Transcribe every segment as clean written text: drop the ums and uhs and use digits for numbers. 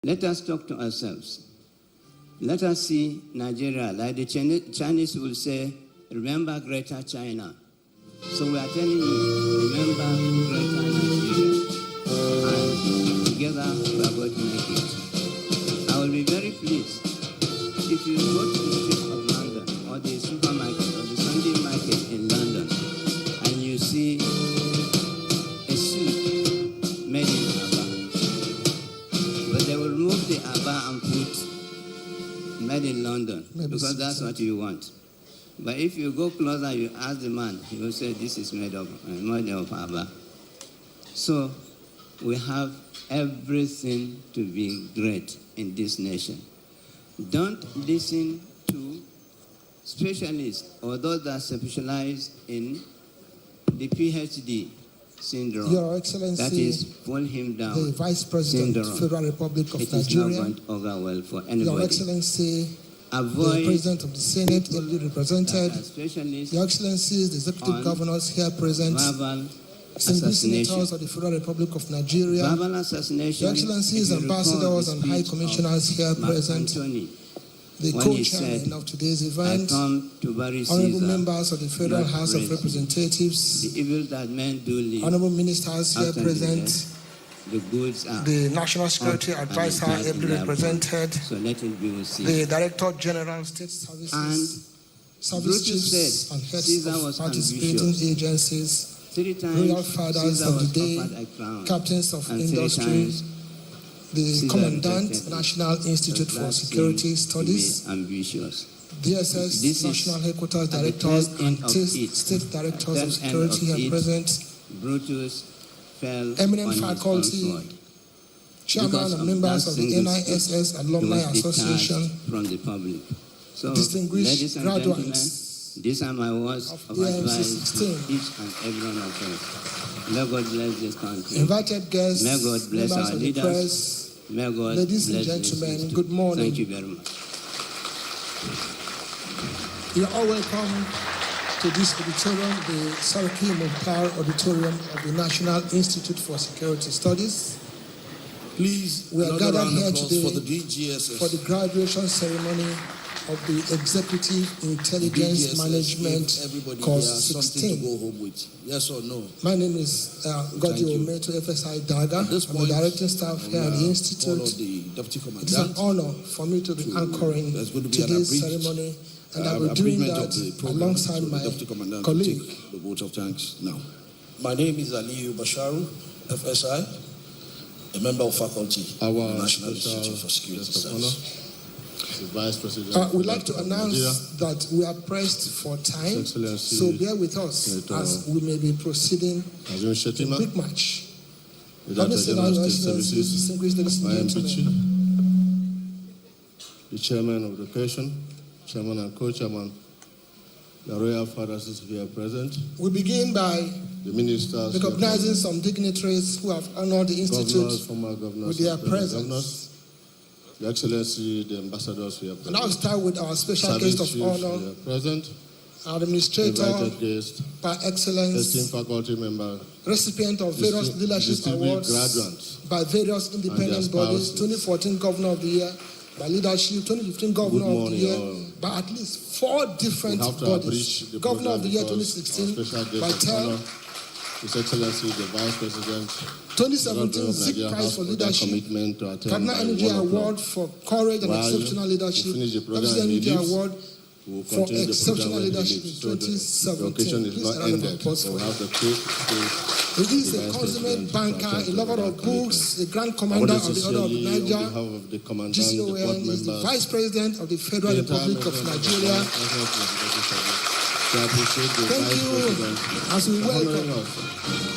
Let us talk to ourselves. Let us see Nigeria, like the Chinese will say, remember Greater China. So we are telling you, remember Greater Nigeria. And together we are going to make it. I will be very pleased if you go to the streets of London or the supermarket or the Sunday market in London and you see a suit made in Aba. But they will remove the Aba and put made in London, because that's what you want. But if you go closer, you ask the man, he will say, this is made of Aba. So we have everything to be great in this nation. Don't listen to specialists or those that specialize in the PhD syndrome. Your Excellency, that is, pull him down. The Vice President of the Federal Republic of Nigeria. It is not going to over well for anybody. Your Excellency, avoid the President of the Senate, ably represented. Your Excellencies, the Executive Governors here present. Distinguished senators of the Federal Republic of Nigeria. Your Excellencies, ambassadors and high commissioners here present. The co-chairman of today's event, honorable members of the Federal House of Representatives, the evil that men do live, honorable ministers here present, the National Security Advisor ably represented, so let it be the Director General State Services, service chiefs and heads of participating agencies, royal fathers of the day, captains of industry, the Commandant, National Institute for Security Studies, DSS, National Headquarters Directors, and State Directors of Security here present, eminent faculty, chairman and members of the NISS Alumni Association, So, distinguished graduates, these are my words of advice to each and every one of us. May God bless this country. Invited guests, may God bless our leaders. Press, may God ladies bless and gentlemen, good morning. Thank you very much. You are all welcome to this auditorium, the Saraki Mukhtar Auditorium of the National Institute for Security Studies. Please, we are gathered here today for the graduation ceremony of the Executive Intelligence Management Course 16. To go home with. Yes or no? My name is Godio Meto FSI Daga. I'm the directing staff here at the Institute. It is an honor for me to be anchoring today's ceremony, and I will be doing that alongside my colleague. The vote of thanks now. My name is Aliyu Basharu, FSI, a member of faculty at the National Institute for Security Studies. Vice President. We'd like to announce that we are pressed for time, so bear with us as we may be proceeding to a quick match. Having said that, distinguished ladies and gentlemen, the Chairman of the occasion, Chairman and Co-Chairman, the Royal Fathers is here present. We begin by the ministers recognizing some dignitaries who have honored the Institute with their presence. Your Excellency, the ambassadors we have present. And I'll start with our special guest of honor, present. Our administrator, by excellence, esteemed faculty member, recipient of various leadership awards graduates, by various independent bodies, 2014 Governor of the Year, by leadership, 2015 Governor of the Year, by at least 4 different bodies. Governor of the Year 2016, by TEL, His Excellency, the Vice President, 2017 Zik Prize for Leadership, Cardinal Energy Award for Courage and Exceptional Leadership, President Energy Award for Exceptional Leadership in 2017. The occasion is not ended, so we have the cake. He is a consummate banker, a lover of books, a Grand Commander of the Order of Niger, GCON, is the Vice President of the Federal Republic of Nigeria. Thank you as we welcome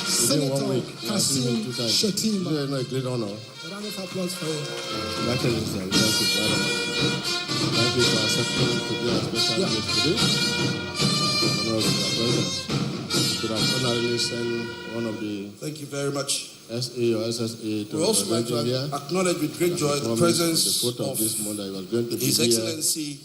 Senator Kassim Shettima. A great honor. A round of applause for him. Thank you for accepting to be our special guest today. Honor of your presence. Could have honorably send one of the thank you very much. SA or SSA to we also like to acknowledge with great joy the presence of His Excellency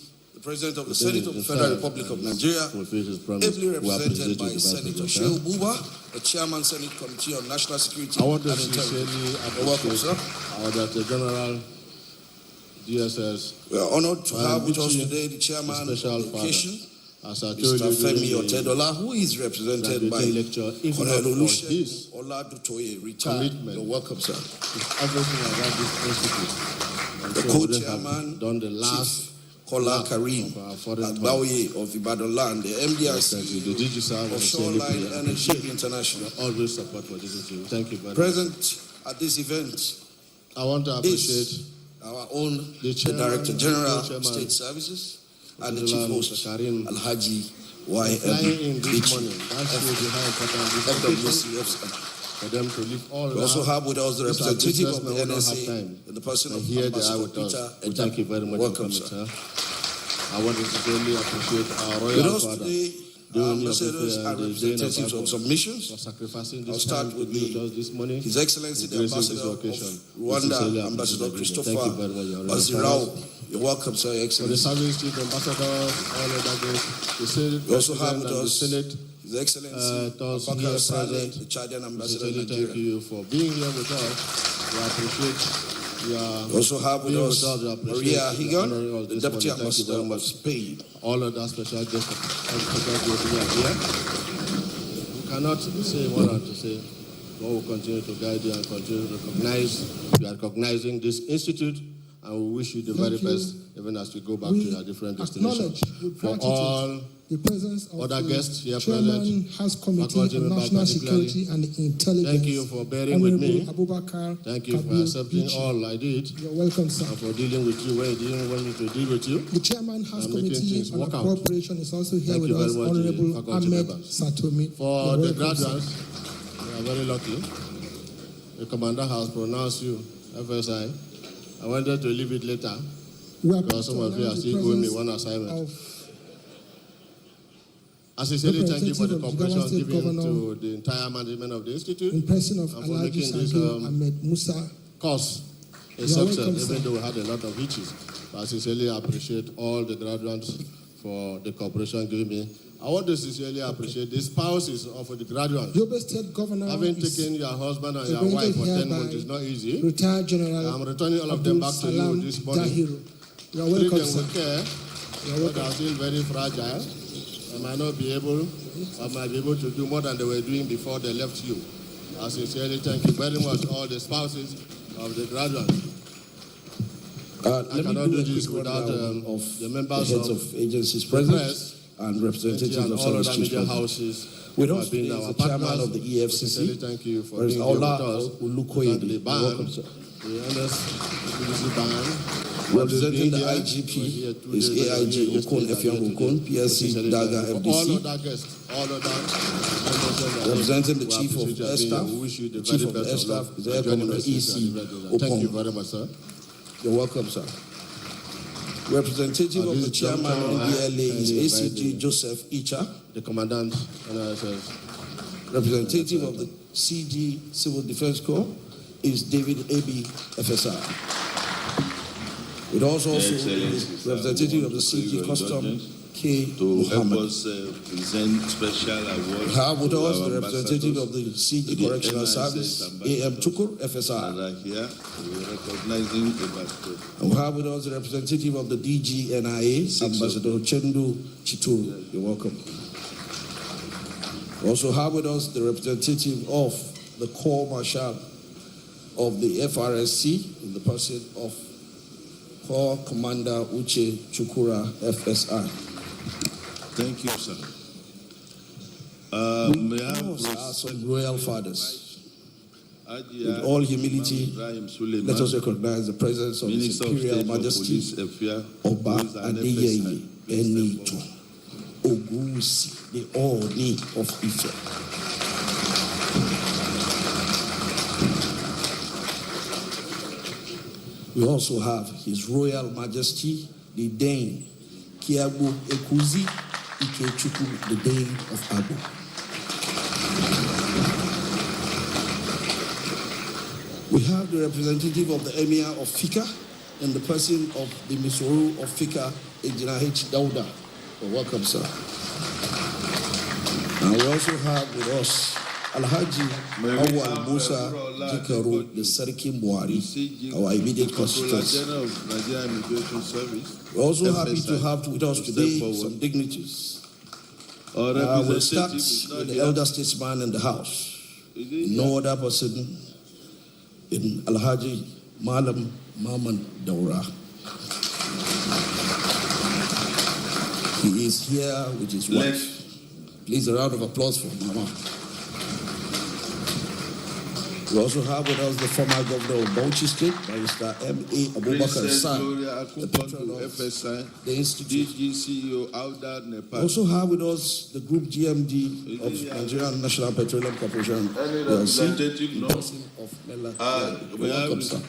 President of the Senate of the Federal Republic of Nigeria, ably represented by Senator Shehu Buba, the Chairman Senate Committee on National Security and Intelligence. Welcome, sir. That the General DSS. We are honored to have with us today the chairman of the occasion, Mr. Femi Otedola, who is represented by Colonel Olusegun Oladutoye, retired. You're welcome, sir. Everything about this institute. The co-chairman, done the last Kola Karim Agbaoye of Ibadan Land, the MDIC, the digital of Shoreline Energy International. Always support for this issue. Thank you very much. Present at this event, I want to appreciate our own the Director General of State Services and the Chief Host, Alhaji YM for them to leave all. We also have with us the representative of the NSA, in the person of Ambassador Peter. Thank you very much. Welcome, sir. I want to sincerely appreciate our royal father. Ambassadors and representatives of submissions. I'll start with His Excellency the Ambassador of Rwanda, Ambassador Christopher Bazirao. You're welcome, sir, Your Excellency. For the service chief ambassadors, all of that. We also have with us His Excellency Bakar Saleh, the Chadian Ambassador in Nigeria. Thank you for being here with us. We appreciate your. We also have with us Maria Higan, the Deputy Ambassador of Spain. All of that special guests who are here. We cannot say more than to say God will continue to guide you and continue to recognize. We are recognizing this institute, and we wish you the very best, even as we go back to your different destinations. For all the presence of other guests here Chairman House Committee on National Security and Intelligence. Thank you for bearing with me. Abubakar Thank you for accepting all I did. You're welcome, sir. And for dealing with you where you didn't want me to deal with you. The Chairman House Committee on Cooperation is also here with us, Honorable Ahmed Satomi. For the graduates, we are very lucky. The Commandant has pronounced you FSI. I wanted to leave it later because some of you are still owing me one assignment. I sincerely thank you for the cooperation given to the entire management of the institute in person of and for making this Ahmed Musa course a success, even though we had a lot of hitches. But I sincerely appreciate all the graduates for the cooperation given me. I want to sincerely appreciate the spouses of the graduates. Yobe State Governor having taken your husband and your wife for 10 months is not easy. Retired General I'm returning all of them back to you this morning. You are welcome, sir. With care, but they are still very fragile. I might not be able, I might be able to do more than they were doing before they left you. I sincerely thank you very much, all the spouses of the graduates. I cannot do this without the members of agencies present and representatives of all other service media houses. With us being our chairman of the EFCC. Thank you for being here with us. Ulukoyede. Welcome, sir. The NS band. Representing the IGP is AIG Okon Effiong Okon, PSC Daga FDC. All of that. Representing the Chief of Air Staff, Chief of Air Staff is Air Commander EC Okon. Thank you very much, sir. You're welcome, sir. Representative of the chairman of the BLA is ACG Joseph Icha. The Commandant, representative of the CG Civil Defense Corps is David Abi FSR. It also is representative of the CG Custom K. To help Muhammad. us present special awards. We have with to us our the representative of the CG Correctional NISS Service, AM Chukur FSR. That are here. We are recognizing about And we have with us the representative of the DGNIA, Ambassador Chendu Chituru. You're welcome. We also have with us the representative of the Corps Marshal of the FRSC in the person of Corps Commander Uche Chukura FSR. Thank you, sir. We are some royal fathers. With all humility, let us recognize the presence of His Imperial Majesty Oba Adeyeye Enitu Ogusi, the Oni of Ife. We also have His Royal Majesty, the Dane Kiabu Ekuzi Ikechukwu, the Dane of Abu. We have the representative of the Emir of Fika in the person of the Missouri of Fika, Engineer H. Dauda. Welcome, sir. And we also have with us Alhaji Awal Musa Jikaru, the Sarki Muari, our immediate constituents. We're also happy to have with us today some dignitaries. We'll start with the elder statesman in the house. No other person in Alhaji Malam Maman Daura. He is here with his wife. Please, a round of applause for Mama. We also have with us the former governor of Bauchi State, Barrister M.A. Abubakar San, the patron of the Institute. We also have with us the Group GMD of Nigerian National Petroleum Corporation, PLC, the person of Mela. Welcome, sir.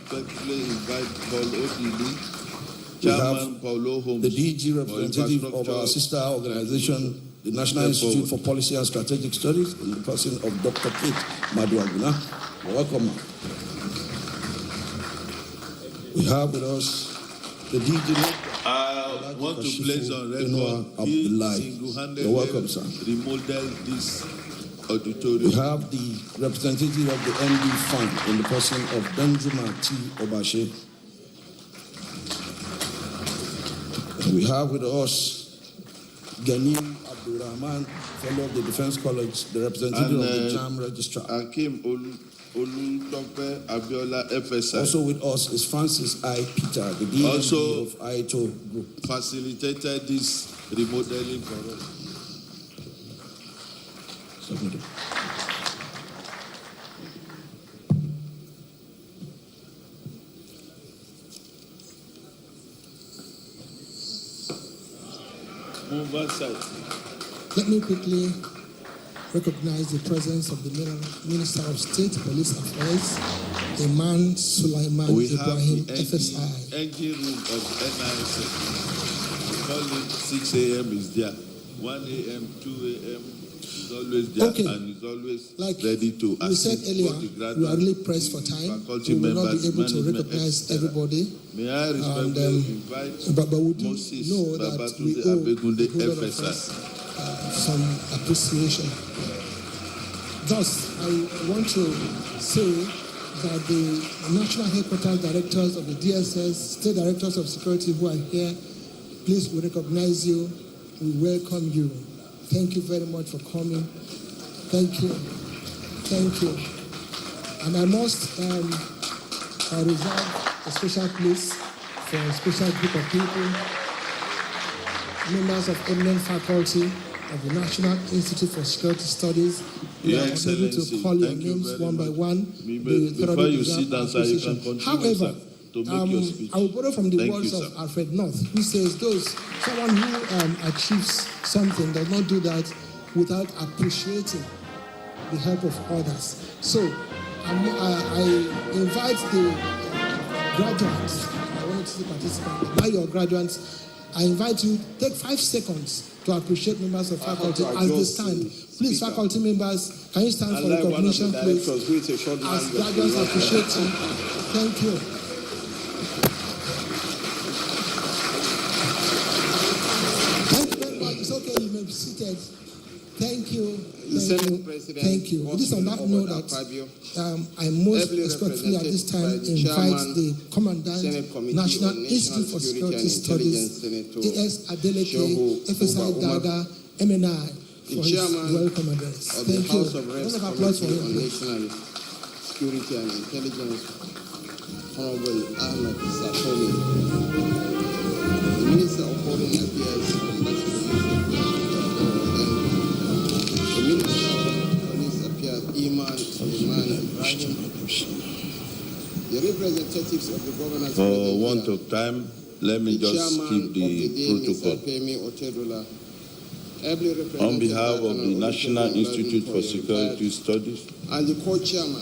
We have the DG representative of our sister organization, the National Institute for Policy and Strategic Studies, in the person of Dr. Kate Maduaguna. Welcome. We have with us the DG. I want to place on record he single-handedly welcome, sir. remodeled this auditorium. We have the representative of the MD Fund in the person of Benzema T. Obashe. We have with us Ghanim Abdurrahman, fellow of the Defense College, the representative of the JAM Registrar. Akim Olutope Abiola FSI. Also with us is Francis I. Peter, the DG of ITO Group. Facilitated this remodeling for us. Submitted. Let me quickly recognize the presence of the Minister of State Police Affairs, Iman Sulaiman Ibrahim, FSI. Engine room of NISS. We call it 6 a.m. is there. 1 a.m., 2 a.m. is always there, and is always ready to assist. We said earlier, we are really pressed for time. We will not be able to recognize everybody. May I respectfully invite but we do Moses know that we owe Babatunde the whole of FSI. us some appreciation. Thus, I want to say that the national headquarters directors of the DSS, state directors of security who are here, please, we recognize you, we welcome you. Thank you very much for coming. Thank you. Thank you. And I must reserve a special place for a special group of people, members of eminent faculty of the National Institute for Security Studies. We are able to call your names one by one. Before you sit down, sir, you can continue. However, to make your speech. I will borrow from the words you, of Alfred North, who says someone who achieves something does not do that without appreciating the help of others. So I invite the graduates, I want to see participants, by your graduates, I invite you, take 5 seconds to appreciate members of faculty as they stand. Please, faculty members, can you stand for recognition, please? As graduates appreciate you. Thank you. Thank you very much. It's okay, you may be seated. Thank you. Thank you. It is on that note that I most respectfully at this time invite the Commandant, National Institute for Security Studies, A.S. Adeleke, FSI Daga, MNI, for his welcome address. Thank you. Round of applause for him. National Security and Intelligence, Honorable Ahmed Satomi, the Minister of Foreign Affairs, the Minister of Police Affairs, Iman Sulaiman Ibrahim, the representatives of the governors. For want of time, let me just keep the protocol. On behalf of the National Institute for Security Studies, and the co-chairman,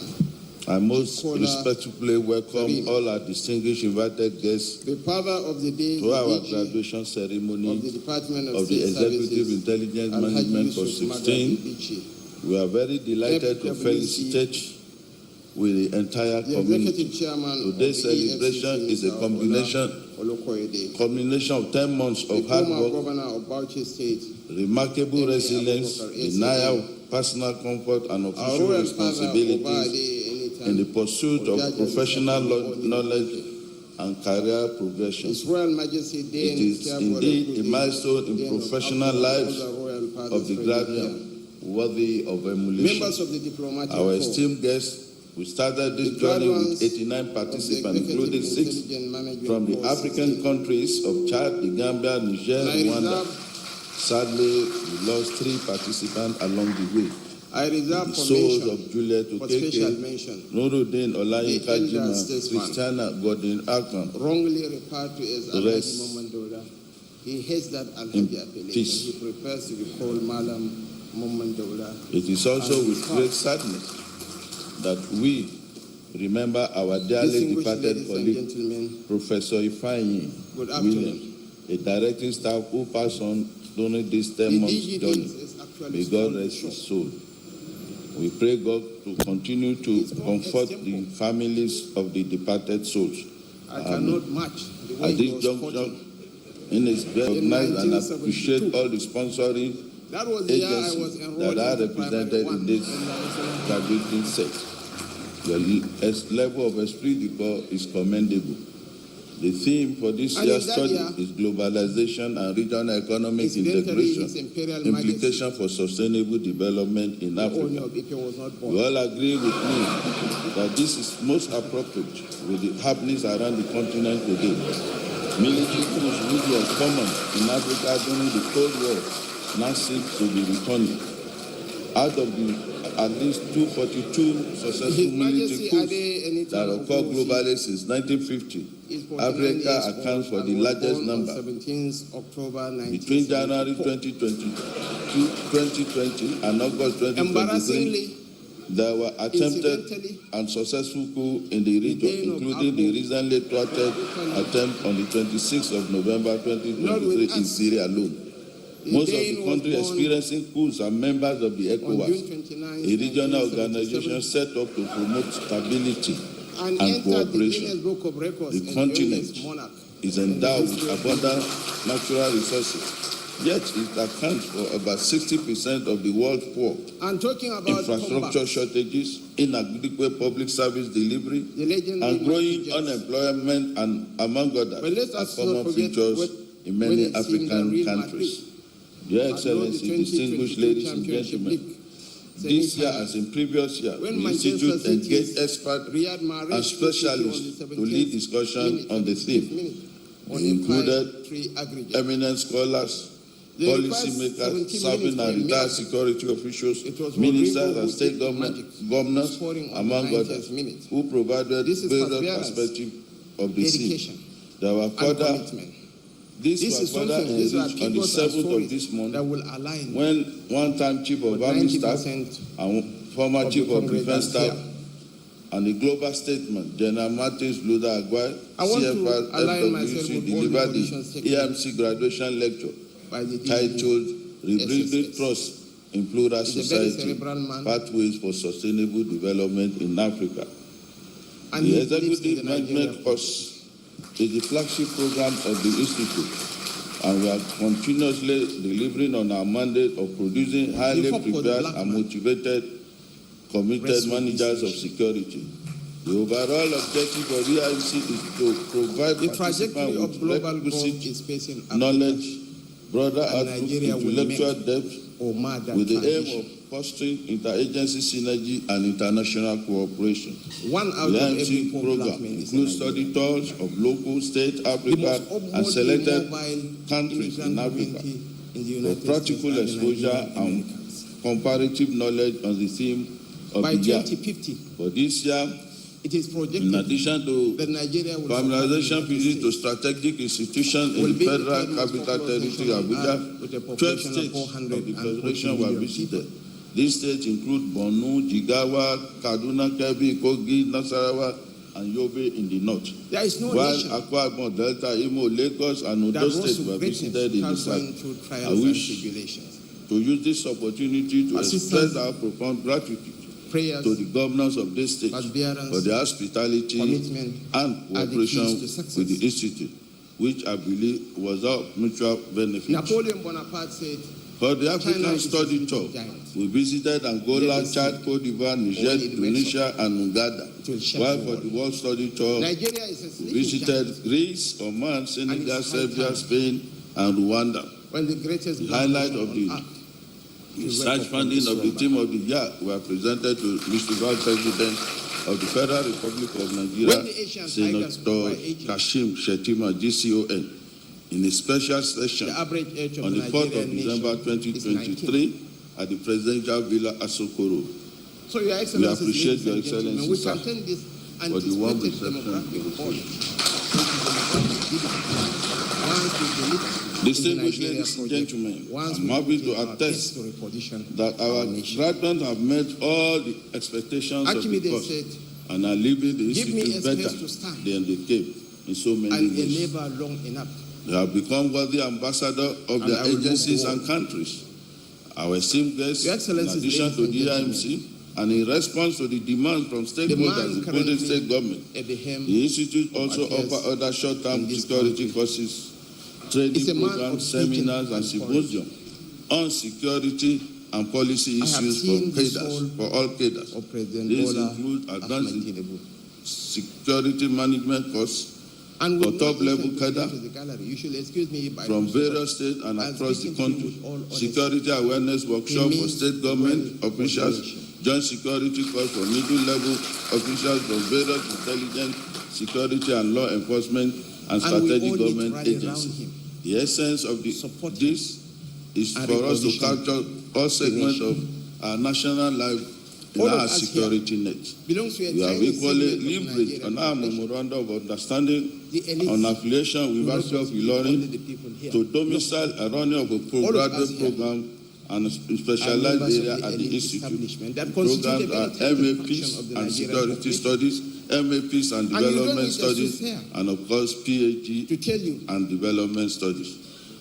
I most respectfully welcome all our distinguished invited guests the father of the day, to our graduation ceremony of the Department of the Executive Intelligence Management for 16. We are very delighted to felicitate with the entire community. Today's celebration is a combination of 10 months of hard work, remarkable resilience, denial, personal comfort and Our official royal father, responsibilities in the pursuit of professional knowledge and career progression. His Royal Majesty It is indeed a milestone in professional lives of the graduate worthy of emulation. Members of the diplomatic Our corps, esteemed guests, we started this journey with 89 participants, including 6 from the African countries of Chad, the Gambia, Niger, Rwanda. Sadly, we lost 3 participants along the way. I reserve The for souls mention, of Juliet for special Okeke, mention, Nuruddin Olayinka the elder Jima, statesman, Christiana Godin Akram, wrongly referred to as The Alhaji rest Momandola. He hates that in Alhaji appellation. peace. He prefers to be called Malam Momandola. It is also And with great sadness that we remember our dearly Distinguished departed ladies and colleague, gentlemen, Professor Ifeanyi good afternoon. William, a directing staff who passed on during this 10 The months DG journey. is actually May God still rest short. his soul. We pray God to continue to It's more comfort the extemporal. families of the departed souls. I cannot match the way At he this was juncture, quoted. in his recognize and 1972. appreciate all the sponsoring That was the year I was agencies enrolled that are into primary represented one in this in Arizona. graduating set. Your level of esprit de corps is commendable. The theme for this And year's in that study year, is globalization and regional economic Incidentally, integration, His Imperial implication for sustainable development in Majesty, the owner Africa. of Ife, was not born. You all agree with me that this is most appropriate with the happenings around the continent today. Military coups, which was common in Africa during the Cold War, now seems to be returning. Out of the at least 242 successful His military Majesty coups Ade Enita that occurred Ogunwusi globally since 1950, is 49 years Africa old accounts for and the was largest born number. on 17th October Between January 1974. 2020 and August 2023, Embarrassingly, there were attempted incidentally, and successful coups in the region, gain of including the Abu recently thwarted attempt on the 26th of November 2023 in us. Syria alone. the Most of Dane the was countries born experiencing coups are members of the on June ECOWAS, 29, a regional 1977, organization set up to promote stability and and entered the cooperation. Guinness Book of Records The as continent youngest monarch. is endowed with abundant natural resources, yet it accounts for about 60% of the world's poor. And talking about Infrastructure comebacks, shortages, inadequate public service delivery, the legendary and growing Michael Jackson. unemployment, and among others, But let are us common not forget features in when many it seemed that African Real countries. Madrid Your had lost the Excellency, 2022 distinguished ladies and Championship gentlemen, League this year, semi-final. as in previous years, When the Manchester Institute City's engaged experts Riyad Mahrez and specialists to lead discussion on the theme. on They a included 5-3 aggregate. eminent scholars, They required policymakers, 70 serving minutes and for a retired miracle. security officials, It was ministers Rodrigo and who state did the magic, governors, scoring on among the 90th others, minute. who provided This is various perseverance, perspectives of the scene. Dedication There were and further, commitment. this This was is further something, these are enriched on the peoples and 7th of stories this month that will align when one-time Chief of with Army Staff 90% and former of Chief the of Defense congregants Staff here. and the global statement, General Martins Luther Aguirre, I want to CFR, align myself FWC, with all the delivered positions the taken EMC graduation lecture by the titled Rebuilding SSS. Trust in Plural He's a very Society, cerebral man, Pathways for Sustainable Development in Africa. and The he lives in Executive the Nigerian Management Course is the flagship program of the Institute, and we are continuously delivering on our mandate of producing highly hope for the prepared black and man. motivated, committed Rest with managers of distinction. security. The overall objective of EIC is to provide The trajectory participants of with global growth requisite is facing Africa, knowledge, broader and outlook, Nigeria will intellectual make depth, or mark that with the aim transition. of fostering interagency synergy and international cooperation. One out The of every IMC 4 black program men is a includes study Nigerian. tours of local, state, The Africa, most and upwardly selected mobile countries in immigrant Africa community in the for United practical States and the exposure Nigerian and Americans. comparative knowledge on the theme of By the year. 2050, For this year, it is projected in addition to that Nigeria will familiarization surpass the visits to United States. strategic institutions Will in be the the Federal third most Capital populous Territory, nation on Abuja, earth with a 12 population of states of 440 the Federation were million visited. people. These states include Borno, Jigawa, Kaduna, Kebbi, Kogi, Nasarawa, and Yobe in the north. There is no While nation Akwa Ibom, Delta, Imo, Lagos, and that Odo rose states to were greatness visited in the without south. going through I trials and wish tribulations. to use this opportunity to Assistance, express our profound gratitude prayers, to the governors of this state perseverance, for their hospitality commitment and are the keys to cooperation success. with the Institute, which I believe was of mutual benefit. Napoleon Bonaparte said, For the African China is Study a Tour, giant. we visited Angola, Chad, Cote d'Ivoire, Niger, Tunisia, and Uganda. While for the World Study Tour, Nigeria is a we sleeping visited giant. Greece, Oman, Senegal, it's high Serbia, time. Spain, and Rwanda. When the greatest The highlight of the research funding of the team of the year were presented to Mr. Vice President of the Federal Republic of Nigeria, When the Asian tigers grew by Senator aging, Kashim Shettima, GCON, in a special session the average age of on the the 4th of Nigerian December nation is 19. 2023 at the Presidential Villa Asokoro. So, Your Excellency, appreciate Your Excellency, we sir, can turn this for the warm anticipated reception. demographic ball. Once we deliver Distinguished in the Nigeria ladies and project, gentlemen, once I'm we happy to take our attest best to reposition that our nation. graduates have met all the expectations of the Archimedes course said, and are leaving the "Give me a institute space better to stand than they came in so many and a ways. labor long enough." They have become worthy ambassadors of And their I will move agencies to and countries. Our esteemed guests, Your in Excellencies, addition to ladies the and IMC, and in response to the demand from The stakeholders, man including currently state government, at the helm the institute also affairs offers other short-term in this security country. courses, It's a training man programs, of seminars, vision and and symposiums on security and policy I have issues seen the soul for all cadres. of President These Bola include advanced Ahmed Tinubu. security management course And for with top-level no cadre to the gallery, you should excuse me if I from do so, various states and I'm across the speaking to you country. with all honesty. Security awareness workshop for means state government well officials, coordination. joint security course for middle-level officials from various intelligence, security and law enforcement and And we strategic all need to government rally around agencies. him. The essence of Support this is and for us to reposition capture all segments nation. of our national life in All of our us security net. belongs to a We have tiny equally segment of leveraged on Nigerian our population. memorandum of understanding The elites on affiliation with do not University of just be only Ilorin the people here. to domicile a running of a All of us postgraduate here program and a Are specialized members of area the at the elite institute. establishment that constitute Programs a are very tiny fraction MAPs of the and Nigerian security population. studies, MAPs and you don't development need us to studies, fear. and of course PhD To tell you and development studies.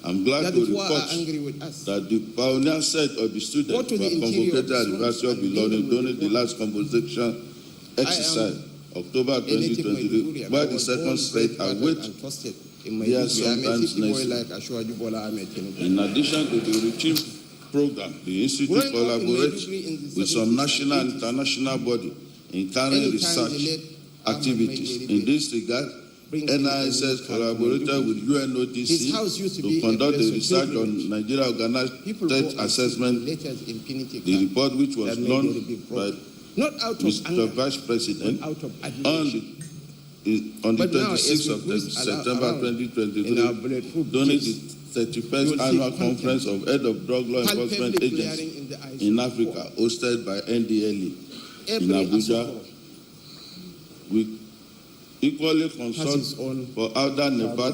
I'm glad that to the poor report are angry with us. that the pioneer set of the Go students to were the interior of convocated the at the University of swamps and Ilorin deal with during the the last convocation exercise, October A native 2023, Maiduguri, while I the was second born, state bred, await and trusted in They are Maiduguri. I'm a sometimes city boy necessary. like Ashwaju Bola Ahmed Tinubu. In addition to the routine program, the institute Growing up in collaborates Maiduguri in the with some 70s national and and 80s, international bodies in carrying anytime research the late Ahmed activities. made In this regard, bring NISS people in collaborated Maiduguri. with His house used UNODC to be to a conduct place a of research pilgrimage. on Nigeria organized People go threat and assessment. see letters impunity The card report, which was that made very launched big by problem. Not out of Mr. anger, Vice President but out of on admiration. on the But now, as 26th we of cruise September around in our 2023, bulletproof during the jeeps, 31st you will see annual content conference of Head of Drug Law Enforcement palpably Agencies glaring in the eyes in of the Africa, hosted by NDLE poor. in Every Abuja. Asokoro We equally has consult his own for Elder NEPAD,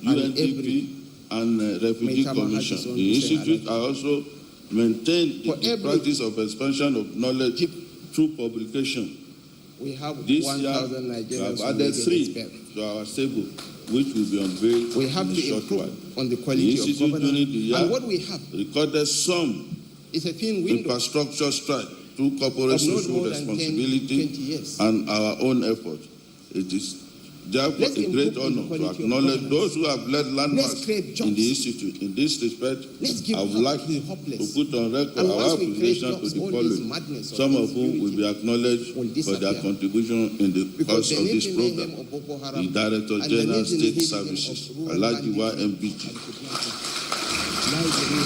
and UNDP, and Refugee Maitama has Commission. his own The mission institute and are also maintain For the every- practice of expansion of knowledge through publication. We have This 1,000 year, we Nigerians have who added make it 3 expert. to our stable, which will be unveiled We have in a to short improve while. on the The quality of institute during the governance. year And what we have recorded some is a thin window infrastructure stride through corporate of not social more than 10, responsibility 20 years. and our own effort. It is therefore Let's a great improve on the honor to quality of acknowledge governance. those who have led landmarks Let's create jobs. in the institute. In this respect, Let's give I would hope like to the to hopeless. put on record And our once we create appreciation to jobs, the all this following, madness of some of whom will be acknowledged will for their disappear. contribution in the Because course the of this native program. mayhem of Boko The Haram Director and the General native State mayhem Services, of rural Alajiwa banditry MBT, and kidnapping lies in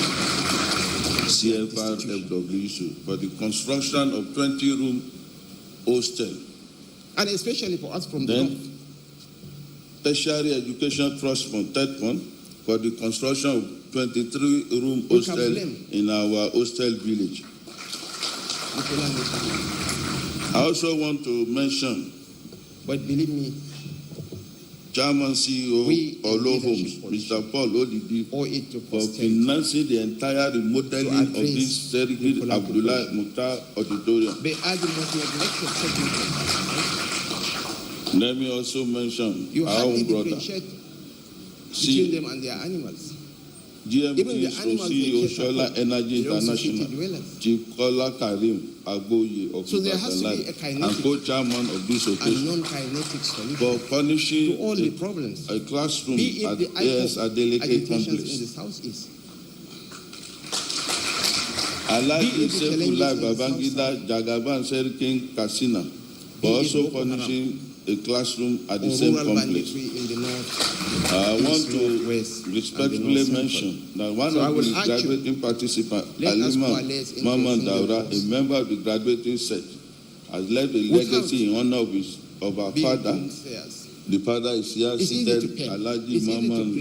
CFR-FWC, for the construction of 20-room hostel. and especially for us from the Then, north. Tertiary Education Trust Fund, third fund, for the construction of 23-room We can hostel blame. in our hostel village. I also want to mention But believe me, Chairman CEO We in Olo Homes, leadership Mr. Paul Odidi, owe it to for posterity. financing the entire remodeling To of address this the Sergei collaboration. Abdullah Mukhtar Auditorium. They are the most neglected segment. Let me also mention You our hardly own brother, differentiate between C- them and their animals. GMT Even the animals they CEO cater Shola for Energy belongs to city International, dwellers. Chief Kola Karim Agboye of So there has to be Ibadan a and kinetic co-chairman of this and occasion non-kinetic solution for furnishing to all the problems. a classroom Be it at the AS IPOP Adeleke agitations in complex. the southeast. Alhaji Seifullah Babangida Jagaban Serikin Katsina for also furnishing a classroom at the same complex. I want to respectfully mention that one of the graduating participants, Alima Maman Daura, a member of the graduating set, has left a legacy in honor of our father. The father is here seated, Alhaji Maman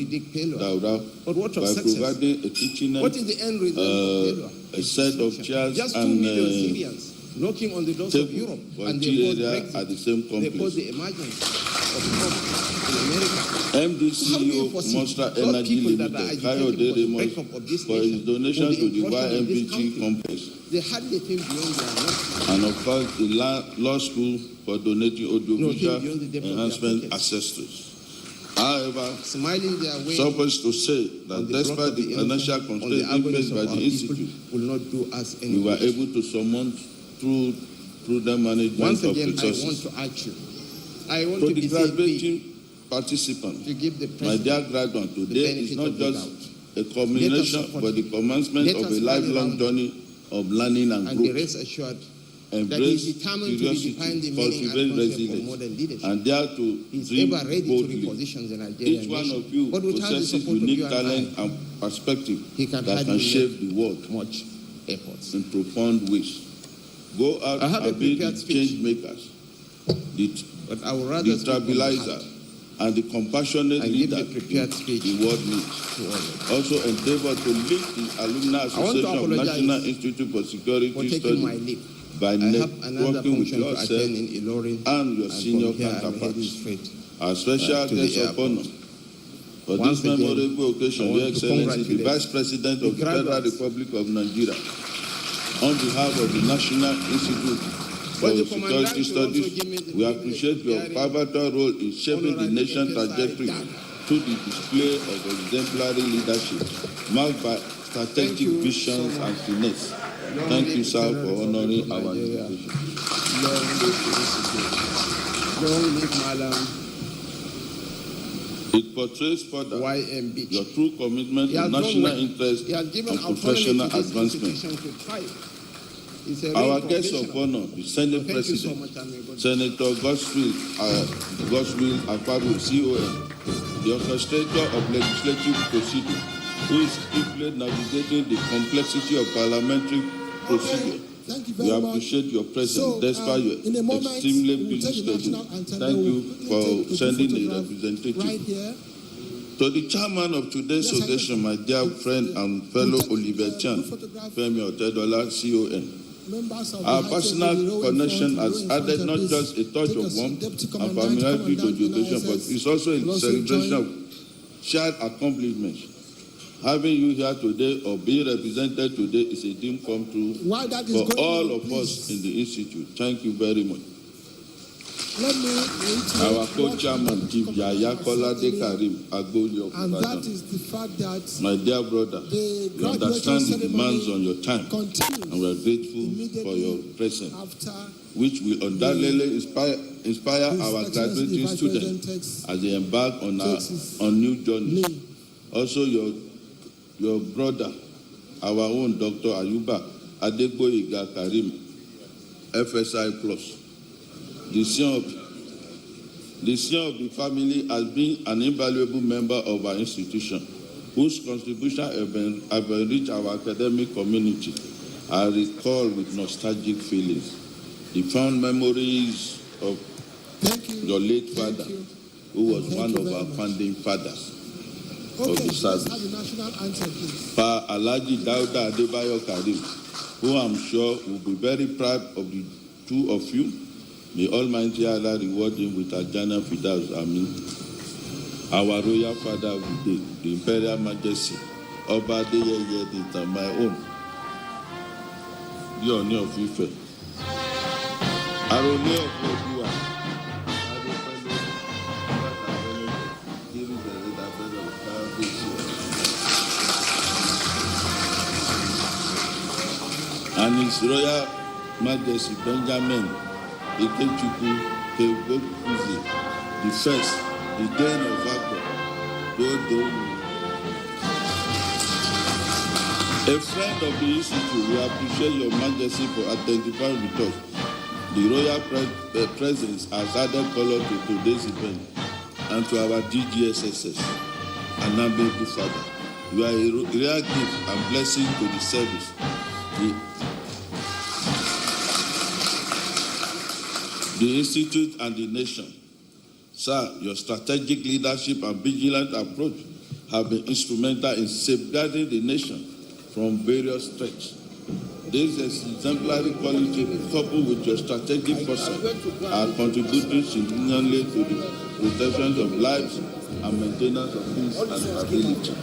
Daura, by providing a kitchen, a set of chairs and knocking on the doors of Europe and the area at the same complex. They caused the emergence of Trump in America. MD CEO Monster Energy Limited, Kayode Raymond, for his donation to the YMGT complex. They hardly came beyond their knowledge. And of course, the law school for donating audiovisual enhancement accessories. However, supposed to say that despite the financial constraints faced by the institute, we were able to surmount through the management of resources. I want to to the graduating participants, my dear graduate, today is not just a culmination but the commencement of a lifelong journey of learning and growth. Embrace curiosity, cultivate resilience, and dare to dream boldly. Each one of you possesses unique talent and perspective that can shape the world in profound ways. Go out and be the change makers, the stabilizer, and the compassionate leader the world needs. Also endeavor to lead the Alumni Association of National Institute for Security Studies by networking with yourself and your senior counterparts. Our special guest of honor for this memorable occasion, Your Excellency, the Vice President of the Federal Republic of Nigeria, on behalf of the National Institute for Security Studies, we appreciate your pivotal role in shaping the nation's trajectory through the display of exemplary leadership marked by strategic visions and finesse. Thank you, sir, for honoring our invitation. Long live Malam. It portrays further your true commitment to national interest and professional advancement. Our guest of honor, the Senate President, Senator Godswill Akpabio, CON, the orchestrator of legislative procedure, who is skillfully navigating the complexity of parliamentary procedure. We appreciate your presence despite your extremely busy schedule. Thank you for sending a representative. To the chairman of today's occasion, my dear friend and fellow Oliver Chan, Femi Otedola, CON. Our personal connection has added not just a touch of warmth and familiarity to the occasion, but it's also a celebration of shared accomplishments. Having you here today or being represented today is a dream come true for all of us in the Institute. Thank you very much. Our co-chairman, Chief Yaya Kolade Karim Agboli of and that is the fact that my dear brother, you understand the demands on your time, and we are grateful for your presence, which will undoubtedly inspire our graduating students as they embark on new journeys. Also, your brother, our own Dr. Ayuba Adegboyega Karim, FSI Plus. The son of the family has been an invaluable member of our institution, whose contribution have enriched our academic community. I recall with nostalgic feelings the fond memories of your late father, who was one of our founding fathers of the service. Pa Alhaji Dauda Adebayo Karim, who I'm sure will be very proud of the two of you. May Almighty Allah reward him with Ajana Fidaus Amin. Our royal father of the day, the Imperial Majesty, Oba Adeyeye Dita, my own, the Oni of Ife, Arole of Odua, and His Royal Majesty Benjamin Ikechukwu Kebokuzi, the first, the Dean of Agbo, Dodo. A friend of the Institute, we appreciate Your Majesty for identifying with us. The royal presence has added color to today's event and to our DGSSS. And now, Honorable Father, you are a real gift and blessing to the service. The Institute and the nation. Sir, your strategic leadership and vigilant approach have been instrumental in safeguarding the nation from various threats. This exemplary quality, coupled with your strategic foresight, are contributing significantly to the protection of lives and maintenance of peace and stability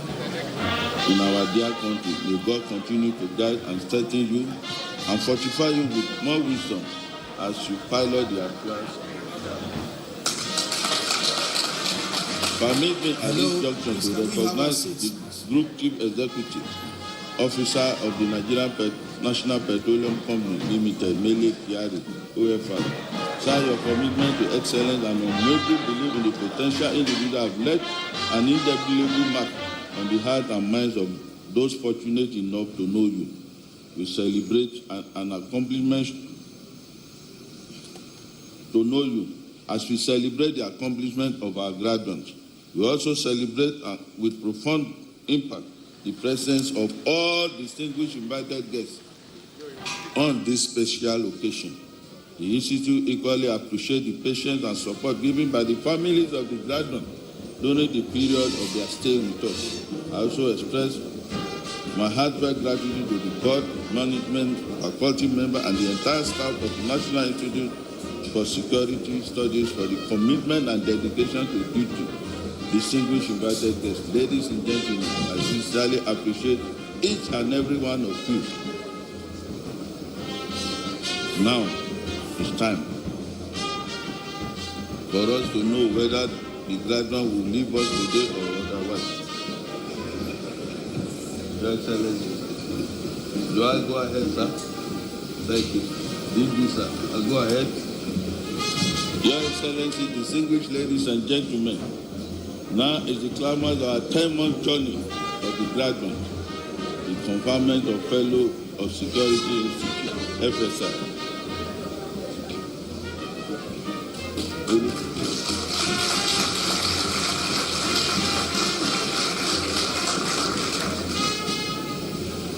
in our dear country. May God continue to guide and strengthen you and fortify you with more wisdom as you pilot the affairs. Permit me at this junction to recognize the Group Chief Executive Officer of the Nigerian National Petroleum Company Limited, Mele Kyari, OFR. Sir, your commitment to excellence and unwavering belief in the potential individual have left an indelible mark on the heart and minds of those fortunate enough to know you. We celebrate an accomplishment to know you as we celebrate the accomplishment of our graduates. We also celebrate with profound impact the presence of all distinguished invited guests on this special occasion. The Institute equally appreciates the patience and support given by the families of the graduates during the period of their stay with us. I also express my heartfelt gratitude to the board, management, faculty member, and the entire staff of the National Institute for Security Studies for the commitment and dedication to duty. Distinguished invited guests, ladies and gentlemen, I sincerely appreciate each and every one of you. Now, it's time for us to know whether the graduate will leave us today or otherwise. Your Excellency, do I go ahead, sir? Thank you. Leave me, sir. I'll go ahead. Your Excellency, distinguished ladies and gentlemen, now is the climax of our 10-month journey of the graduate, the conferment of Fellow of Security Institute, FSI.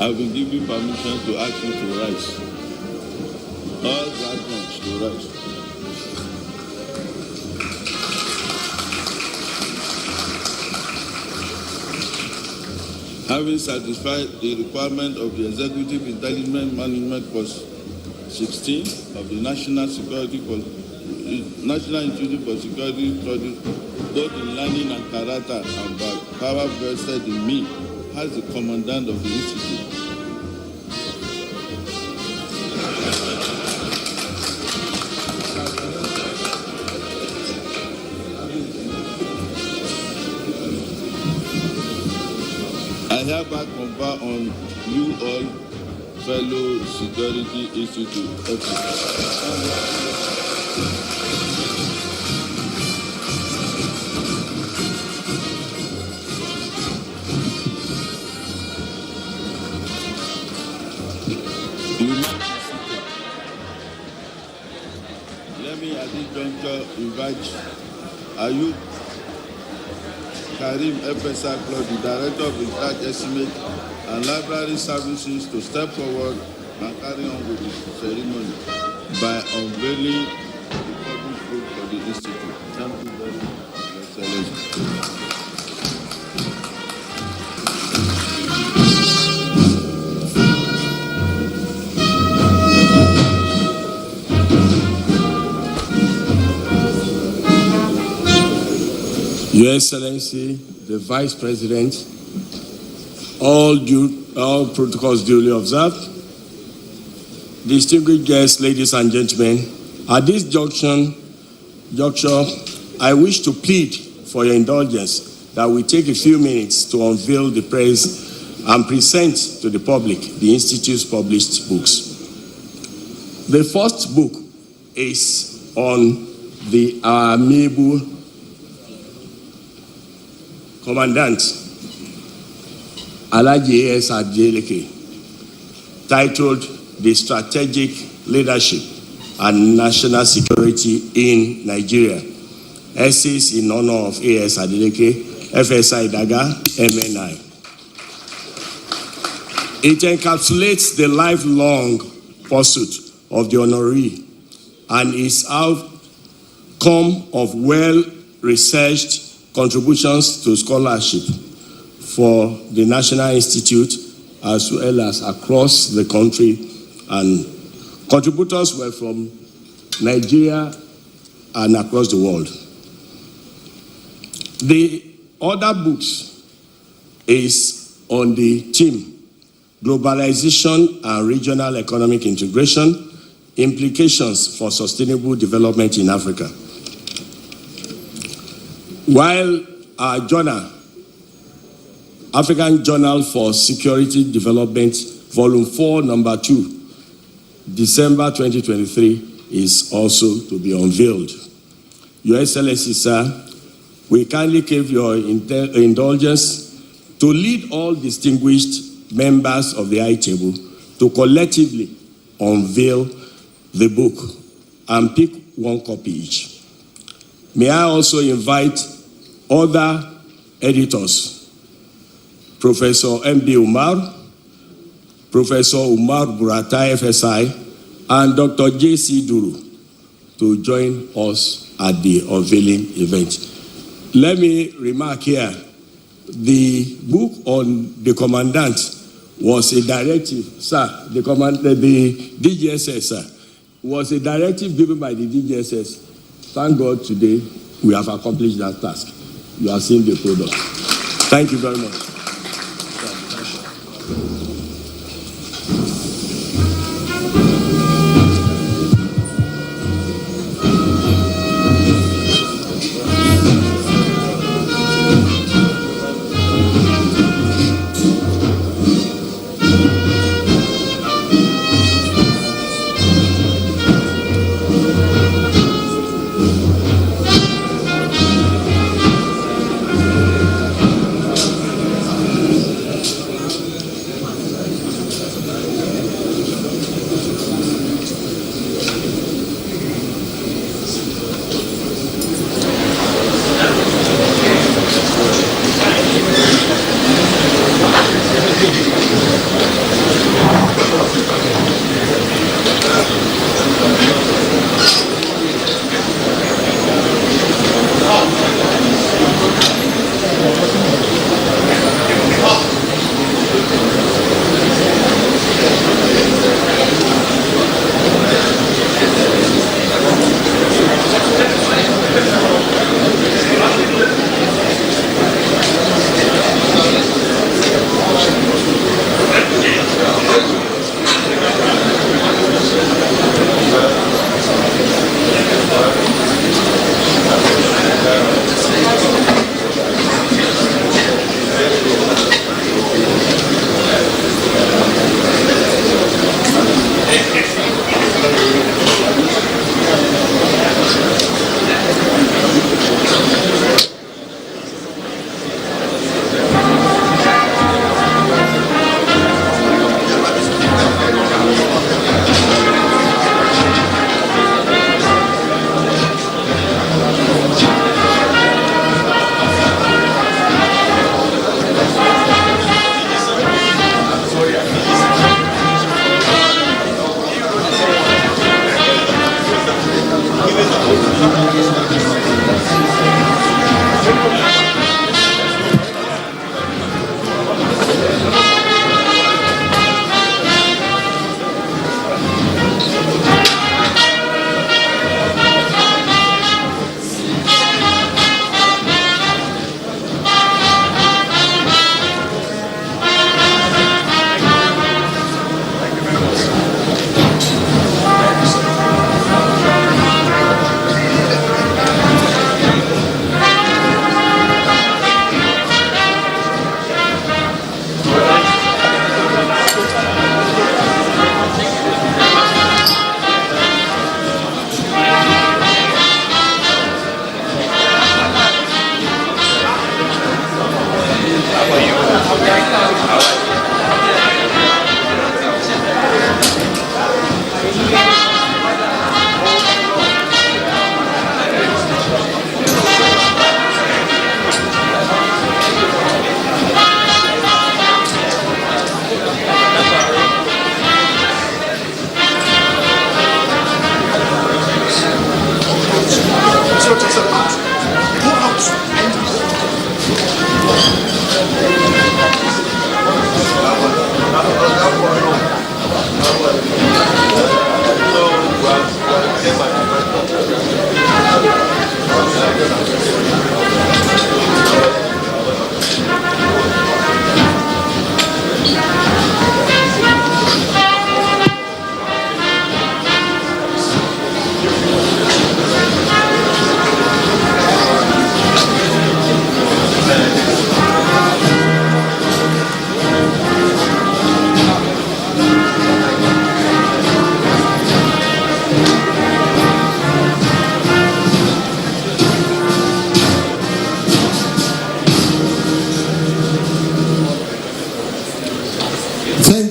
I will give you permission to ask you to rise. All graduates to rise. Having satisfied the requirement of the Executive Intelligence Management Course 16 of the National Institute for Security Studies, both in learning and character and by power vested in me as the Commandant of the Institute. I hereby confer on you all, fellow Security Institute officers. Let me at this juncture invite Ayub Karim FSI Club, the Director of Research Estimate and Library Services, to step forward and carry on with the ceremony by unveiling the public book for the Institute. Thank you very much, Your Excellency. Your Excellency, the Vice President, all protocols duly observed. Distinguished guests, ladies and gentlemen, at this juncture, I wish to plead for your indulgence that we take a few minutes to unveil the press and present to the public the Institute's published books. The first book is on the amiable Commandant, Alaji A.S. Adeleke, titled The Strategic Leadership and National Security in Nigeria. Essays in honor of A.S. Adeleke, FSI Daga, MNI. It encapsulates the lifelong pursuit of the honoree and is outcome of well-researched contributions to scholarship for the National Institute as well as across the country, and contributors were from Nigeria and across the world. The other books is on the theme Globalization and Regional Economic Integration, Implications for Sustainable Development in Africa. While our journal, African Journal for Security Development, Volume 4, Number 2, December 2023, is also to be unveiled. Your Excellency, sir, we kindly crave your indulgence to lead all distinguished members of the high table to collectively unveil the book and pick one copy each. May I also invite other editors, Professor M.B. Umar, Professor Umar Burata, FSI, and Dr. J.C. Duru to join us at the unveiling event. Let me remark here, the book on the Commandant was a directive, sir, the DGSS, sir, was a directive given by the DGSS. Thank God today we have accomplished that task. You are seeing the product. Thank you very much.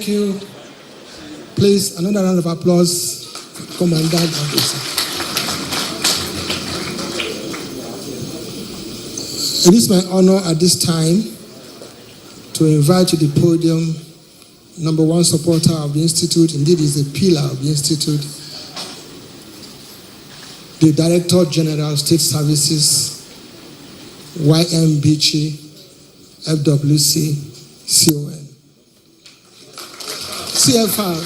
Thank you. Please, another round of applause for Commandant Abuja. It is my honor at this time to invite to the podium number one supporter of the Institute, indeed is a pillar of the Institute, the Director General State Services, YMBC, FWC, CON. CFR.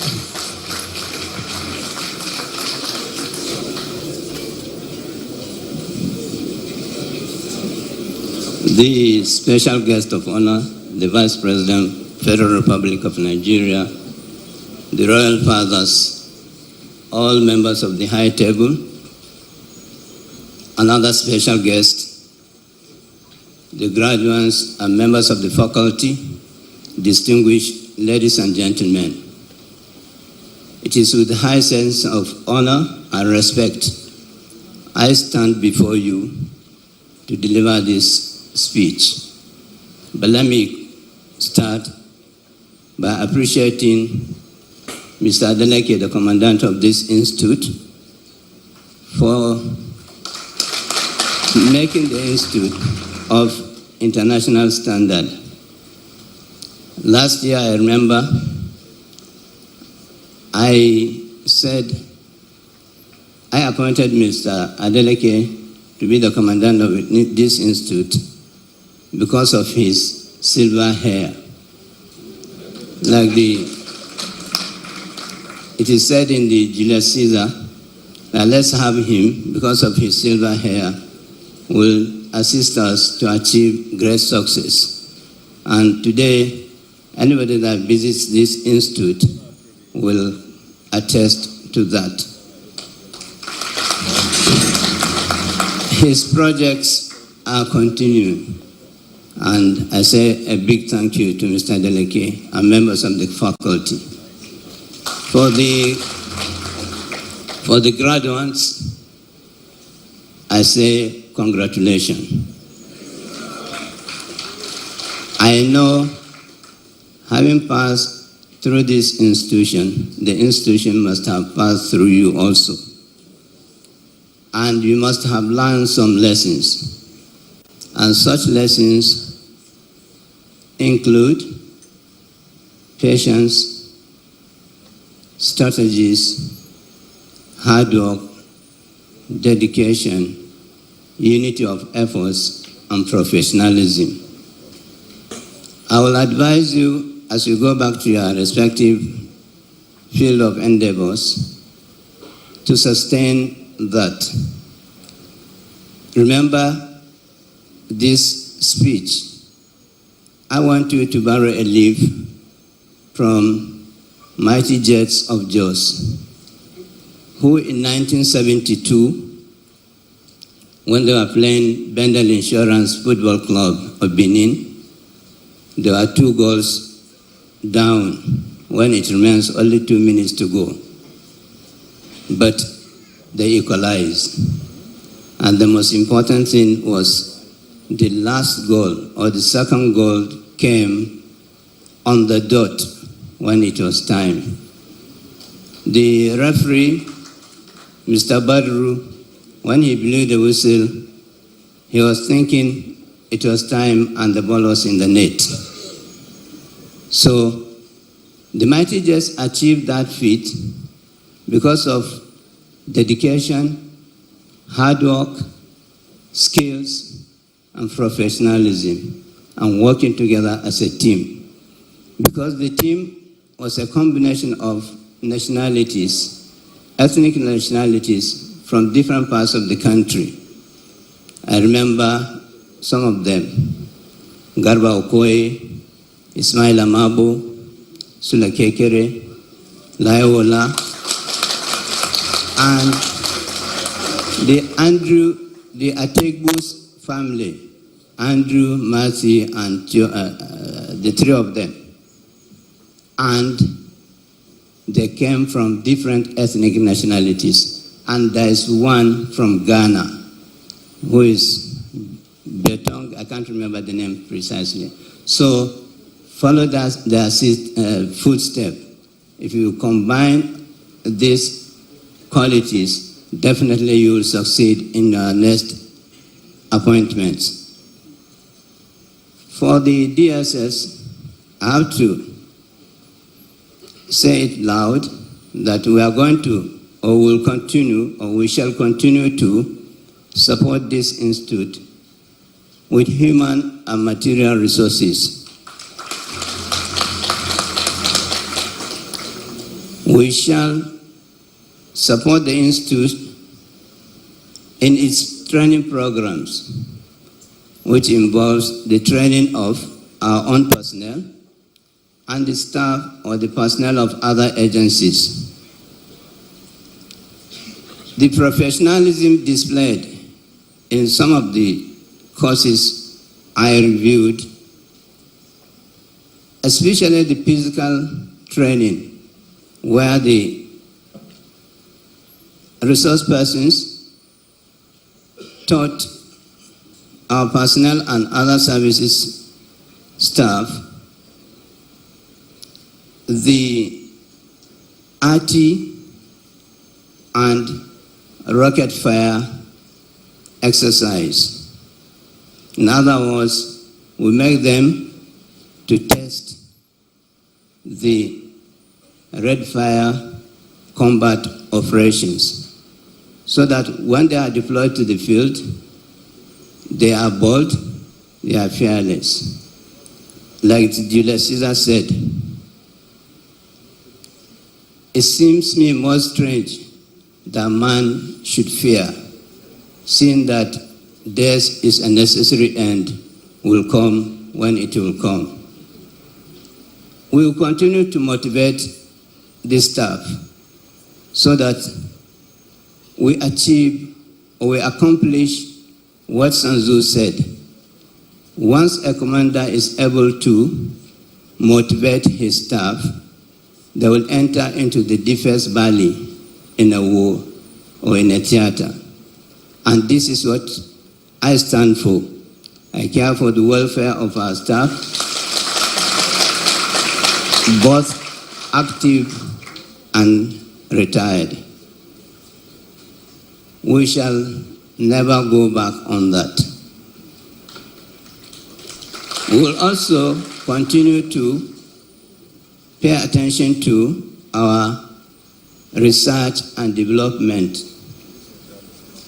The special guest of honor, the Vice President, Federal Republic of Nigeria, the Royal Fathers, all members of the High Table, another special guest, the graduates and members of the faculty, distinguished ladies and gentlemen. It is with a high sense of honor and respect I stand before you to deliver this speech. But let me start by appreciating Mr. Adeleke, the Commandant of this institute, for making the institute of international standard. Last year, I remember, I appointed Mr. Adeleke to be the Commandant of this institute because of his silver hair. It is said in the Julius Caesar that let's have him, because of his silver hair, will assist us to achieve great success. And today, anybody that visits this institute will attest to that. His projects are continuing, and I say a big thank you to Mr. Adeleke and members of the faculty. For the graduates, I say congratulations. I know, having passed through this institution, the institution must have passed through you also. And you must have learned some lessons. And such lessons include patience, strategies, hard work, dedication, unity of efforts, and professionalism. I will advise you, as you go back to your respective field of endeavors, to sustain that. Remember this speech. I want you to borrow a leaf from Mighty Jets of Jos, who in 1972, when they were playing Bendel Insurance Football Club of Benin, there were 2 goals down when it remains only 2 minutes to go. But they equalized. And the most important thing was the last goal, or the second goal, came on the dot when it was time. The referee, Mr. Badru, when he blew the whistle, he was thinking it was time and the ball was in the net. So the Mighty Jets achieved that feat because of dedication, hard work, skills, and professionalism, and working together as a team. Because the team was a combination of nationalities, ethnic nationalities from different parts of the country. I remember some of them: Garba Okoye, Ismail Amabo, Sula Kekere, Laiola, and the Ategbus family, Andrew, Matthew, and the 3 of them. And they came from different ethnic nationalities. And there is one from Ghana, who is Betong, I can't remember the name precisely. So follow their footstep. If you combine these qualities, definitely you will succeed in your next appointments. For the DSS, I have to say it loud that we are going to, or will continue, or we shall continue to support this institute with human and material resources. We shall support the institute in its training programs, which involves the training of our own personnel and the staff or the personnel of other agencies. The professionalism displayed in some of the courses I reviewed, especially the physical training, where the resource persons taught our personnel and other services staff the RT and rocket fire exercise. In other words, we make them to test the red fire combat operations so that when they are deployed to the field, they are bold, they are fearless. Like Julius Caesar said, it seems me most strange that man should fear, seeing that death is a necessary end, will come when it will come. We will continue to motivate this staff so that we achieve or we accomplish what Sun Tzu said. Once a commander is able to motivate his staff, they will enter into the deepest valley in a war or in a theater. And this is what I stand for. I care for the welfare of our staff, both active and retired. We shall never go back on that. We will also continue to pay attention to our research and development.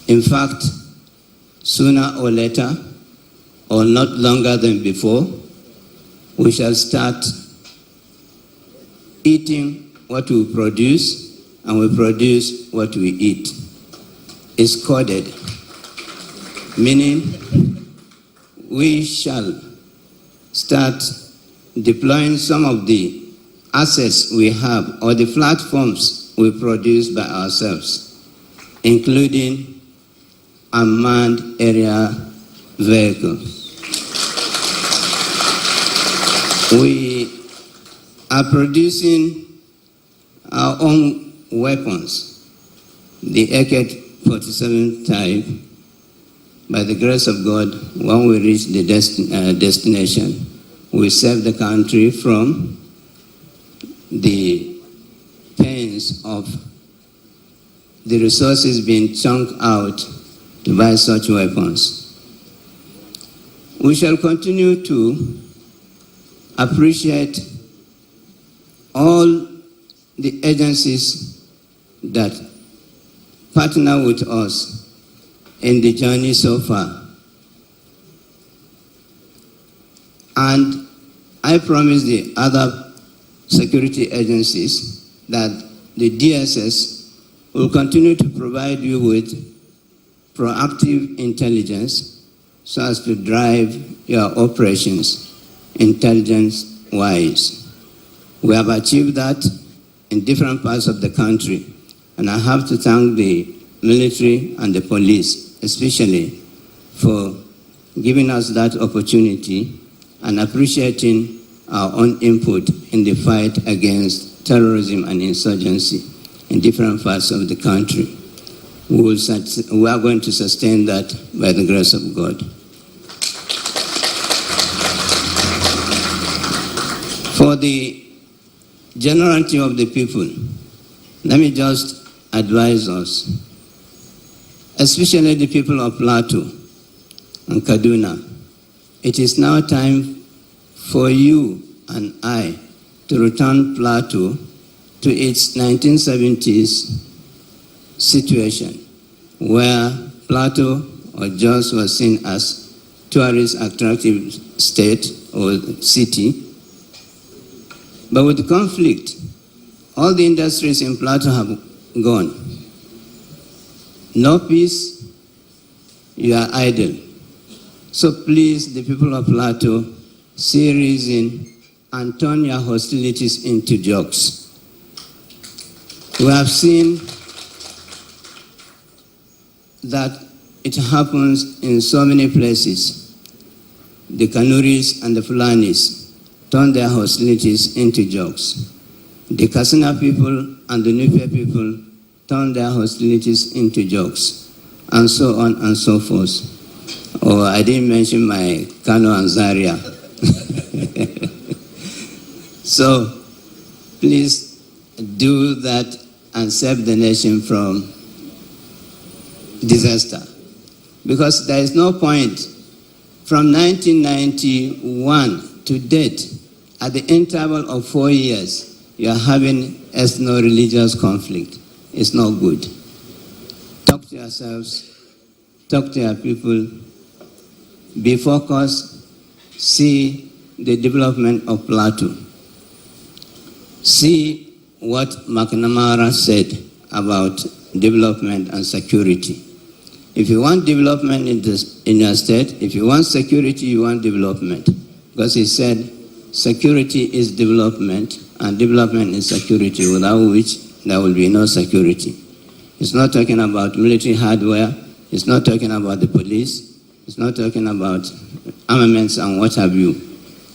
In fact, sooner or later, or not longer than before, we shall start eating what we produce, and we produce what we eat. It's coded, meaning we shall start deploying some of the assets we have or the platforms we produce by ourselves, including unmanned area vehicles. We are producing our own weapons, the AK-47 type. By the grace of God, when we reach the destination, we save the country from the pains of the resources being chunked out to buy such weapons. We shall continue to appreciate all the agencies that partner with us in the journey so far. And I promise the other security agencies that the DSS will continue to provide you with proactive intelligence so as to drive your operations intelligence-wise. We have achieved that in different parts of the country, and I have to thank the military and the police, especially for giving us that opportunity and appreciating our own input in the fight against terrorism and insurgency in different parts of the country. We are going to sustain that by the grace of God. For the generality of the people, let me just advise us, especially the people of Plateau and Kaduna, it is now time for you and I to return Plateau to its 1970s situation, where Plateau or Jos was seen as tourist attractive state or city. But with the conflict, all the industries in Plateau have gone. No peace, you are idle. So please, the people of Plateau, see reason and turn your hostilities into jokes. We have seen that it happens in so many places. The Kanuris and the Fulanis turn their hostilities into jokes. The Kasina people and the Nupe people turn their hostilities into jokes, and so on and so forth. Oh, I didn't mention my Kano and Zaria. So, please do that and save the nation from disaster. Because there is no point from 1991 to date, at the interval of 4 years, you are having ethno-religious conflict. It's not good. Talk to yourselves, talk to your people, be focused, see the development of Plateau. See what McNamara said about development and security. If you want development in your state, if you want security, you want development. Because he said security is development and development is security, without which there will be no security. He's not talking about military hardware. He's not talking about the police. He's not talking about armaments and what have you.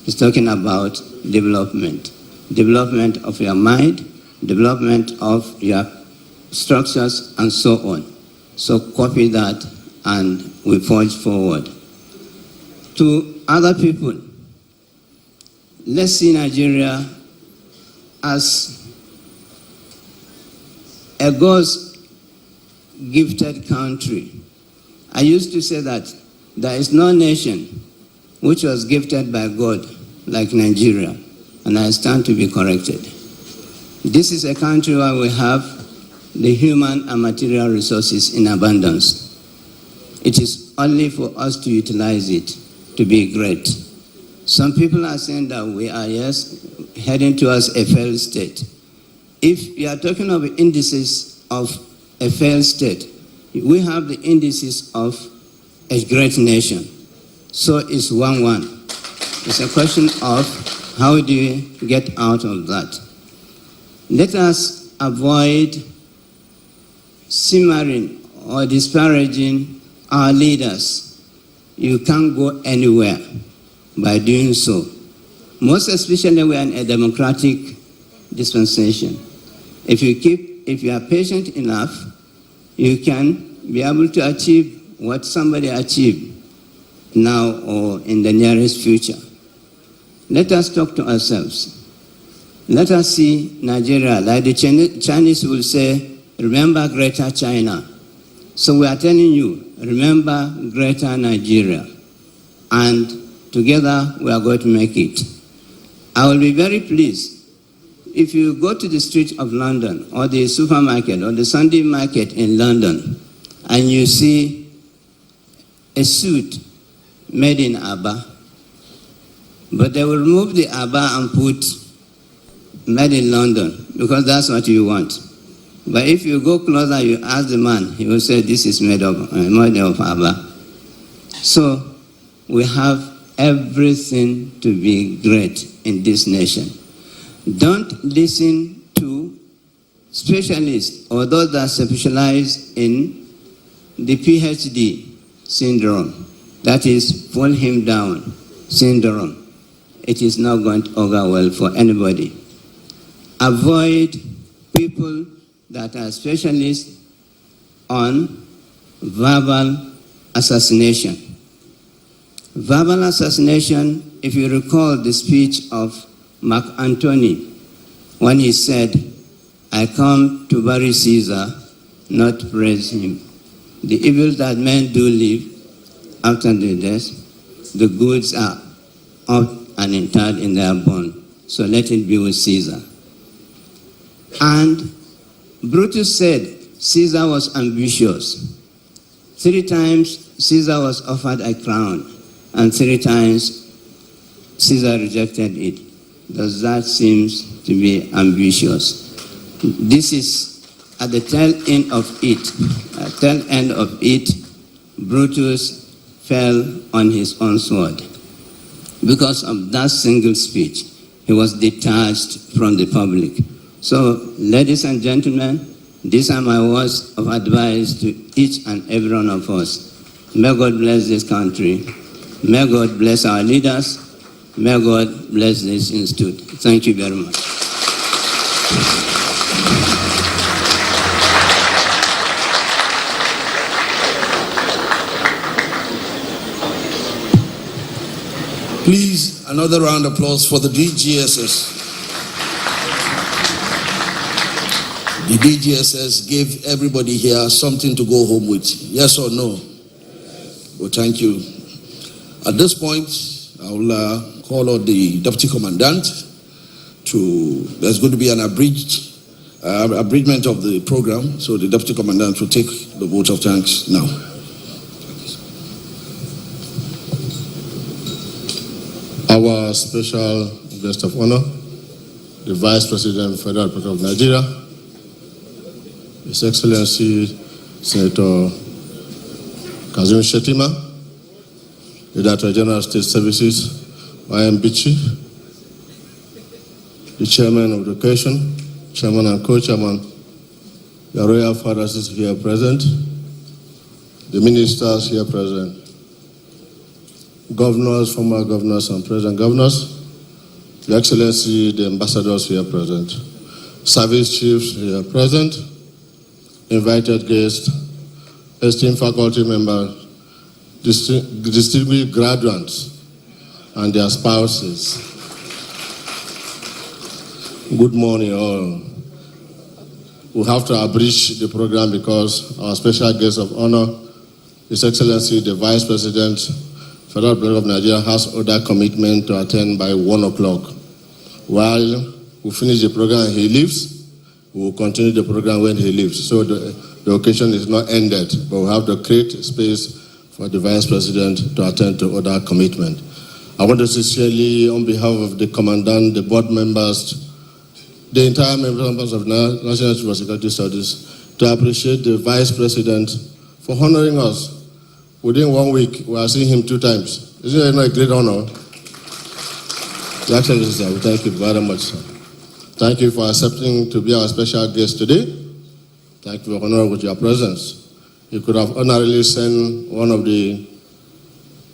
He's talking about development. Development of your mind, development of your structures, and so on. So copy that and we forge forward. To other people, let's see Nigeria as a God's gifted country. I used to say that there is no nation which was gifted by God like Nigeria, and I stand to be corrected. This is a country where we have the human and material resources in abundance. It is only for us to utilize it to be great. Some people are saying that we are, yes, heading towards a failed state. If you are talking of indices of a failed state, we have the indices of a great nation. So it's 1-1. It's a question of how do you get out of that. Let us avoid simmering or disparaging our leaders. You can't go anywhere by doing so. Most especially we are in a democratic dispensation. If you are patient enough, you can be able to achieve what somebody achieved now or in the nearest future. Let us talk to ourselves. Let us see Nigeria, like the Chinese will say, remember Greater China. So we are telling you, remember Greater Nigeria. And together we are going to make it. I will be very pleased if you go to the street of London or the supermarket or the Sunday market in London and you see a suit made in Aba, but they will remove the Aba and put made in London because that's what you want. But if you go closer, you ask the man, he will say this is made of Aba. So we have everything to be great in this nation. Don't listen to specialists or those that specialize in the PhD syndrome. That is pull him down syndrome. It is not going to augur well for anybody. Avoid people that are specialists on verbal assassination. Verbal assassination, if you recall the speech of Mark Antony when he said, "I come to bury Caesar, not praise him. The evil that men do live after their death, the goods are up and interred in their bone. So let it be with Caesar." And Brutus said Caesar was ambitious. 3 times Caesar was offered a crown, and 3 times Caesar rejected it. Does that seem to be ambitious? This is at the tail end of it. Brutus fell on his own sword. Because of that single speech, he was detached from the public. So, ladies and gentlemen, these are my words of advice to each and every one of us. May God bless this country. May God bless our leaders. May God bless this institute. Thank you very much. Please, another round of applause for the DGSS. The DGSS gave everybody here something to go home with. Yes or no? Well, thank you. At this point, I will call on the Deputy Commandant there's going to be an abridgment of the program, so the Deputy Commandant will take the vote of thanks now. Our special guest of honor, the Vice President of the Federal Republic of Nigeria, His Excellency Senator Kazim Shettima, the Director General of State Services, MGT, the Chairman of Education, Chairman and Co-Chairman, the Royal Fathers is here present, the Ministers here present, Governors, former Governors and Present Governors, Your Excellency, the Ambassadors here present, Service Chiefs here present, invited guests, esteemed faculty members, distinguished graduates, and their spouses. Good morning, all. We have to abridge the program because our special guest of honor, His Excellency, the Vice President, Federal Republic of Nigeria, has other commitment to attend by 1 o'clock. While we finish the program and he leaves, we will continue the program when he leaves. So the occasion is not ended, but we have to create space for the Vice President to attend to other commitment. I want to sincerely, on behalf of the Commandant, the board members, the entire members of National Institute for Security Studies, to appreciate the Vice President for honoring us. Within 1 week, we are seeing him 2 times. Isn't it not a great honor? Your Excellency, sir, we thank you very much, sir. Thank you for accepting to be our special guest today. Thank you for honoring with your presence. You could have honorably sent one of the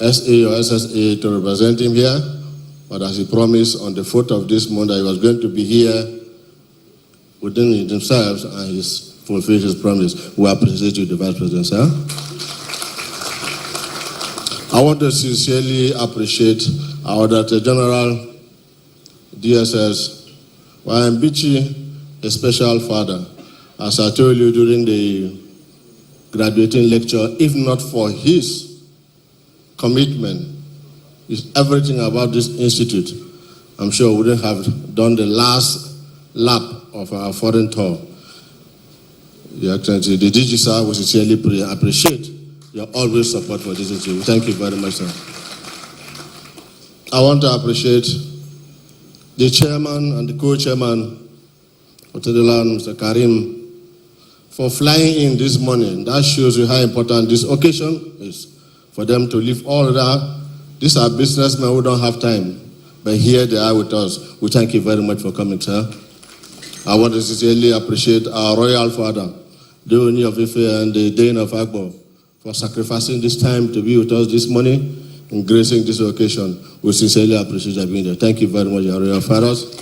SA or SSA to represent him here, but as he promised on the 4th of this month that he was going to be here within himself, and he's fulfilled his promise. We appreciate you, the Vice President, sir. I want to sincerely appreciate our Director General, DSS, MGT, a special father. As I told you during the graduating lecture, if not for his commitment, is everything about this institute, I'm sure we wouldn't have done the last lap of our foreign tour. Your Excellency, the DG, sir, we sincerely appreciate your always support for this institute. Thank you very much, sir. I want to appreciate the chairman and the co-chairman of the land, Mr. Karim, for flying in this morning. That shows you how important this occasion is for them to leave all that. These are businessmen who don't have time, but here they are with us. We thank you very much for coming, sir. I want to sincerely appreciate our royal father, the Oni of Ife and the Dane of Agbo, for sacrificing this time to be with us this morning and gracing this occasion. We sincerely appreciate you being there. Thank you very much, our royal fathers.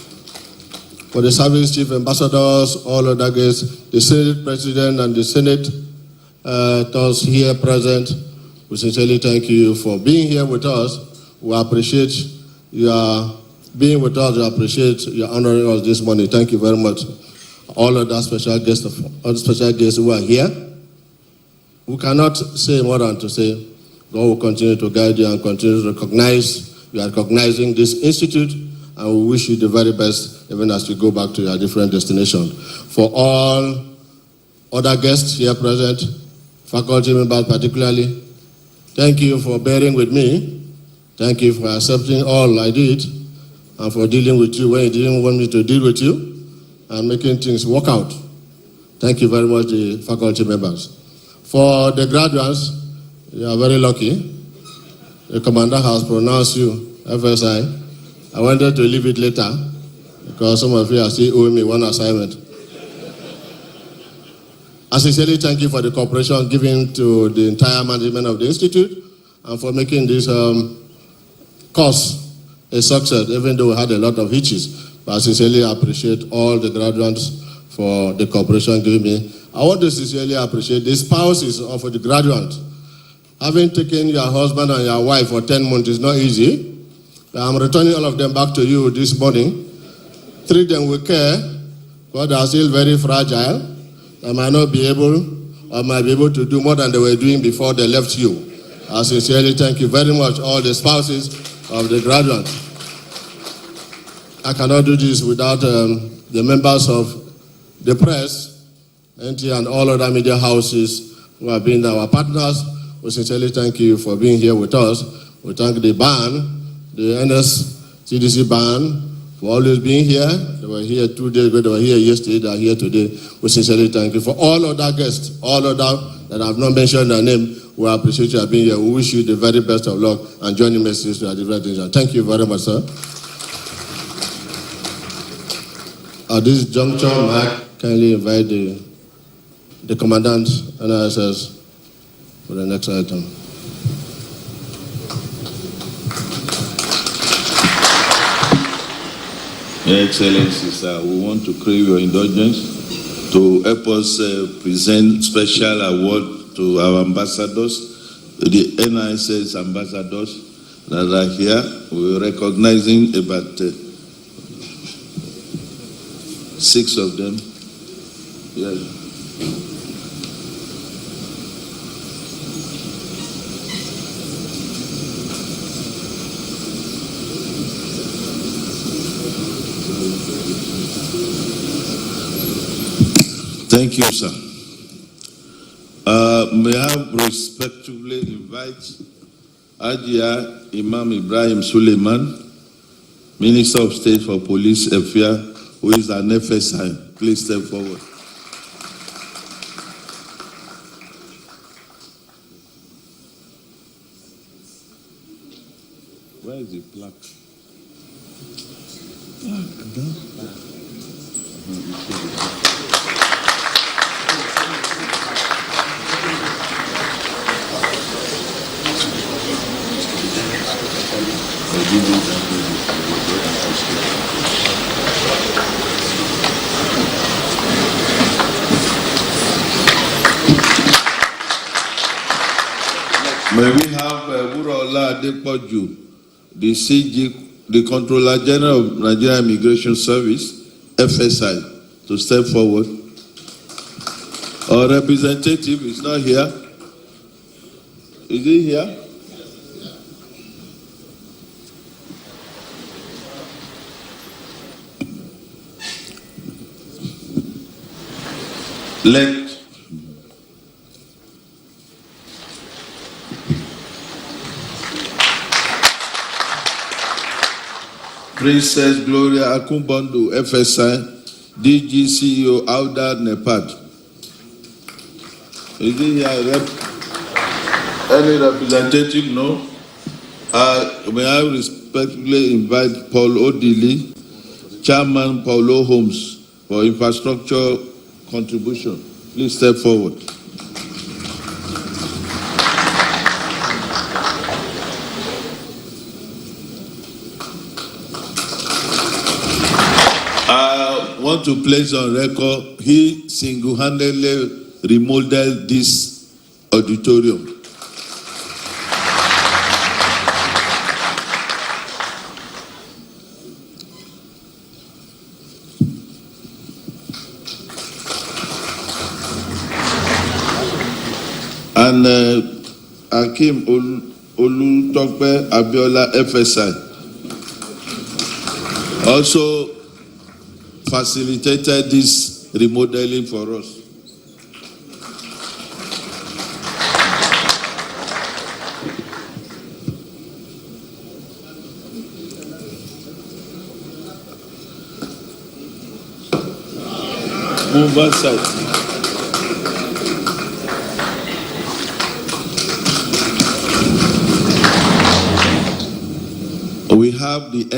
For the service chief ambassadors, all other guests, the Senate President and the Senate those here present, we sincerely thank you for being here with us. We appreciate your being with us. We appreciate your honoring us this morning. Thank you very much. All of the special guests who are here. We cannot say more than to say, God will continue to guide you and continue to recognize, you are recognizing this institute, and we wish you the very best even as you go back to your different destinations. For all other guests here present, faculty members particularly, thank you for bearing with me. Thank you for accepting all I did and for dealing with you when you didn't want me to deal with you and making things work out. Thank you very much, the faculty members. For the graduates, you are very lucky. The Commandant has pronounced you FSI. I wanted to leave it later because some of you are still owing me one assignment. I sincerely thank you for the cooperation given to the entire management of the Institute and for making this course a success, even though we had a lot of hitches. But I sincerely appreciate all the graduates for the cooperation given me. I want to sincerely appreciate the spouses of the graduates. Having taken your husband and your wife for 10 months is not easy. I'm returning all of them back to you this morning. Treat them with care, because they are still very fragile. They might not be able or might be able to do more than they were doing before they left you. I sincerely thank you very much, all the spouses of the graduates. I cannot do this without the members of the press, NTA, and all other media houses who have been our partners. We sincerely thank you for being here with us. We thank the band, the NSCDC band, for always being here. They were here 2 days ago, they were here yesterday, they are here today. We sincerely thank you. For all other guests, all other that I have not mentioned their name, we appreciate you being here. We wish you the very best of luck and joining messages to our different things. Thank you very much, sir. At this juncture, I kindly invite the Commandant NISS for the next item. Your Excellencies, we want to crave your indulgence to help us present special award to our ambassadors, the NISS ambassadors that are here. We're recognizing about 6 of them. Yes. Thank you, sir. May I respectfully invite Ajia Imam Ibrahim Suleiman, Minister of State for Police Affairs, who is an FSI. Please step forward. Where is the plaque? May we have Wurola Adepoju, the CG, the Controller General of Nigerian Immigration Service, FSI, to step forward. Our representative is not here. Is he here? Let Princess Gloria Akumbondo, FSI, DG CEO, Auda Nepad. Is he here? Any representative? No. May I respectfully invite Paul Odili, Chairman Paulo Holmes, for infrastructure contribution. Please step forward. I want to place on record, he single-handedly remodeled this auditorium. and Akim Olutokpe Abiola FSI also facilitated this remodeling for us. Move aside. We have the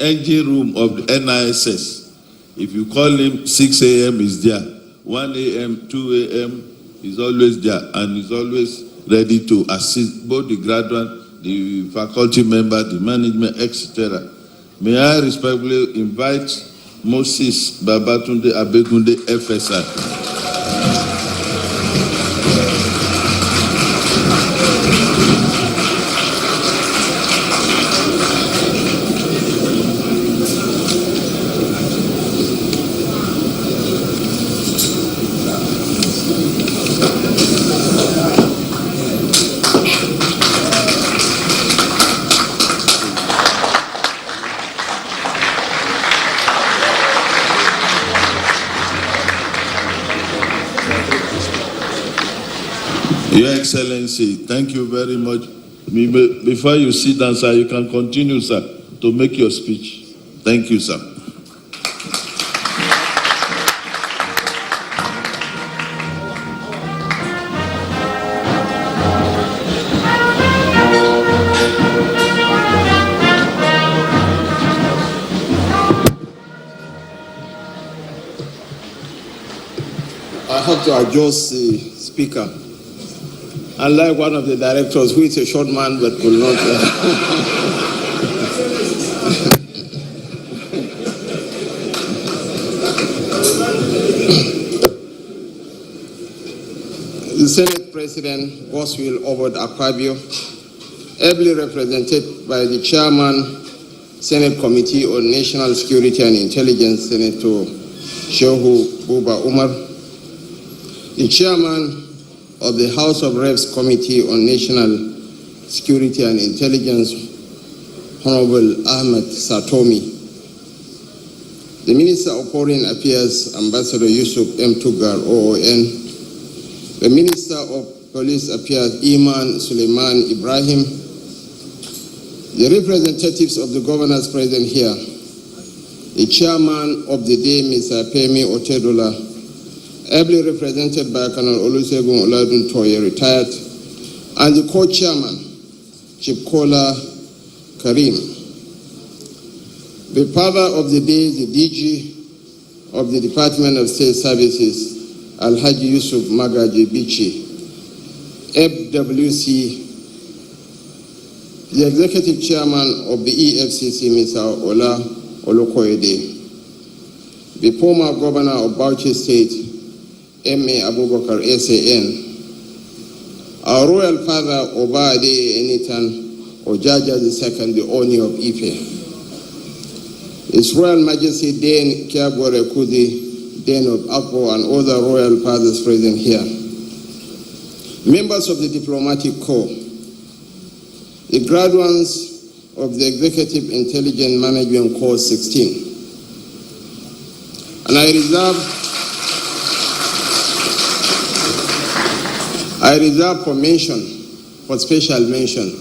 engine room of the NISS. If you call him, 6 a.m. is there. 1 a.m., 2 a.m. is always there, and is always ready to assist both the graduate, the faculty member, the management, etc. May I respectfully invite Moses Babatunde Abegunde FSI. Your Excellency, thank you very much. Before you sit down, sir, you can continue, sir, to make your speech. Thank you, sir. I have to adjust the speaker. Unlike one of the directors who is a short man but will not. The Senate President, Boswell Obod Akpabio, ably represented by the Chairman, Senate Committee on National Security and Intelligence, Senator Shehu Buba Umar, the Chairman of the House of Reps Committee on National Security and Intelligence, Honorable Ahmed Satomi, the Minister of Foreign Affairs, Ambassador Yusuf M. Tugar, OON, the Minister of Police Affairs, Iman Suleiman Ibrahim, the representatives of the governors present here, the Chairman of the day, Mr. Pemi Otedola, ably represented by Colonel Olusegun Oladun Toye, retired, and the co-chairman, Chief Kola Karim. The father of the day, the DG of the Department of State Services, Alhaji Yusuf Magaji Bichi, FWC, the executive chairman of the EFCC, Mr. Ola Olokoede, the former governor of Bauchi State, M.A. Abubakar S.A.N., our royal father, Oba Ade Enitan Ojaja II, the Oni of Ife, His Royal Majesty Dane Kiabore Kudi, Dane of Akbo, and other royal fathers present here, members of the diplomatic corps, the graduates of the Executive Intelligence Management Course 16, and I reserve for mention, for special mention,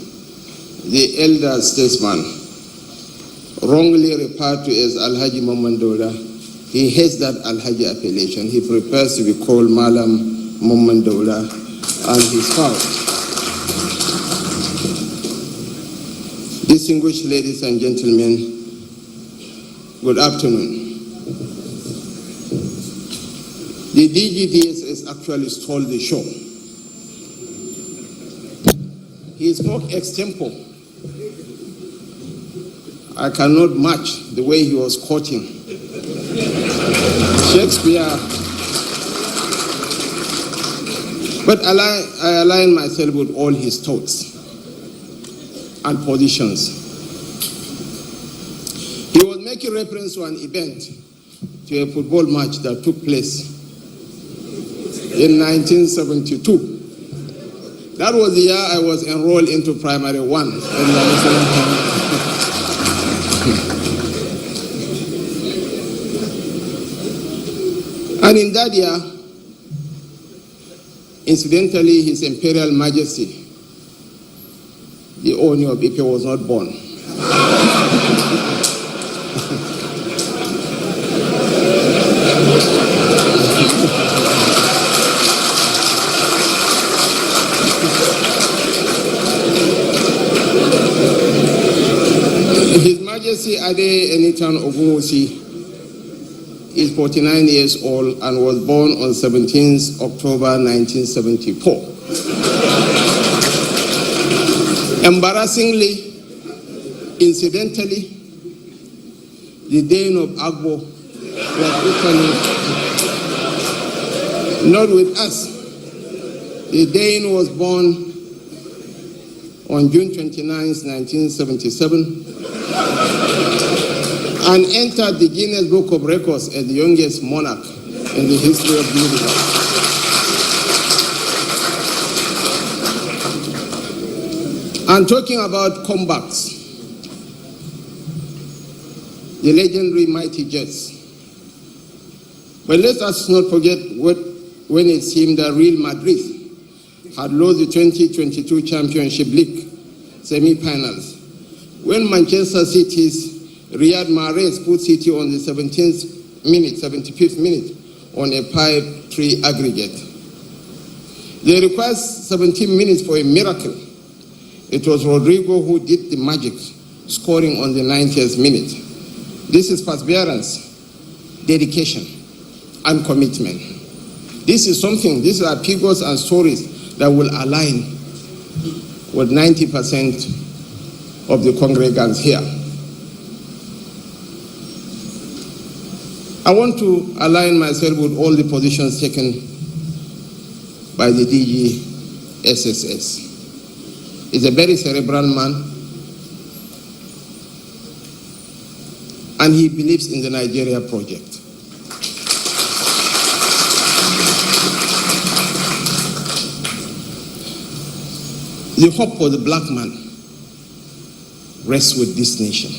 the elder statesman, wrongly referred to as Alhaji Momandola. He hates that Alhaji appellation. He prefers to be called Malam Momandola and his spouse. Distinguished ladies and gentlemen, good afternoon. The DGDSS actually stole the show. He spoke extempo. I cannot match the way he was quoting Shakespeare. But I align myself with all his thoughts and positions. He was making reference to an event, to a football match that took place in 1972. That was the year I was enrolled into primary 1 in the National And in that year, incidentally, His Imperial Majesty, the owner of Ife, was not born. His Majesty Ade Enitan Ogunwusi is 49 years old and was born on 17th October 1974. Embarrassingly, incidentally, the Dane of Agbo was equally not with us. The Dane was born on June 29, 1977, and entered the Guinness Book of Records as the youngest monarch in the history of the universe. And talking about comebacks, the legendary Mighty Jets. But let us not forget when it seemed that Real Madrid had lost the 2022 Championship League semi-finals, when Manchester City's Riyad Mahrez put City on the 75th minute, on a 5-3 aggregate. They required 17 minutes for a miracle. It was Rodrigo who did the magic, scoring on the 90th minute. This is perseverance, dedication, and commitment. These are figures and stories that will align with 90% of the congregants here. I want to align myself with all the positions taken by the DG SSS. He's a very cerebral man, and he believes in the Nigeria project. The hope for the black man rests with this nation.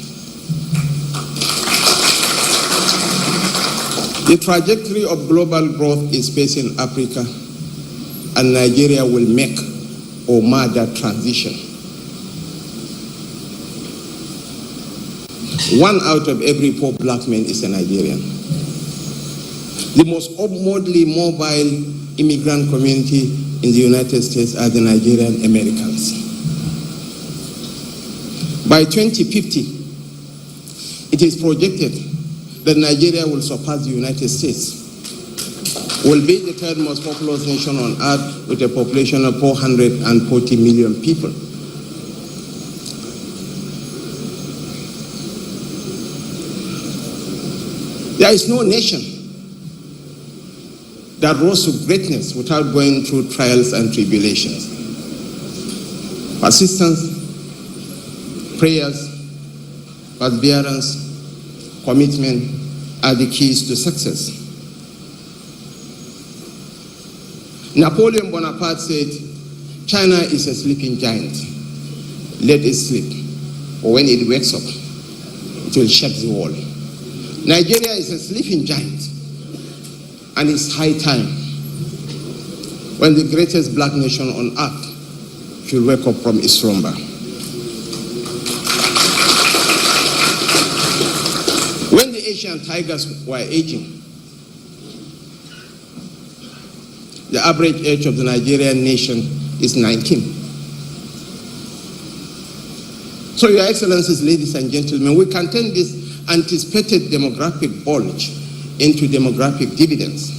The trajectory of global growth is facing Africa, and Nigeria will make or mar that transition. 1 out of every 4 black men is a Nigerian. The most upwardly mobile immigrant community in the United States are the Nigerian Americans. By 2050, it is projected that Nigeria will surpass the United States, will be the 3rd most populous nation on earth with a population of 440 million people. There is no nation that rose to greatness without going through trials and tribulations. Persistence, prayers, perseverance, commitment are the keys to success. Napoleon Bonaparte said, China is a sleeping giant. Let it sleep, or when it wakes up, it will shake the world. Nigeria is a sleeping giant, and it's high time when the greatest black nation on earth should wake up from its slumber. When the Asian tigers were aging, the average age of the Nigerian nation is 19. So, Your Excellencies, ladies and gentlemen, we can turn this anticipated demographic bulge into demographic dividends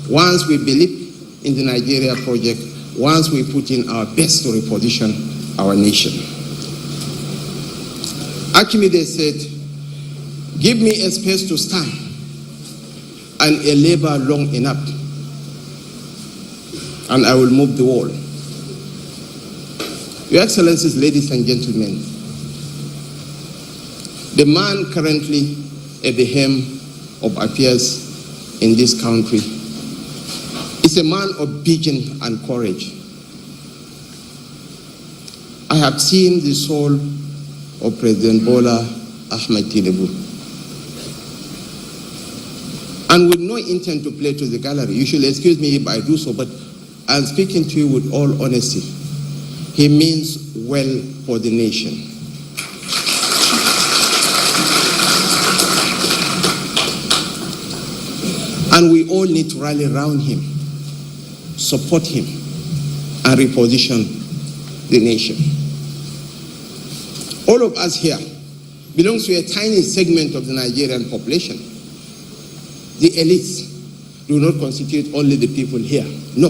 once we believe in the Nigeria project, once we put in our best to reposition our nation. Archimedes said, give me a space to stand and a labor long enough, and I will move the wall. Your Excellencies, ladies and gentlemen, the man currently at the helm of affairs in this country is a man of vision and courage. I have seen the soul of President Bola Ahmed Tinubu. And with no intent to play to the gallery, you should excuse me if I do so, but I'm speaking to you with all honesty. He means well for the nation. And we all need to rally around him, support him, and reposition the nation. All of us here belong to a tiny segment of the Nigerian population. The elites do not constitute only the people here. No.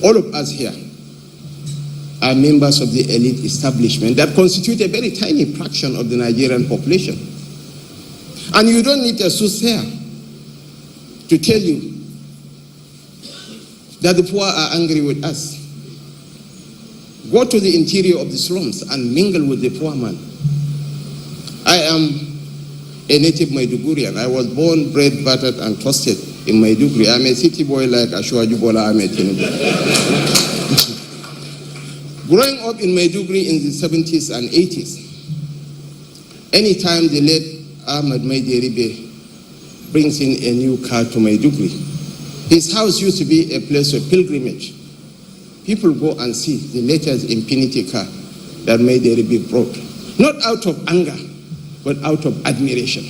All of us here are members of the elite establishment that constitute a very tiny fraction of the Nigerian population. And you don't need a soothsayer to tell you that the poor are angry with us. Go to the interior of the slums and mingle with the poor man. I am a native Maidugurian. I was born, bred, buttered, and toasted in Maiduguri. I'm a city boy like Ashwaju Bola Ahmed Tinubu. Growing up in Maiduguri in the 70s and 80s, anytime the late Ahmed Maideribe brings in a new car to Maiduguri, his house used to be a place of pilgrimage. People go and see the latest Infinity car that Maideribe brought, not out of anger, but out of admiration.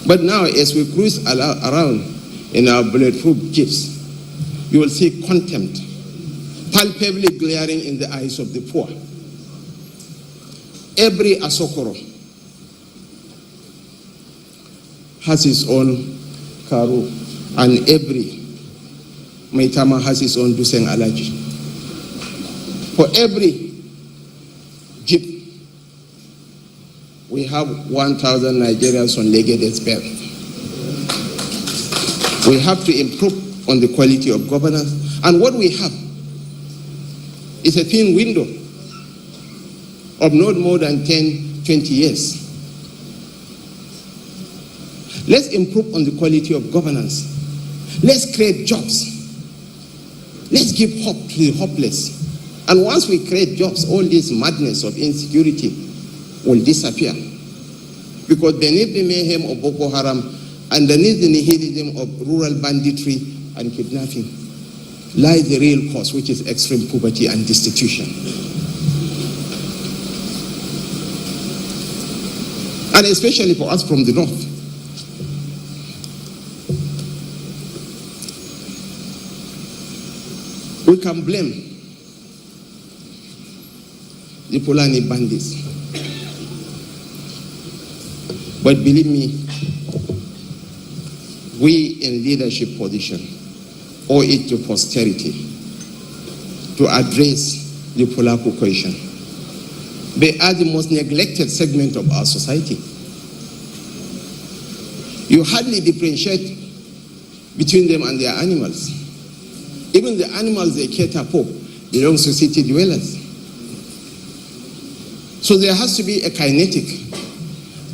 But now, as we cruise around in our bulletproof jeeps, you will see contempt palpably glaring in the eyes of the poor. Every Asokoro has his own Karu, and every Maitama has his own Duseng Alaji. For every jeep, we have 1,000 Nigerians on legged belt. We have to improve on the quality of governance, and what we have is a thin window of not more than 10, 20 years. Let's improve on the quality of governance. Let's create jobs. Let's give hope to the hopeless. And once we create jobs, all this madness of insecurity will disappear. Because beneath the mayhem of Boko Haram, underneath the nihilism of rural banditry and kidnapping, lies the real cause, which is extreme poverty and destitution. And especially for us from the north. We can blame the Fulani bandits. But believe me, we in leadership position owe it to posterity to address the Polaco question. They are the most neglected segment of our society. You hardly differentiate between them and their animals. Even the animals they cater for belong to city dwellers. So there has to be a kinetic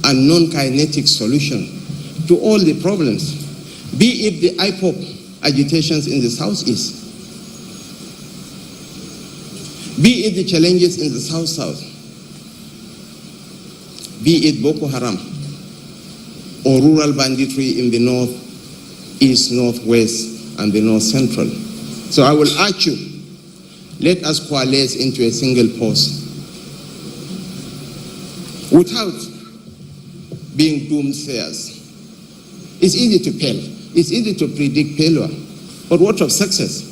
and non-kinetic solution to all the problems, be it the IPOP agitations in the southeast, be it the challenges in the south-south, be it Boko Haram or rural banditry in the north, east, northwest, and the north central. So I will urge you, let us coalesce into a single force without being doomsayers. It's easy to fail. It's easy to predict failure. But what of success?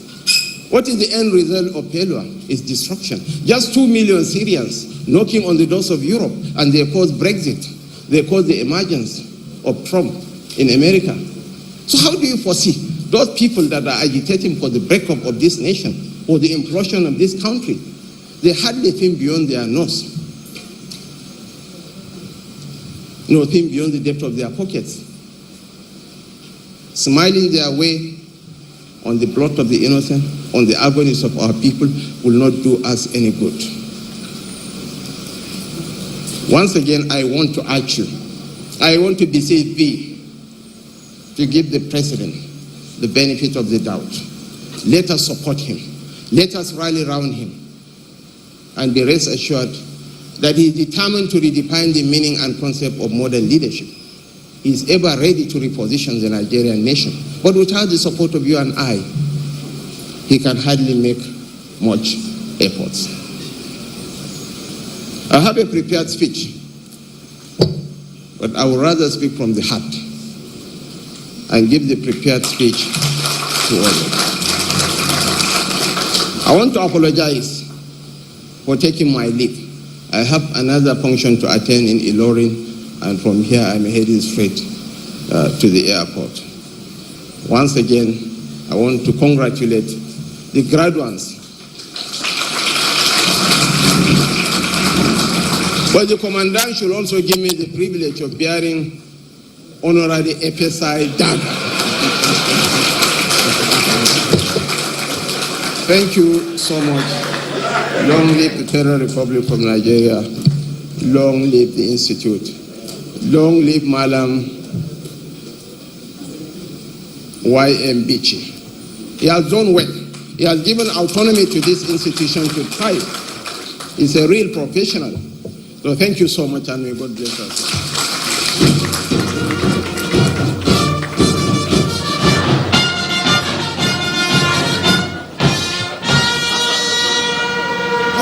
What is the end result of failure? It's destruction. Just 2 million Syrians knocking on the doors of Europe, and they caused Brexit. They caused the emergence of Trump in America. So how do you foresee those people that are agitating for the breakup of this nation or the implosion of this country? They hardly think beyond their nose, nor think beyond the depth of their pockets. Smiling their way on the blood of the innocent, on the agonies of our people, will not do us any good. Once again, I want to urge you, I want to beseech thee to give the president the benefit of the doubt. Let us support him. Let us rally around him. and be rest assured that he is determined to redefine the meaning and concept of modern leadership. He is ever ready to reposition the Nigerian nation. But without the support of you and I, he can hardly make much efforts. I have a prepared speech, but I would rather speak from the heart and give the prepared speech to others. I want to apologize for taking my leave. I have another function to attend in Ilorin, and from here I'm heading straight to the airport. Once again, I want to congratulate the graduates. But the Commandant should also give me the privilege of bearing honorary FSI dagger. Thank you so much. Long live the Federal Republic of Nigeria. Long live the Institute. Long live Malam Y.M. Bichi. He has done well. He has given autonomy to this institution to thrive. He's a real professional. So thank you so much, and may God bless us.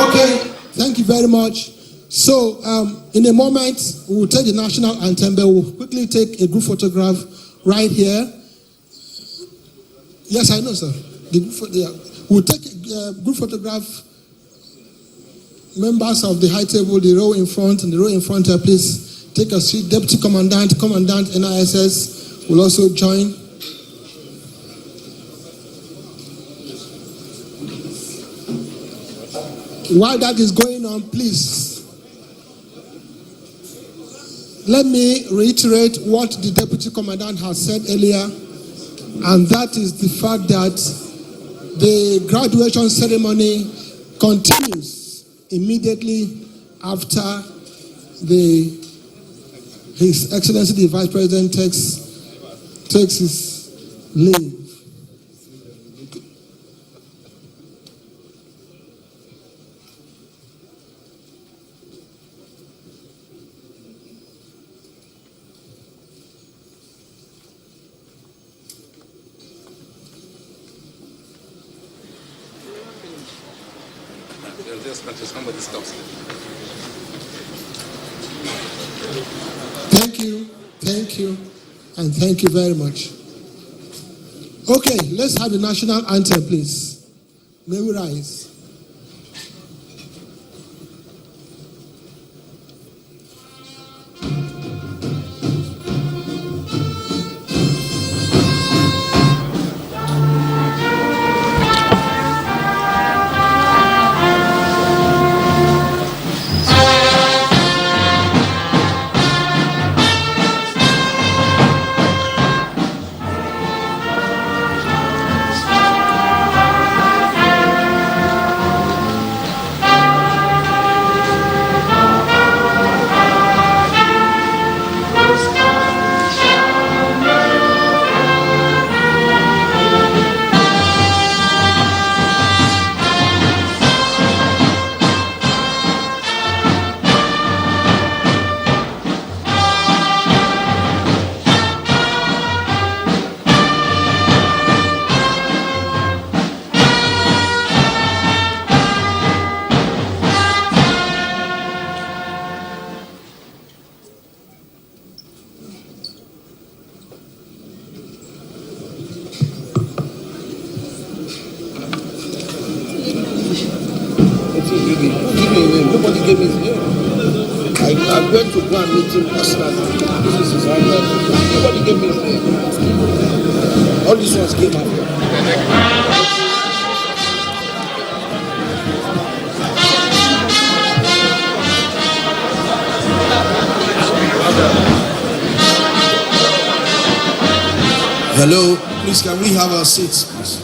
Okay, thank you very much. So, in a moment, we will take the national anthem, but we'll quickly take a group photograph right here. Yes, I know, sir. We'll take a group photograph. Members of the high table, the row in front, and the row in front here, please take a seat. Deputy Commandant, Commandant NISS will also join. While that is going on, please, let me reiterate what the Deputy Commandant has said earlier, and that is the fact that the graduation ceremony continues immediately after His Excellency the Vice President takes his leave. Thank you, and thank you very much. Okay, let's have the national anthem, please. May we rise. Nobody gave me his name. I went to go and meet him personally. Nobody gave me his name. All these ones came after. Hello, please can we have our seats, please?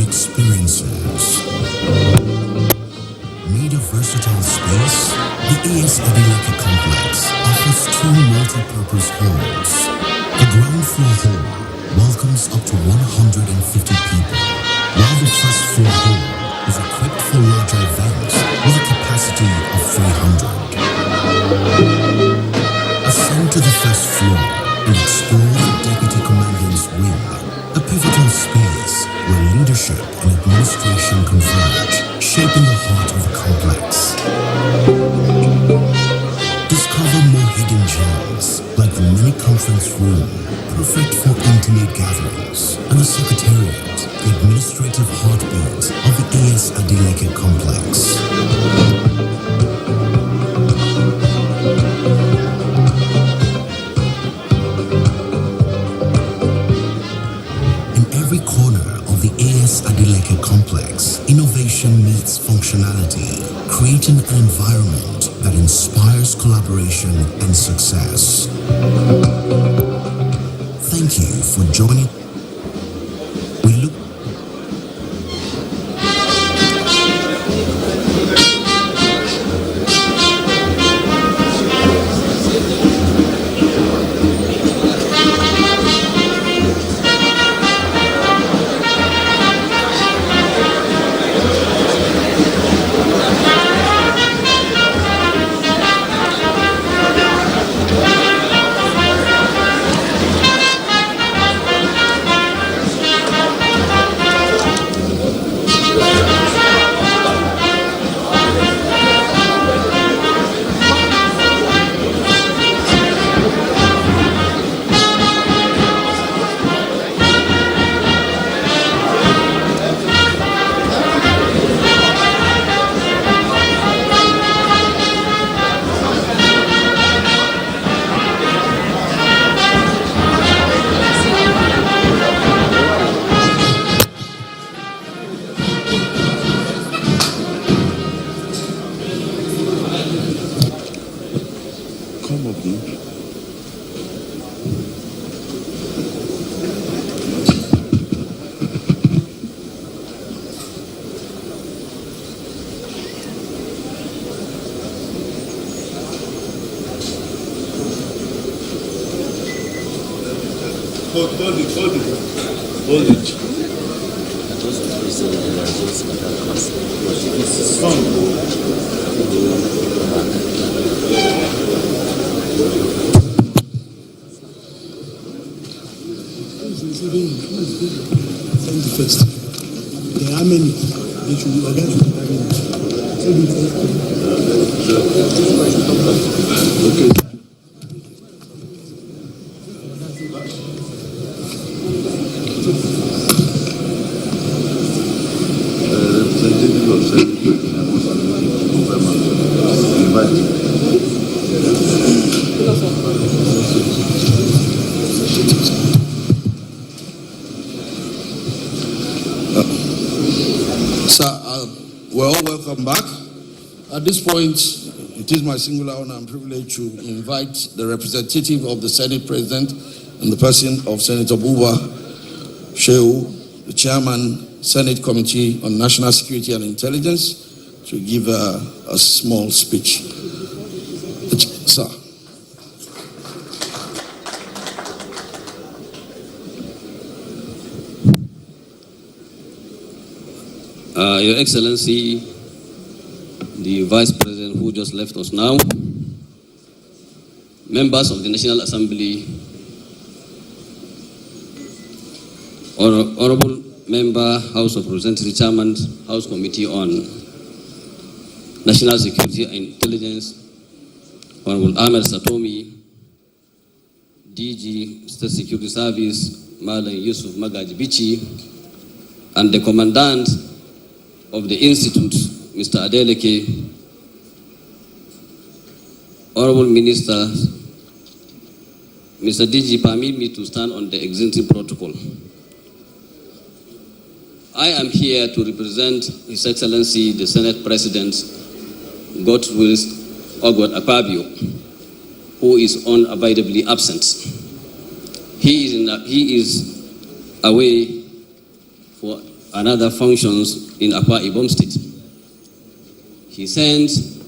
experiences. Made a versatile space, the AS Adeleke complex offers 2 multi-purpose halls. The ground floor hall welcomes up to 150 people, while the first floor hall is equipped for larger events with a capacity of 300. Ascend to the first floor and explore the Deputy Commandant's wing, a pivotal space where leadership and administration converge, shaping the heart of the complex. Discover more hidden gems, like the mini conference room, perfect for intimate gatherings, and the secretariat, the administrative heartbeat of the AS Adeleke complex. In every corner of the AS Adeleke complex, innovation meets functionality, creating an environment that inspires collaboration and success. Thank you for joining. We look Hold it. First. There are many. They should organize Okay. Representative of Senate we're all welcome back. At this point, it is my singular honor and privilege to invite the representative of the Senate President in the person of Senator Buba Shehu, the Chairman, Senate Committee on National Security and Intelligence, to give a small speech. Sir. Your Excellency, the Vice President who just left us now, members of the National Assembly, Honorable Member, House of Representatives, Chairman, House Committee on National Security and Intelligence, Honorable Ahmed Satomi, DG, State Security Service, Malan Yusuf Magajibichi, and the Commandant of the Institute, Mr. Adeleke, Honorable Minister, Mr. DG, permit me to stand on the existing protocol. I am here to represent His Excellency, the Senate President, Godwill Ogwad Akpabio, who is unavoidably absent. He is away and other functions in Akwa Ibom State. He sends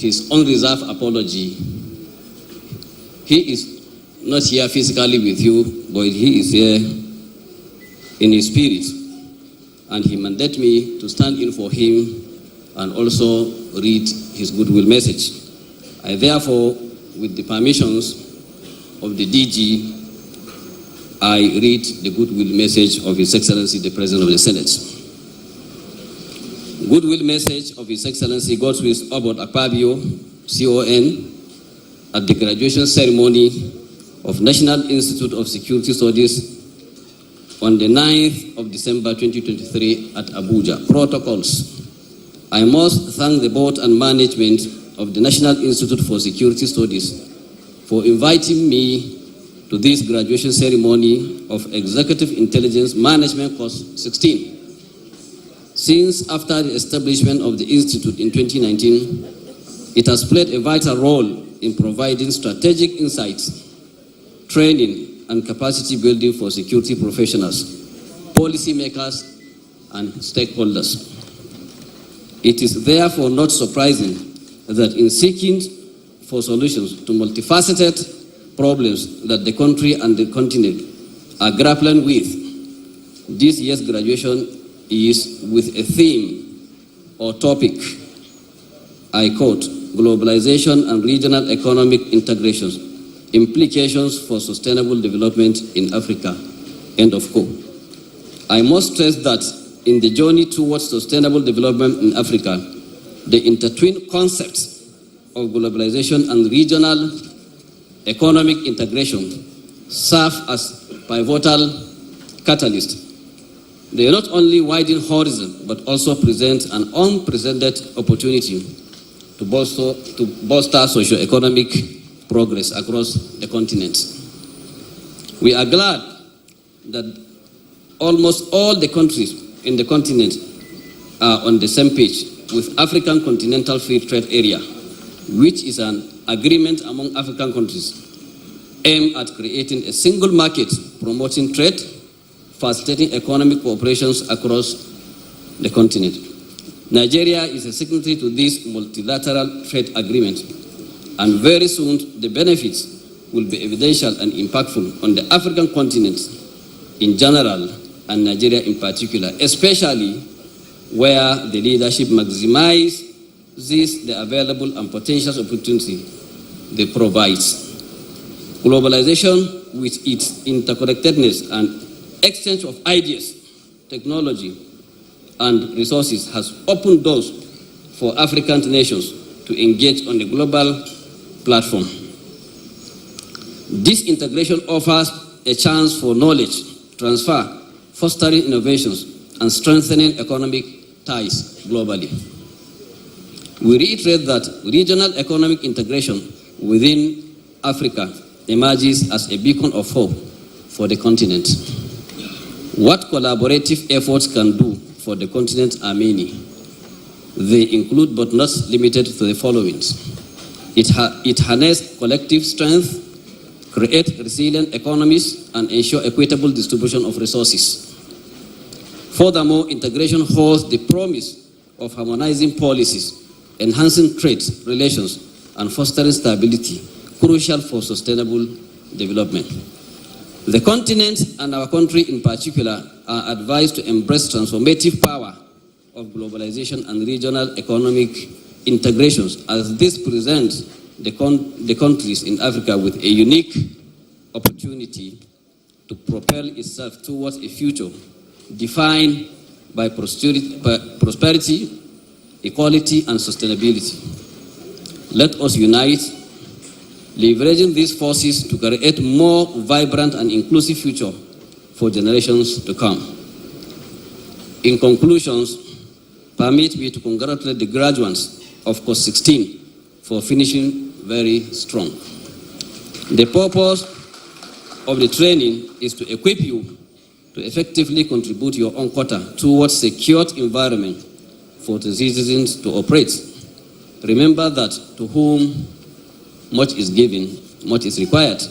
his unreserved apology. He is not here physically with you, but he is here in his spirit. And he mandated me to stand in for him and also read his goodwill message. I therefore, with the permissions of the DG, I read the goodwill message of His Excellency, the President of the Senate. Goodwill message of His Excellency Godswill Obot Akpabio, CON, at the graduation ceremony of National Institute of Security Studies on the 9th of December 2023 at Abuja. Protocols. I must thank the board and management of the National Institute for Security Studies for inviting me to this graduation ceremony of Executive Intelligence Management Course 16. Since after the establishment of the Institute in 2019, it has played a vital role in providing strategic insights, training, and capacity building for security professionals, policymakers, and stakeholders. It is therefore not surprising that in seeking for solutions to multifaceted problems that the country and the continent are grappling with, this year's graduation is with a theme or topic, I quote, globalization and regional economic integrations, implications for sustainable development in Africa, end of quote. I must stress that in the journey towards sustainable development in Africa, the intertwined concepts of globalization and regional economic integration serve as pivotal catalysts. They not only widen horizon, but also present an unprecedented opportunity to bolster socio-economic progress across the continent. We are glad that almost all the countries in the continent are on the same page with African Continental Free Trade Area, which is an agreement among African countries aimed at creating a single market, promoting trade, facilitating economic cooperations across the continent. Nigeria is a signatory to this multilateral trade agreement, and very soon the benefits will be evidential and impactful on the African continent in general and Nigeria in particular, especially where the leadership maximizes the available and potential opportunity they provide. Globalization, with its interconnectedness and exchange of ideas, technology, and resources, has opened doors for African nations to engage on the global platform. This integration offers a chance for knowledge transfer, fostering innovations, and strengthening economic ties globally. We reiterate that regional economic integration within Africa emerges as a beacon of hope for the continent. What collaborative efforts can do for the continent are many. They include, but not limited to, the following. It harnesses collective strength, create resilient economies, and ensure equitable distribution of resources. Furthermore, integration holds the promise of harmonizing policies, enhancing trade relations, and fostering stability, crucial for sustainable development. The continent and our country in particular are advised to embrace transformative power of globalization and regional economic integrations, as this presents the countries in Africa with a unique opportunity to propel itself towards a future defined by prosperity, equality, and sustainability. Let us unite, leveraging these forces to create a more vibrant and inclusive future for generations to come. In conclusions, permit me to congratulate the graduates of Course 16 for finishing very strong. The purpose of the training is to equip you to effectively contribute your own quota towards a secured environment for the citizens to operate. Remember that to whom much is given, much is required.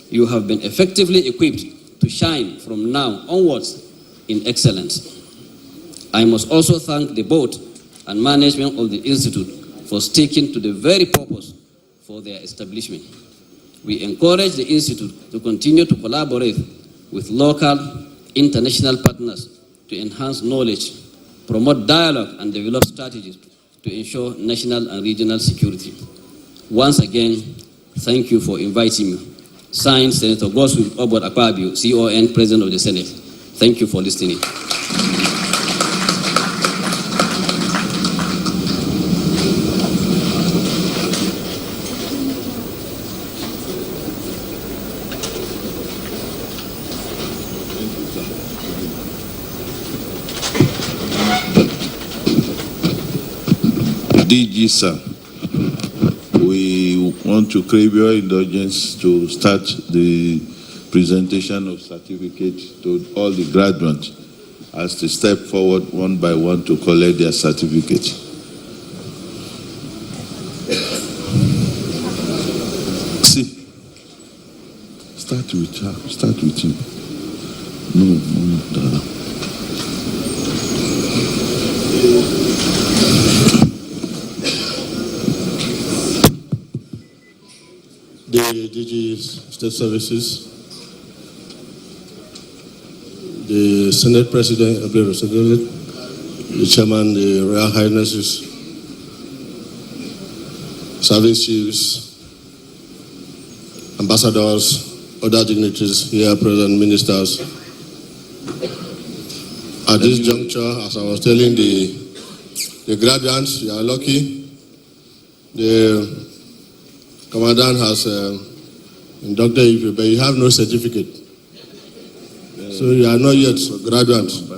You have been effectively equipped to shine from now onwards in excellence. I must also thank the board and management of the Institute for sticking to the very purpose for their establishment. We encourage the Institute to continue to collaborate with local, international partners to enhance knowledge, promote dialogue, and develop strategies to ensure national and regional security. Once again, thank you for inviting me. Signed, Senator Godswill Obot Akpabio, CON, President of the Senate. Thank you for listening. DG, sir, we want to crave your indulgence to start the presentation of certificates to all the graduates as they step forward one by one to collect their certificates. See, start with her, start with him. No. The DG State Services, the Senate President, the Chairman, the Royal Highnesses, Service Chiefs, Ambassadors, other dignitaries here present, ministers. At this juncture, as I was telling the graduates, you are lucky. The Commandant has inducted you, but you have no certificate. So you are not yet graduate. So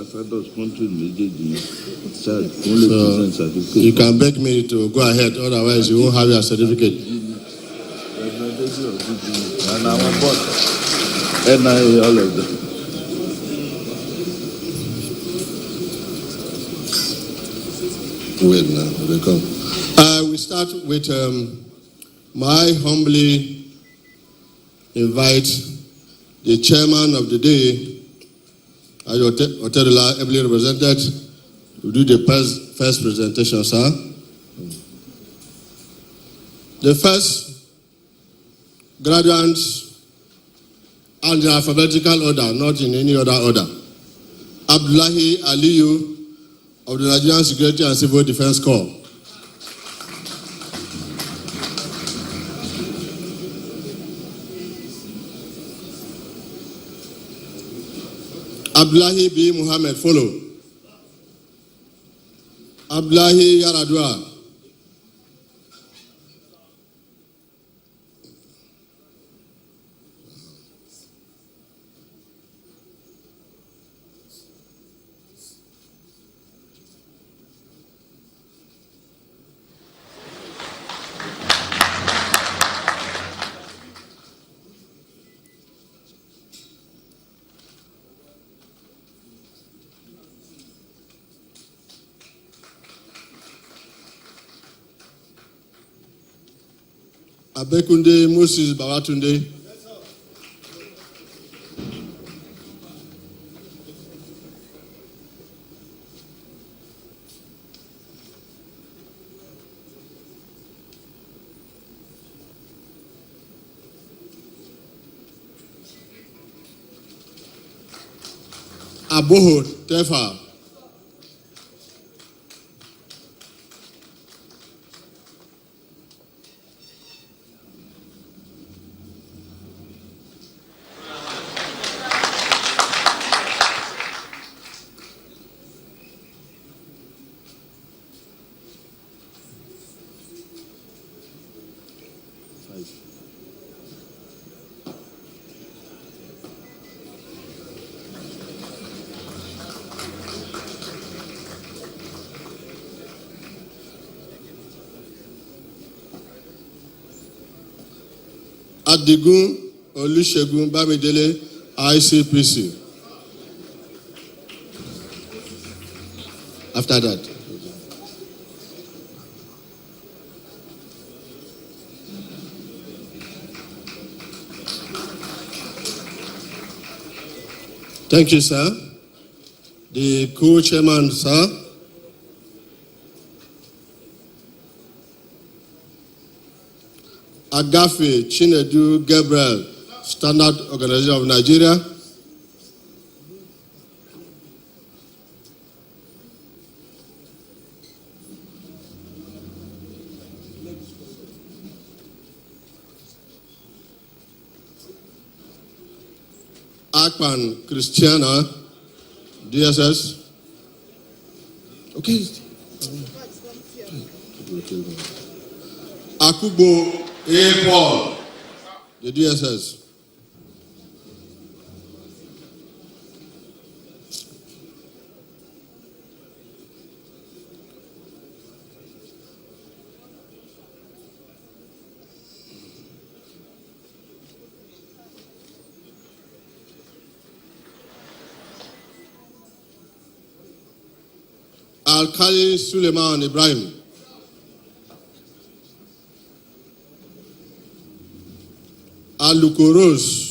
you can beg me to go ahead, otherwise you won't have your certificate. And I'm on board. NIA, all of them. Wait now, they come. We start with my humbly invite the chairman of the day, Otedola, ably represented, to do the first presentation, sir. The first graduates, and in alphabetical order, not in any other order. Abdullahi Aliyu of the Nigerian Security and Civil Defense Corps. Abdullahi B. Muhammad, follow. Abdullahi Yaradua. Abekunde Moses Babatunde. Abohor Tefa. Adigun Olusegun Bamidele, ICPC. After that. Thank you, sir. The co-chairman, sir. Agafe Chinedu Gabriel, Standard Organization of Nigeria. Akpan Christiana, DSS. Okay. Akubo A. Paul, the DSS. Alkali Suleiman Ibrahim. Alukoros.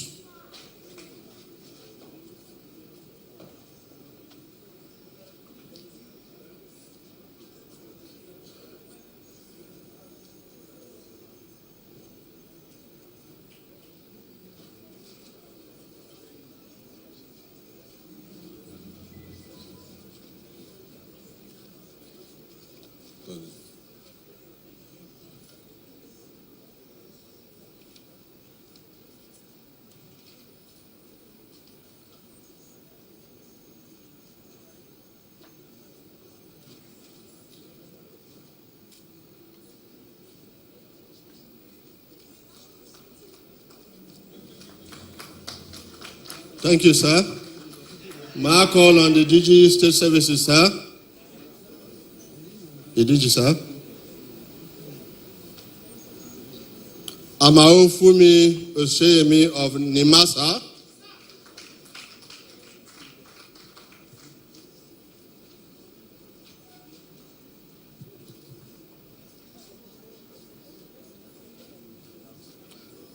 Thank you, sir. My call on the DG State Services, sir. The DG, sir. Amao Fumi Oseyemi of Nimasa.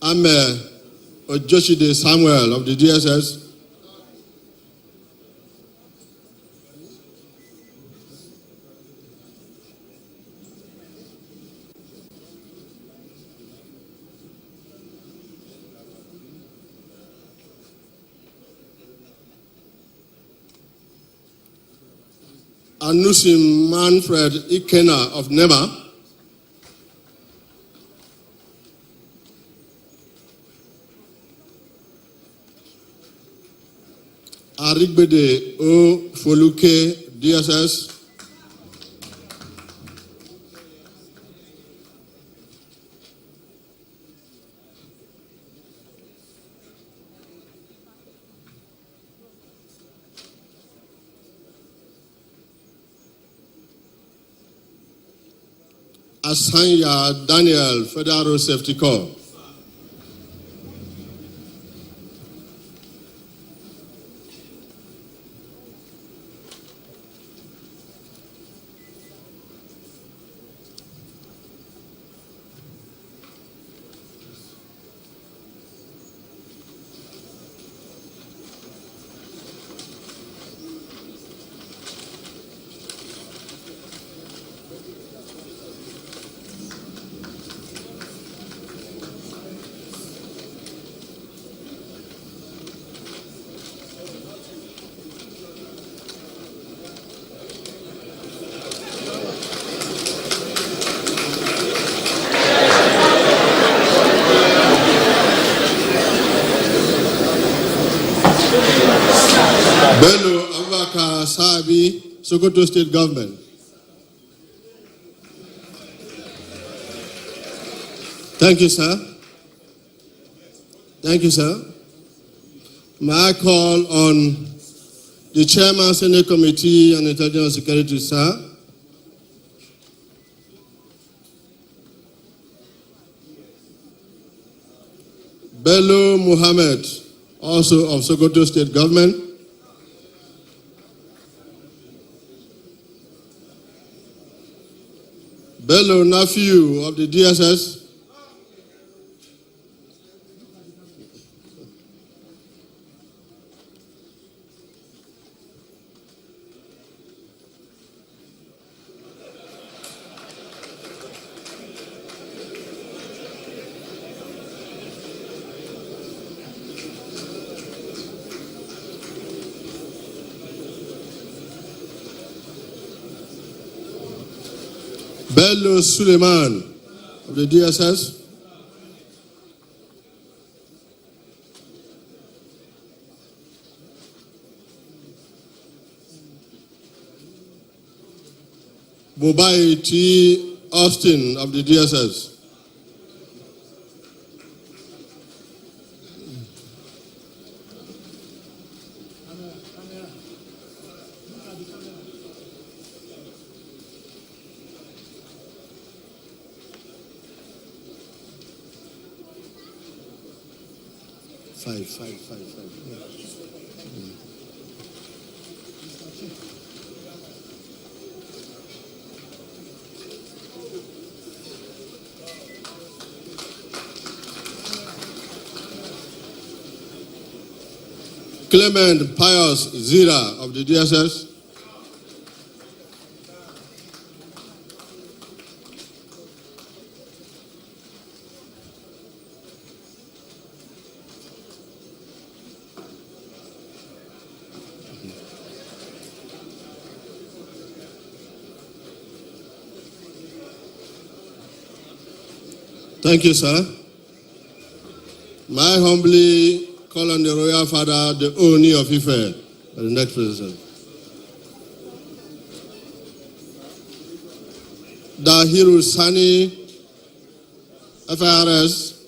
Ame Ojoshide Samuel of the DSS. Anusim Manfred Ikena of NEMA. Arigbede O Foluke, DSS. Asanya Daniel, Federal Safety Corps. Bello Abubakar Sabi, Sokoto State Government. Thank you, sir. Thank you, sir. May I call on the Chairman, Senate Committee on Intelligence and Security, sir. Bello Muhammad, also of Sokoto State Government. Bello Nafiu of the DSS. Bello Suleiman of the DSS. Bobai T. Austin of the DSS. Five. Clement Pius Zira of the DSS. Thank you, sir. My humbly call on the Royal Father, the Oni of Ife, the next president. Dahiru Sani, FIRS.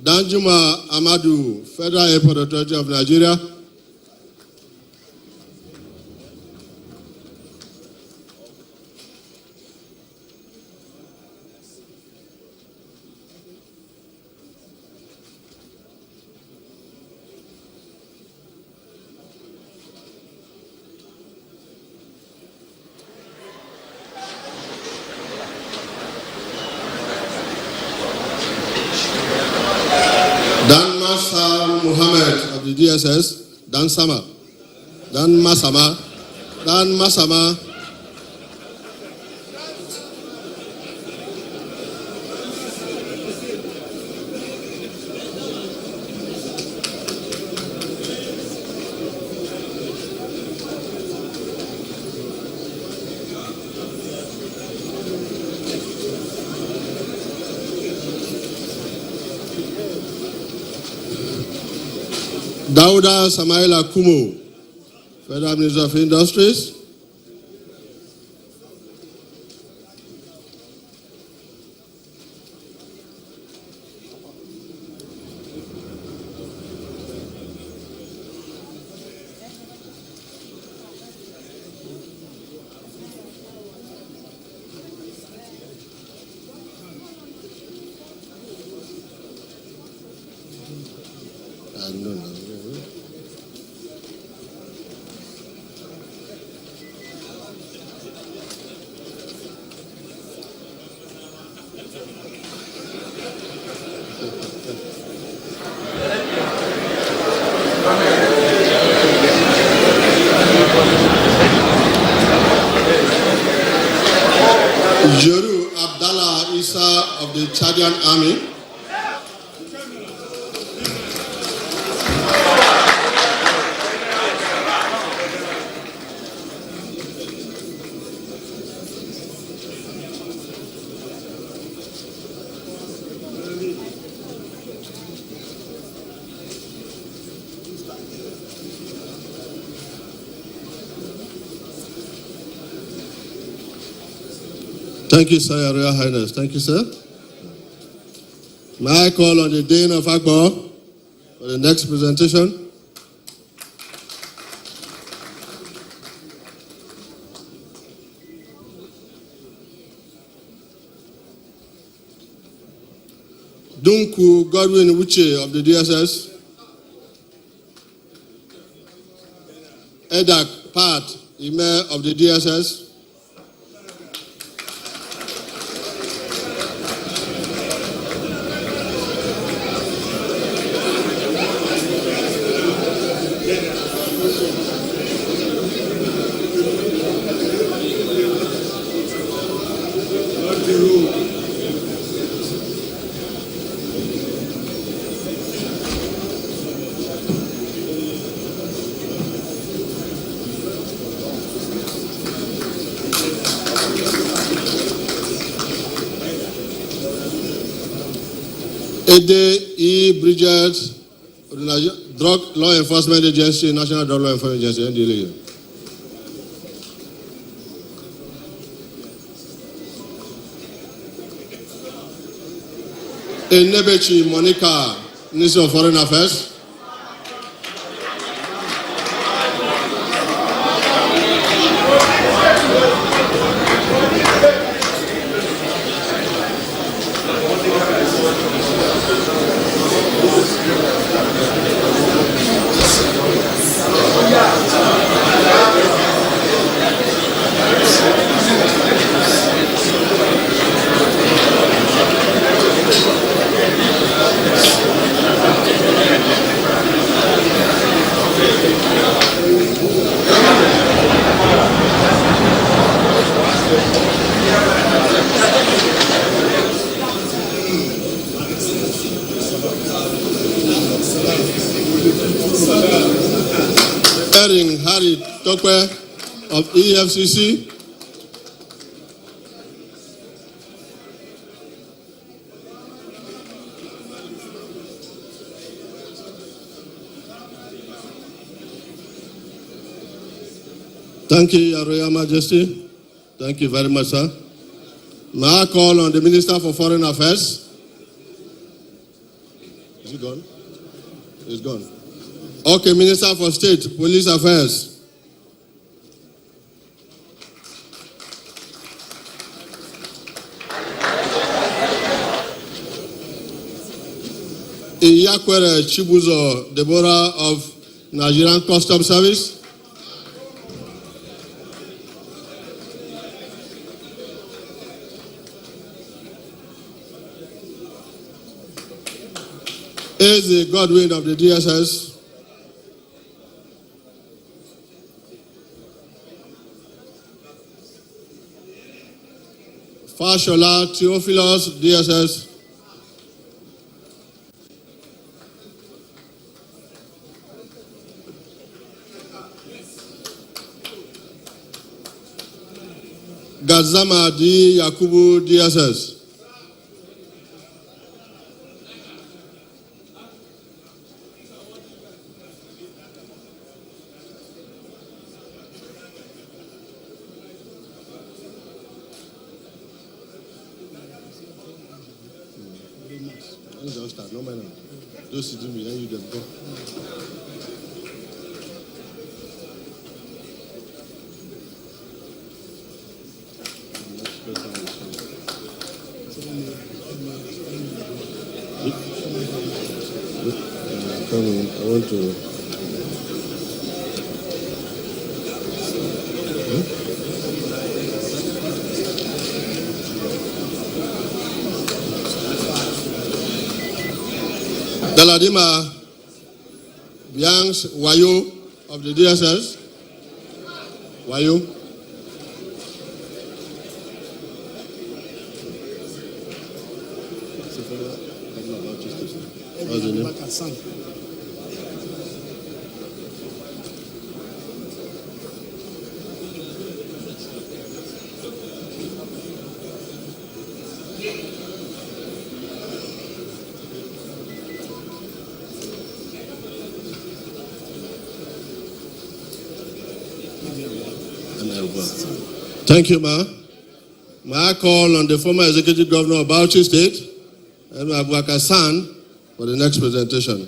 Danjuma Amadu, Federal Airport Authority of Nigeria. Muhammad of the DSS, Dan Masama. Dauda Samaila Kumo, Federal Minister of Industries. Joru Abdallah Isa of the Chadian Army. Thank you, sir, Your Royal Highness. Thank you, sir. May I call on the Dean of Akbar for the next presentation? Dunku Godwin Wuche of the DSS. Edak Pat Ime of the DSS. Ede E. Bridget, Drug Law Enforcement Agency, National Drug Law Enforcement Agency, NDLA. Enebechi Monica, Minister of Foreign Affairs. Harry Tokwe of EFCC. Thank you, Your Royal Majesty. Thank you very much, sir. May I call on the Minister for Foreign Affairs? Is he gone? He's gone. Okay, Minister for State, Police Affairs. Iyakwere Chibuzo Deborah of Nigerian Customs Service. Eze Godwin of the DSS. Fashola Theophilus, DSS. Gazama D. Yakubu, DSS. No matter. Those who do me, then you just go. I want to. Daladima Bianx Wayo of the DSS. Wayo. What's the name? Thank you, Ma. May I call on the former Executive Governor of Bauchi State, Abubakar San, for the next presentation.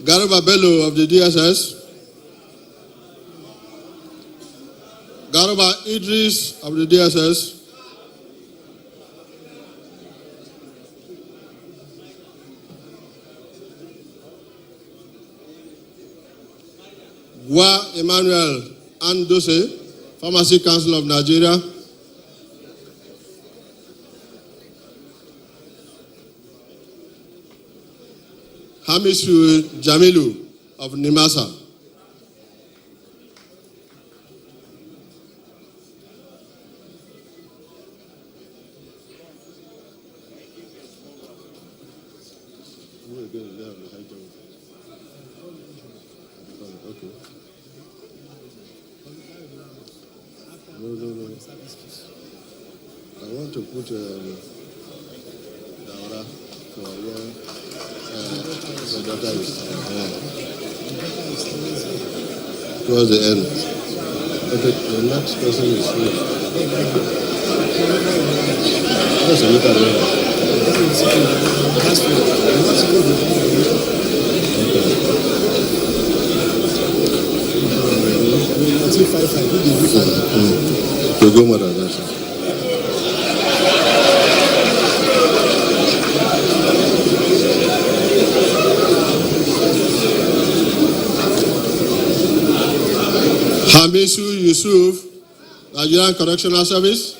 Garuba Bello of the DSS. Garuba Idris of the DSS. Gwa Emmanuel Andose, Pharmacy Council of Nigeria. Hamisu Jamilu of Nimasa. No. I want to put Daura for where the daughter is. Towards the end. Okay, the next person is here. Let's look at it. To go more than that. Hamisu Yusuf, Nigerian Correctional Service.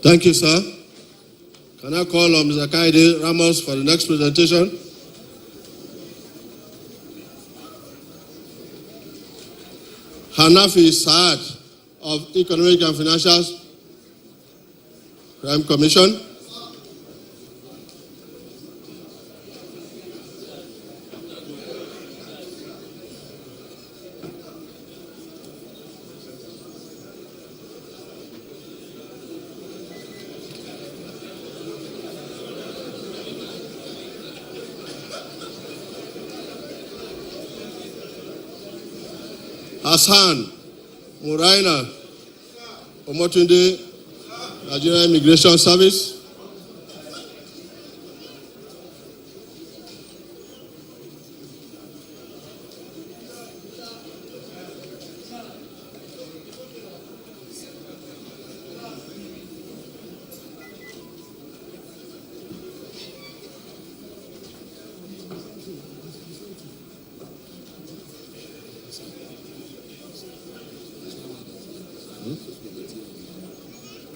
Thank you, sir. Can I call on Mr. Kaide Ramos for the next presentation? Hanafi Saad of Economic and Financial Crime Commission. Hassan Muraina Omotunde, Nigerian Immigration Service.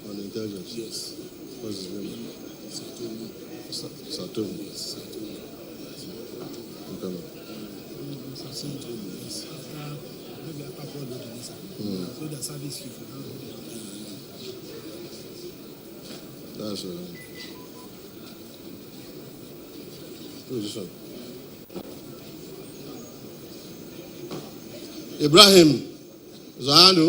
On intelligence? Yes. What's his name? Satomi. Okay. That's position. Ibrahim Zahanu.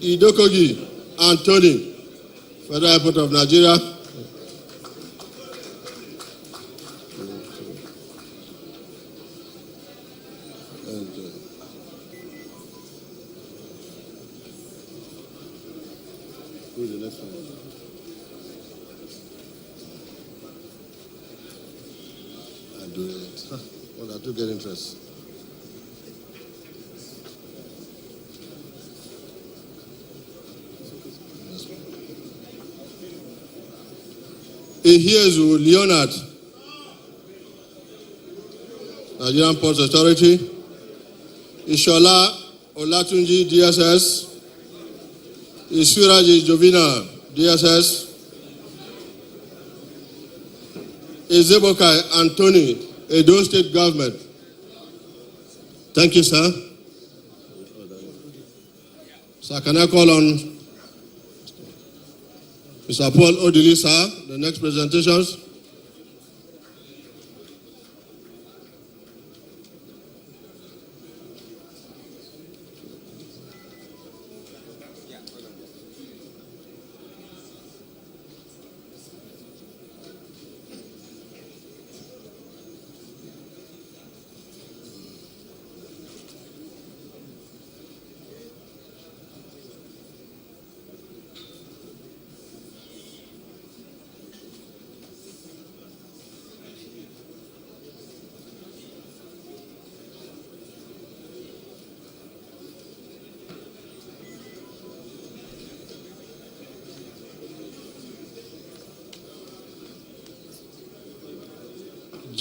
Idokogi Anthony, Federal Airport of Nigeria. And, who's the next one? I do it. Well, I do get interest. Ihiezu Leonard, Nigerian Ports Authority. Ishola Olatunji, DSS. Isuraji Jovina, DSS. Ezebokai Anthony, Edo State Government. Thank you, sir. Sir, can I call on Mr. Paul Odili, sir, the next presentations?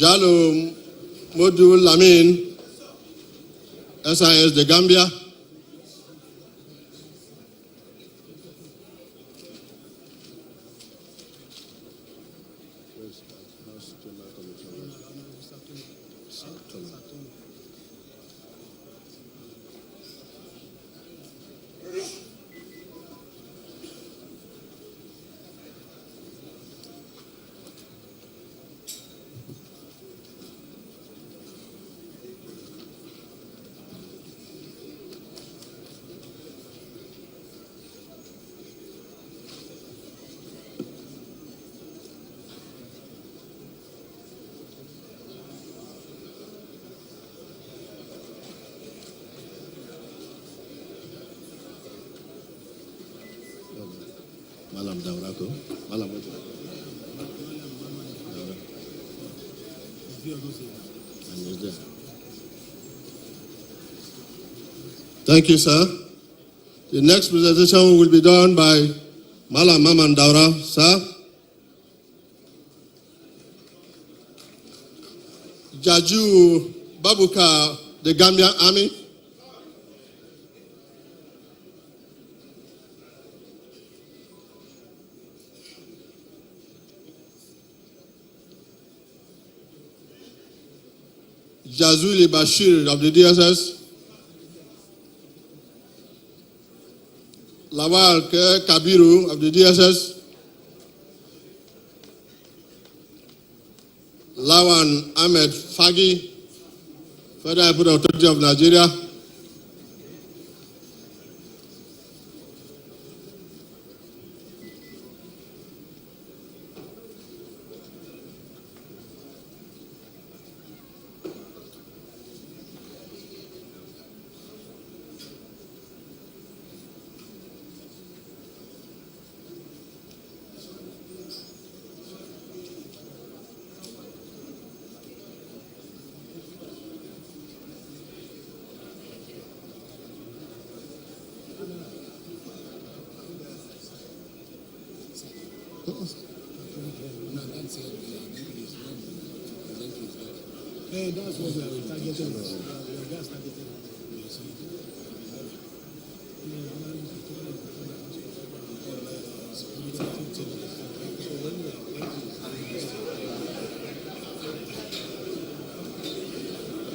Jalo Modu Lamin, SIS The Gambia. Malam Daurako. Malam. Thank you, sir. The next presentation will be done by Malam Maman Daura, sir. Jaju Babuka, the Gambian Army. Jazuli Bashir of the DSS, Lawal Kabiru of the DSS, Lawan Ahmed Fagi, Federal Airport Authority of Nigeria, That's what we are targeting.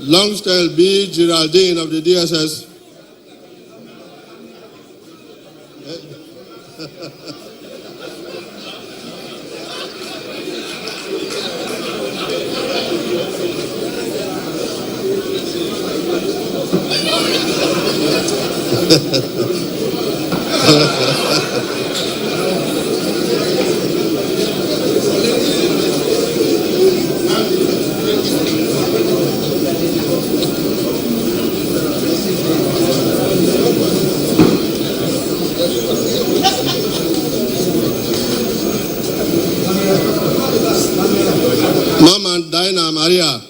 Longstyle B. Geraldine of the DSS, Mama Dinah Maria.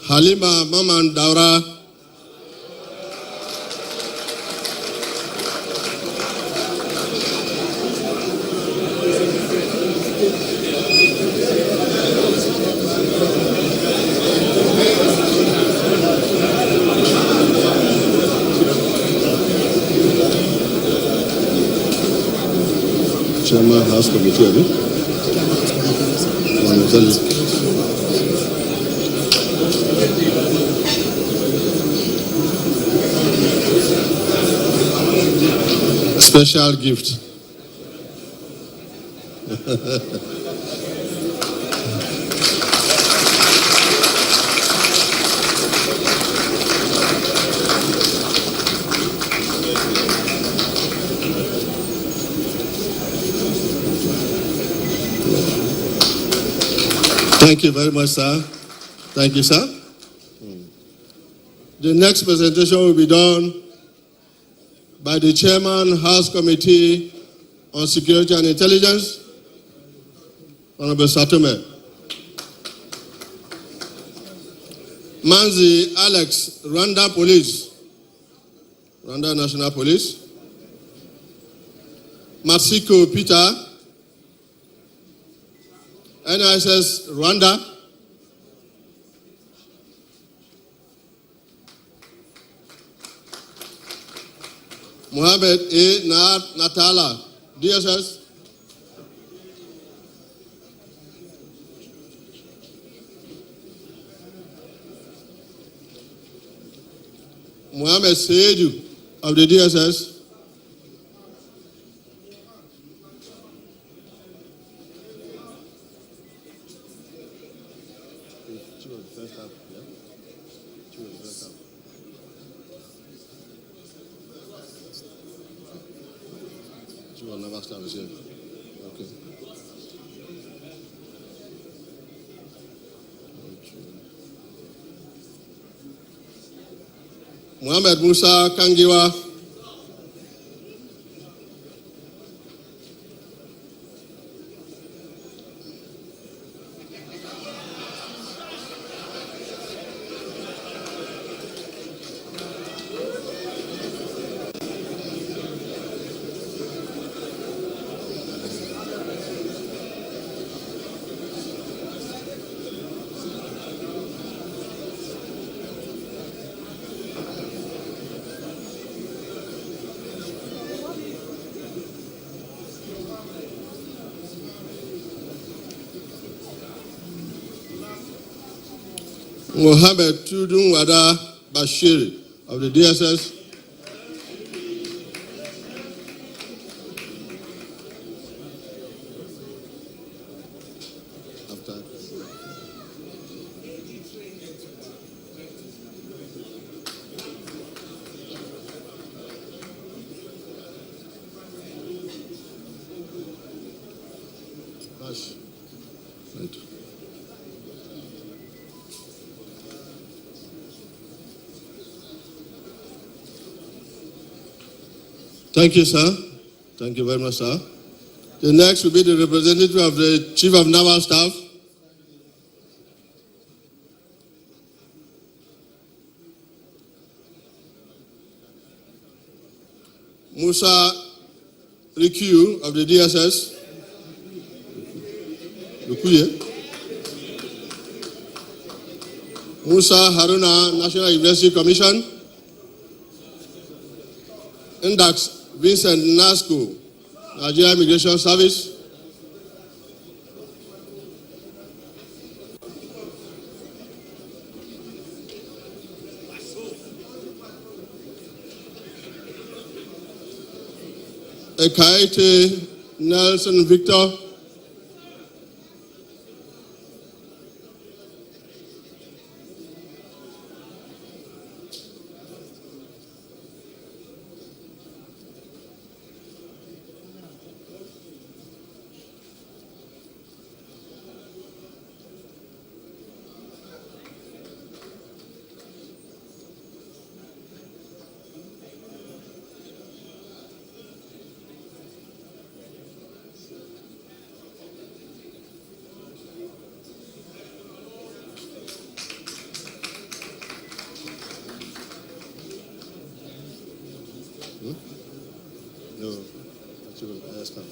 Halima Maman Daura. Chairman House Committee, special gift. Thank you very much, sir. Thank you, sir. The next presentation will be done by the Chairman, House Committee on Security and Intelligence, Honorable Satome. Manzi Alex, Rwanda Police, Rwanda National Police. Masiko Peter, NISS Rwanda. Mohammed A. Natala, DSS. Mohammed Seidu of the DSS. Okay. Muhammad Musa Kangiwa. Mohammed Tudun Wada Bashir of the DSS. Thank you, sir. Thank you very much, sir. The next will be the representative of the Chief of Naval Staff. Musa Rikiu of the DSS. Lukuye. Musa Haruna, National University Commission. Index Vincent Nasco, Nigerian Immigration Service. Ekaete Nelson Victor. No, that's your last time.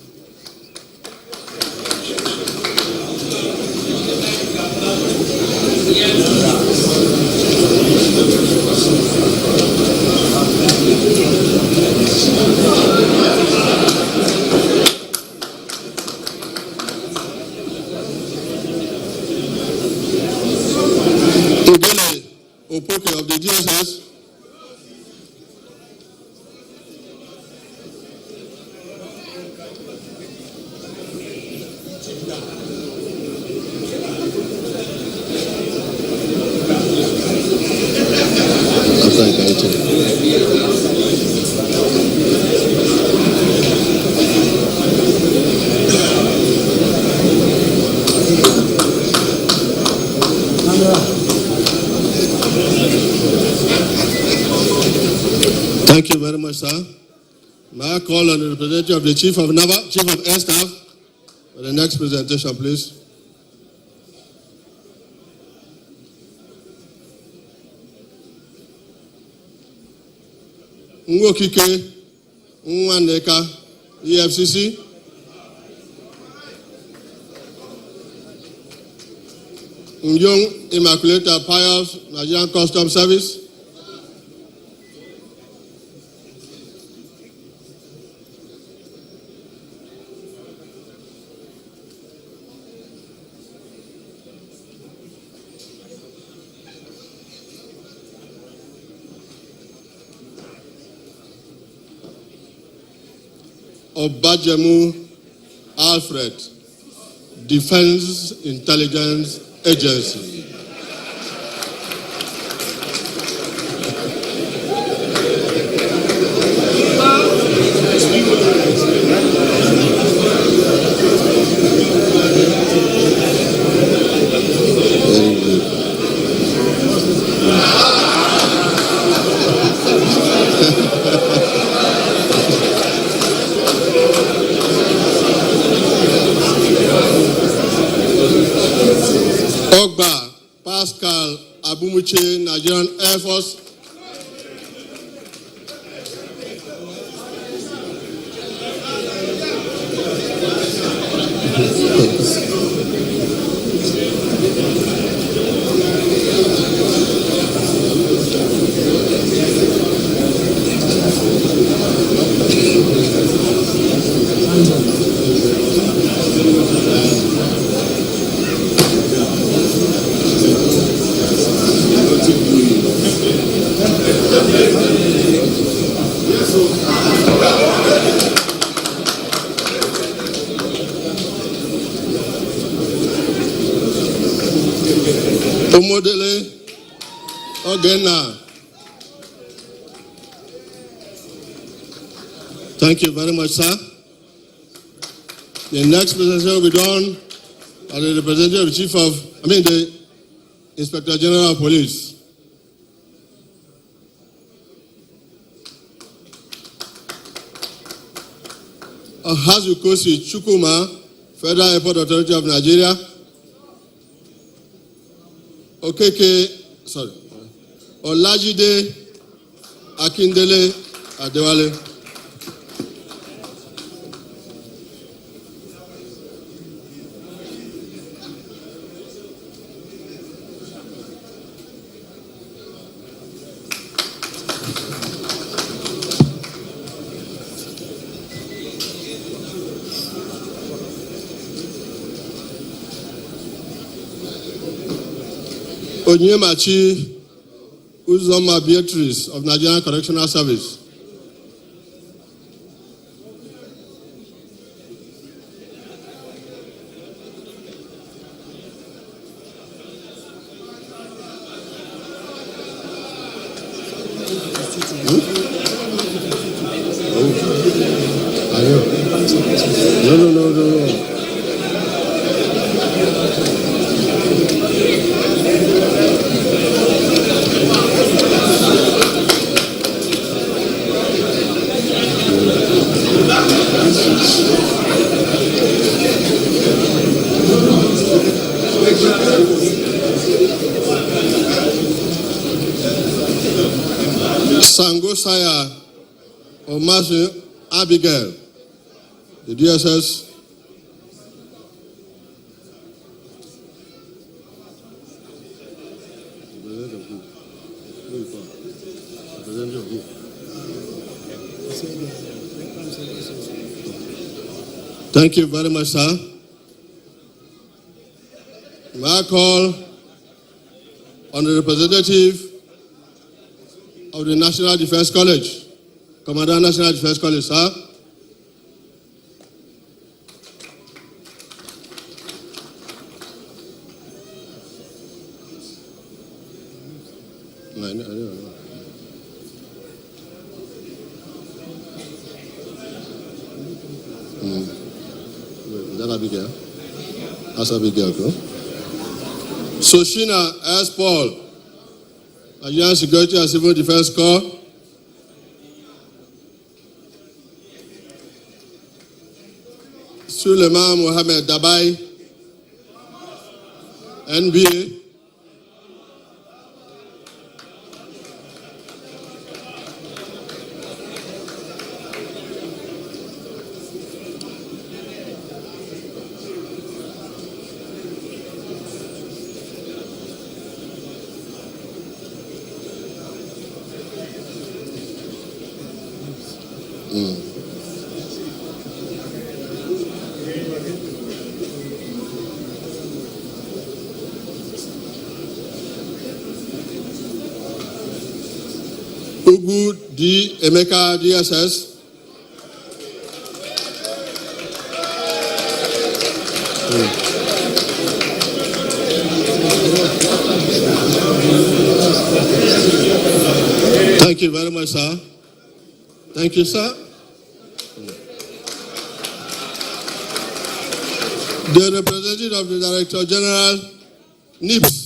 Opoke of the DSS. very much, sir. May I call on the representative of the Chief of Air Staff for the next presentation, please. Nwokike Nwaneka, EFCC. Young Immaculata Pius, Nigerian Customs Service. Obajemu Alfred, Defense Intelligence Agency. Ogba Pascal Abumuche, Nigerian Air Force. Omodele Ogena. Thank you very much, sir. The next presentation will be done by the representative the Inspector General of Police. Hazukosi Chukuma, Federal Airport Authority of Nigeria. Olajide Akindele Adewale. Onyemachi Uzoma Beatrice of Nigerian Correctional Service. No. Sangosaya Omasu Abigail, the DSS. Thank you very much, sir. May I call on the representative of the National Defense College, Commandant National Defense College, sir. Is that Abigail? That's Abigail, bro. Soshina S. Paul, Nigerian Security and Civil Defense Corps. Suleiman Mohammed Dabai, NBA. Ugu D. Emeka DSS. Thank you very much, sir. Thank you, sir. The representative of the Director General, NISS.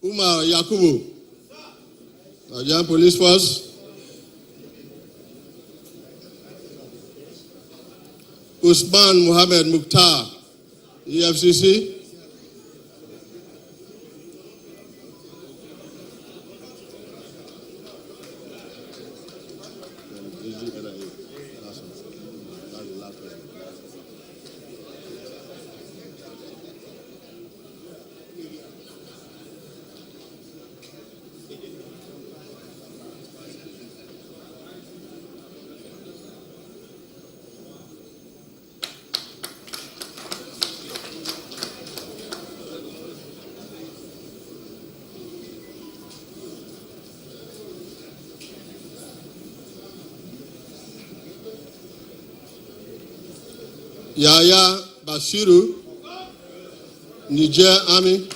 Umar Yakubu, Nigerian Police Force. Usman Muhammad Mukhtar, EFCC. Yaya Bashiru, Niger Army.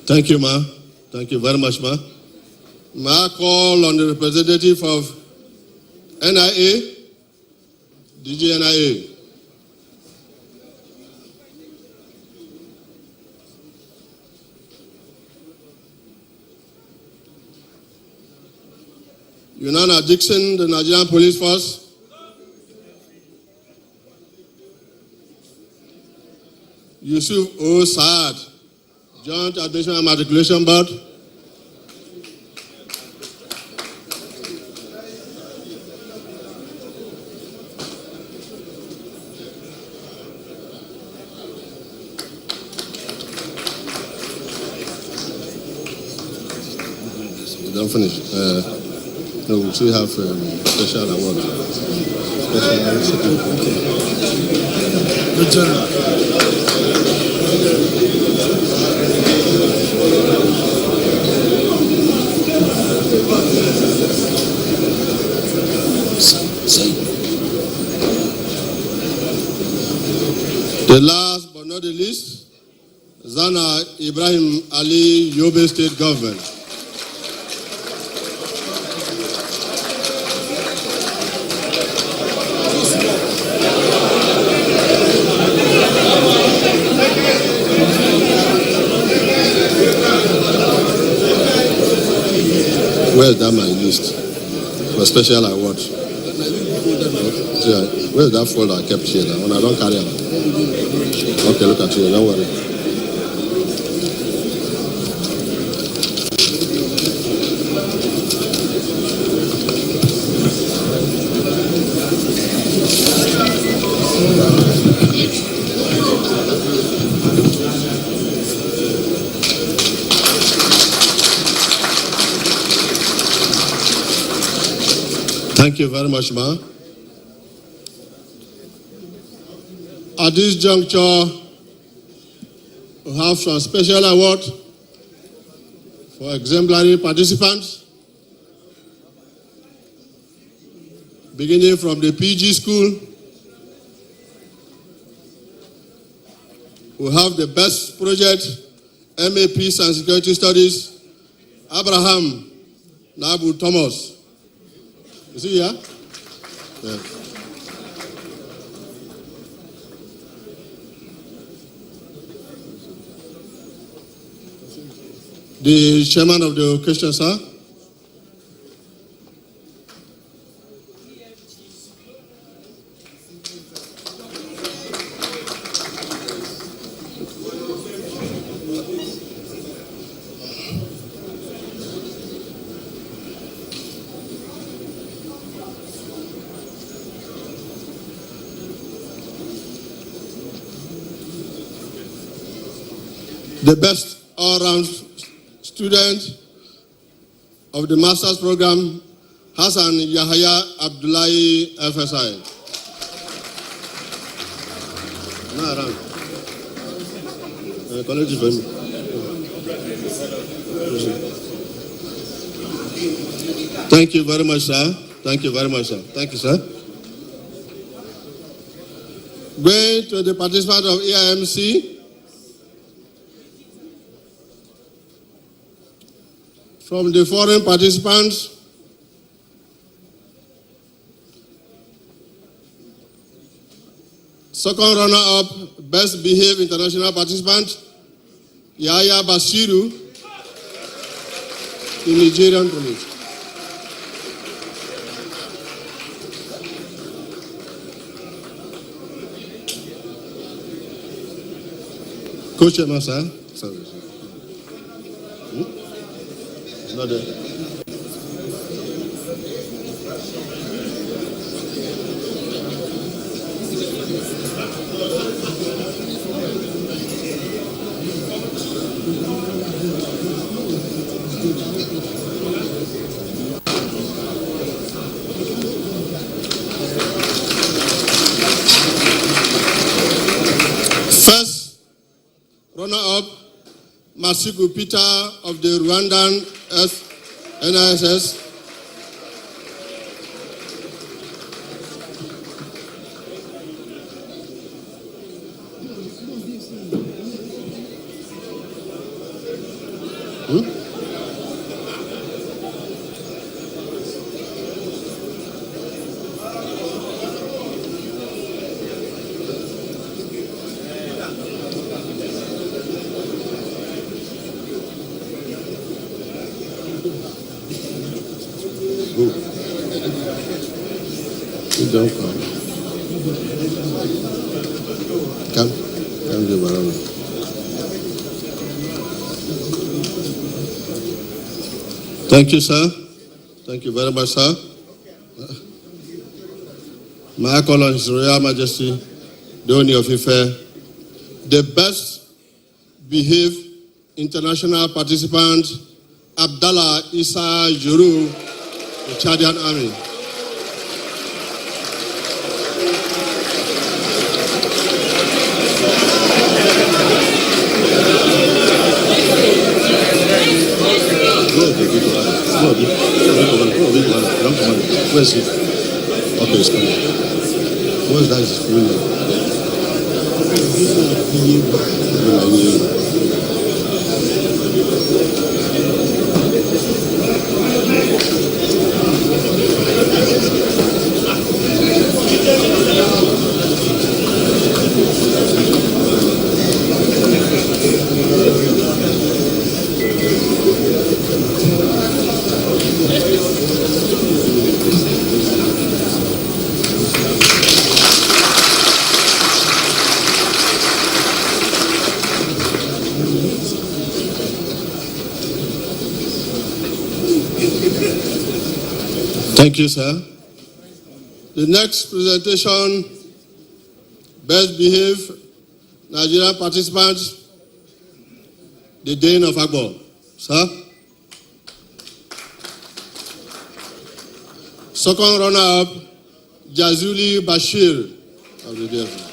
Thank you, ma. Thank you very much, ma. May I call on the representative of NIA, DG NIA. Yunana Dixon, the Nigerian Police Force. Yusuf O. Saad, Joint Admission and Matriculation Board. We don't finish. No, we still have special award. Good job. The last but not the least, Zana Ibrahim Ali, Yobe State Government. Where's that my list for special award? Where's that folder I kept here now? When I don't carry it. Okay, look at you, don't worry. Thank you very much, ma. At this juncture, we have some special award For exemplary participants, beginning from the PG school, we have the best project, MA Peace and Security Studies, Abraham Nabu Thomas. Is he here? Yeah. The chairman of the occasion, sir. The best all-round student of the master's program, Hassan Yahya Abdullahi FSI. Thank you very much, sir. Thank you very much, sir. Thank you, sir. Going to the participant of AIMC. From the foreign participants, second runner-up, best behaved international participant, Yahya Basiru, the Nigerian police. Co-chairman, sir. Sorry. Not there. First runner-up, Masiku Peter of the Rwandan NISS. Don't come. Come give around. Thank you, sir. Thank you very much, sir. May I call on His Royal Majesty, the Oni of Ife, the best behaved international participant, Abdallah Issa Juru, the Chadian Army. Where's it? Okay, it's coming. What's that? It's Thank you, sir. The next presentation, best behaved Nigerian participants, the Dane of Agbo. Sir. Second runner-up, Jazuli Bashir of the DF.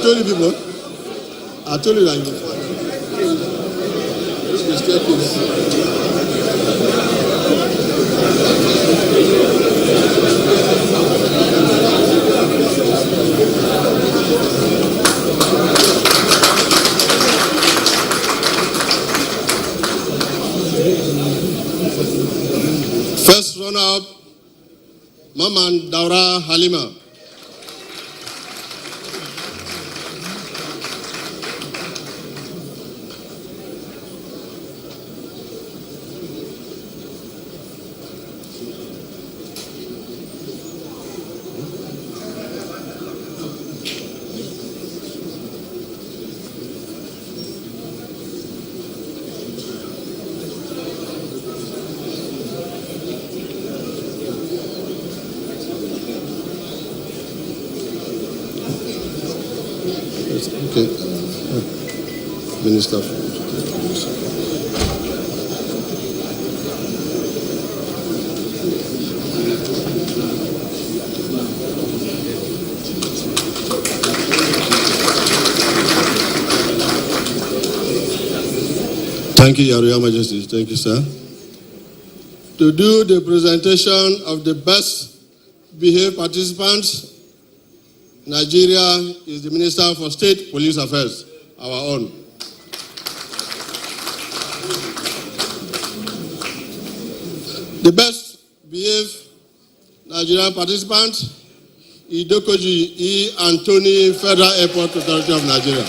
told you people. I told you that you will find it. This mistake is. First runner-up, Maman Daura Halima. Okay. Minister. Thank you, Your Majesty. Thank you, sir. To do the presentation of the best behaved participants, Nigeria is the Minister for State Police Affairs, our own. The best behaved Nigerian participant, Idokoji E. Anthony, Federal Airport Authority of Nigeria.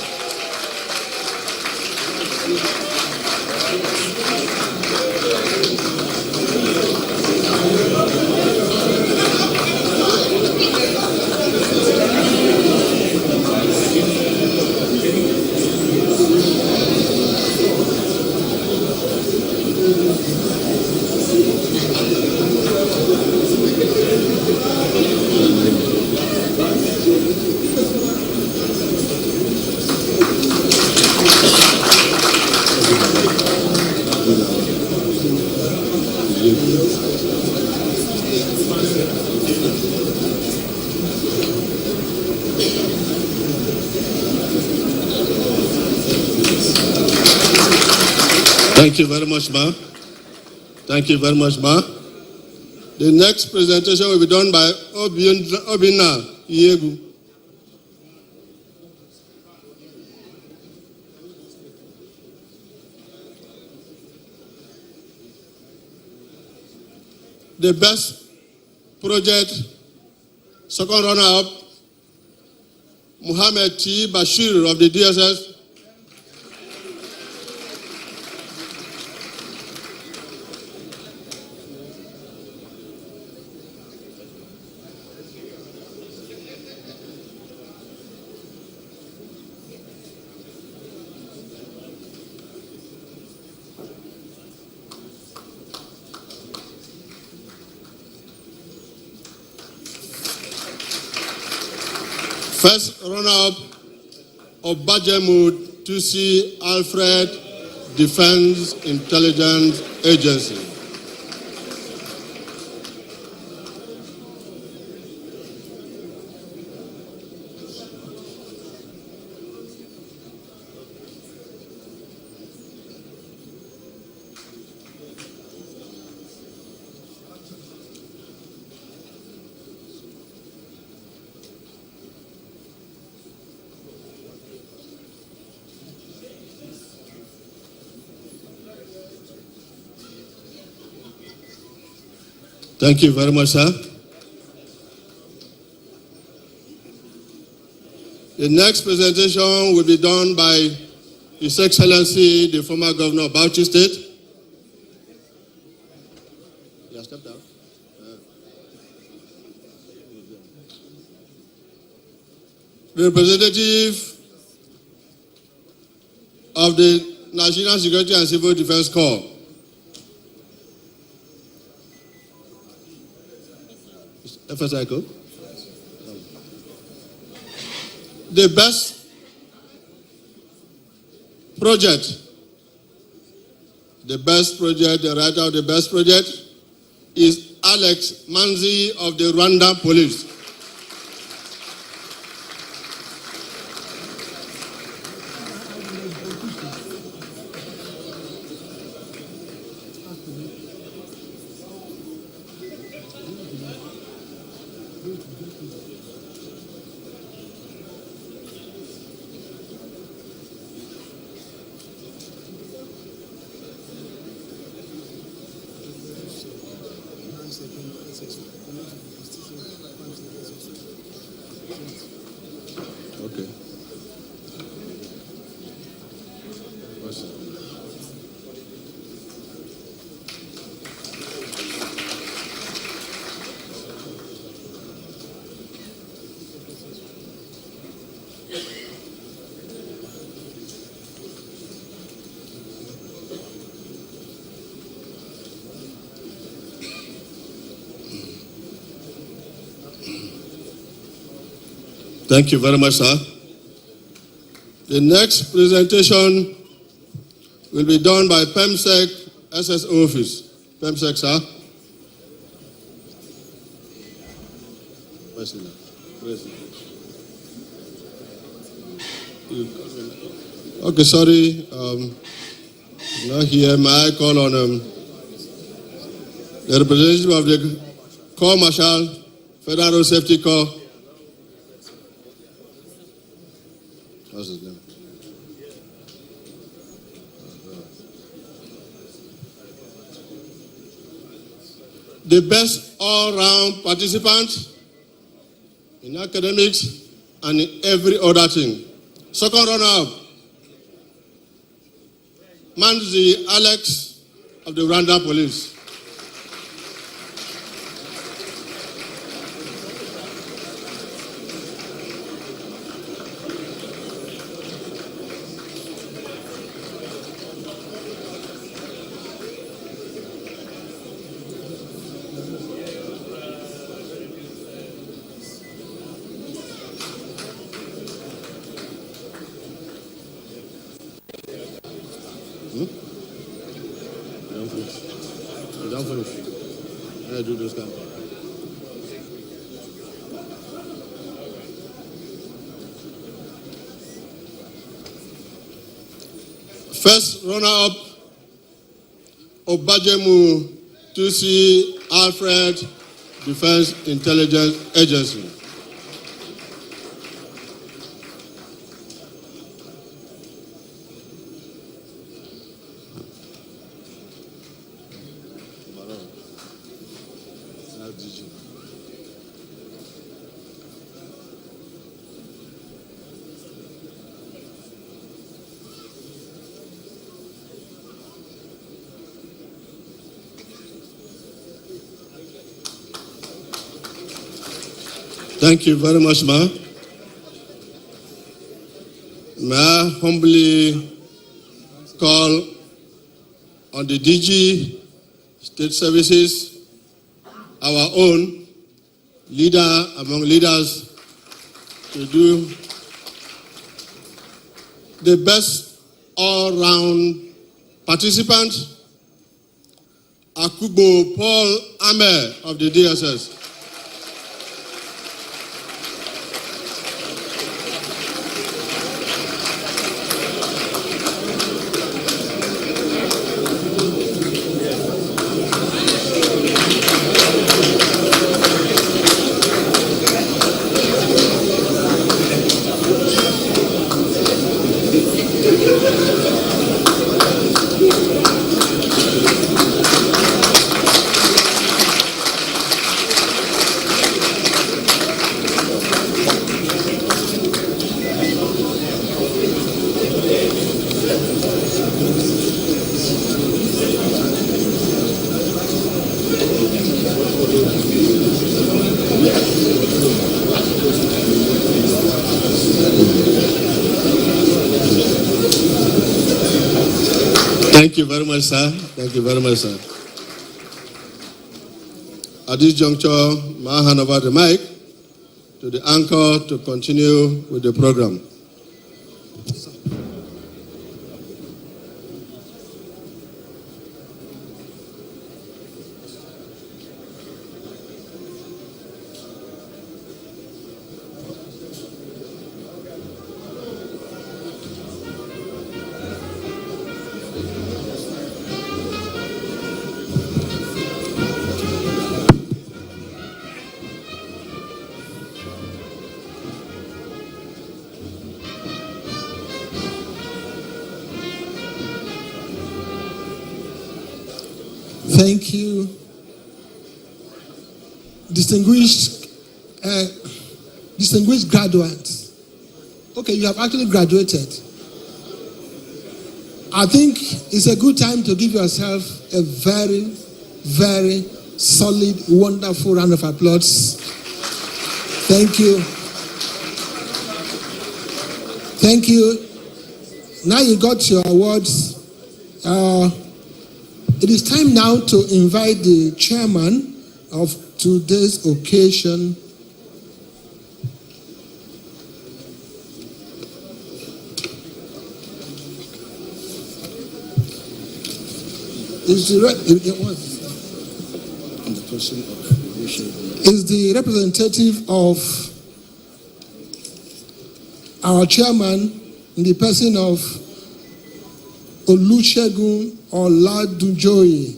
Thank you very much, Ma. Thank you very much, Ma. The next presentation will be done by Obina Yegu. The best project, second runner-up, Muhammad T. Bashir of the DSS. First runner-up, Obajemud Tusi Alfred, Defense Intelligence Agency. Thank you very much, sir. The next presentation will be done by His Excellency, the former Governor of Bauchi State. Yeah, step down. Representative of the National Security and Civil Defense Corps. FSICO. The best project, the writer of the best project is Alex Manzi of the Rwanda Police. Thank you very much, sir. The next presentation will be done by PEMSEC SS Office. PEMSEC, sir. Okay, sorry. Not here. May I call on the representative of the Corps Marshal, Federal Safety Corps. What's his name? The best all-round participant in academics and in every other thing. Second runner-up, Manzi Alex of the Rwanda Police. Don't finish. I do this kind. First runner-up, Obajemu Tusi Alfred, Defense Intelligence Agency. Thank you very much, Ma. May I humbly call on the DG, State Services, our own leader among leaders, to do the best all-round participant, Akubo Paul Amer of the DSS. Thank you very much, sir. Thank you very much, sir. At this juncture, I hand over the mic to the anchor to continue with the program. Thank you, distinguished graduates. Okay, you have actually graduated. I think it's a good time to give yourself a very, very solid, wonderful round of applause. Thank you. Thank you. Now you got your awards. It is time now to invite the chairman of today's occasion, Is the representative of our chairman in the person of Olusegun Oladunjoye,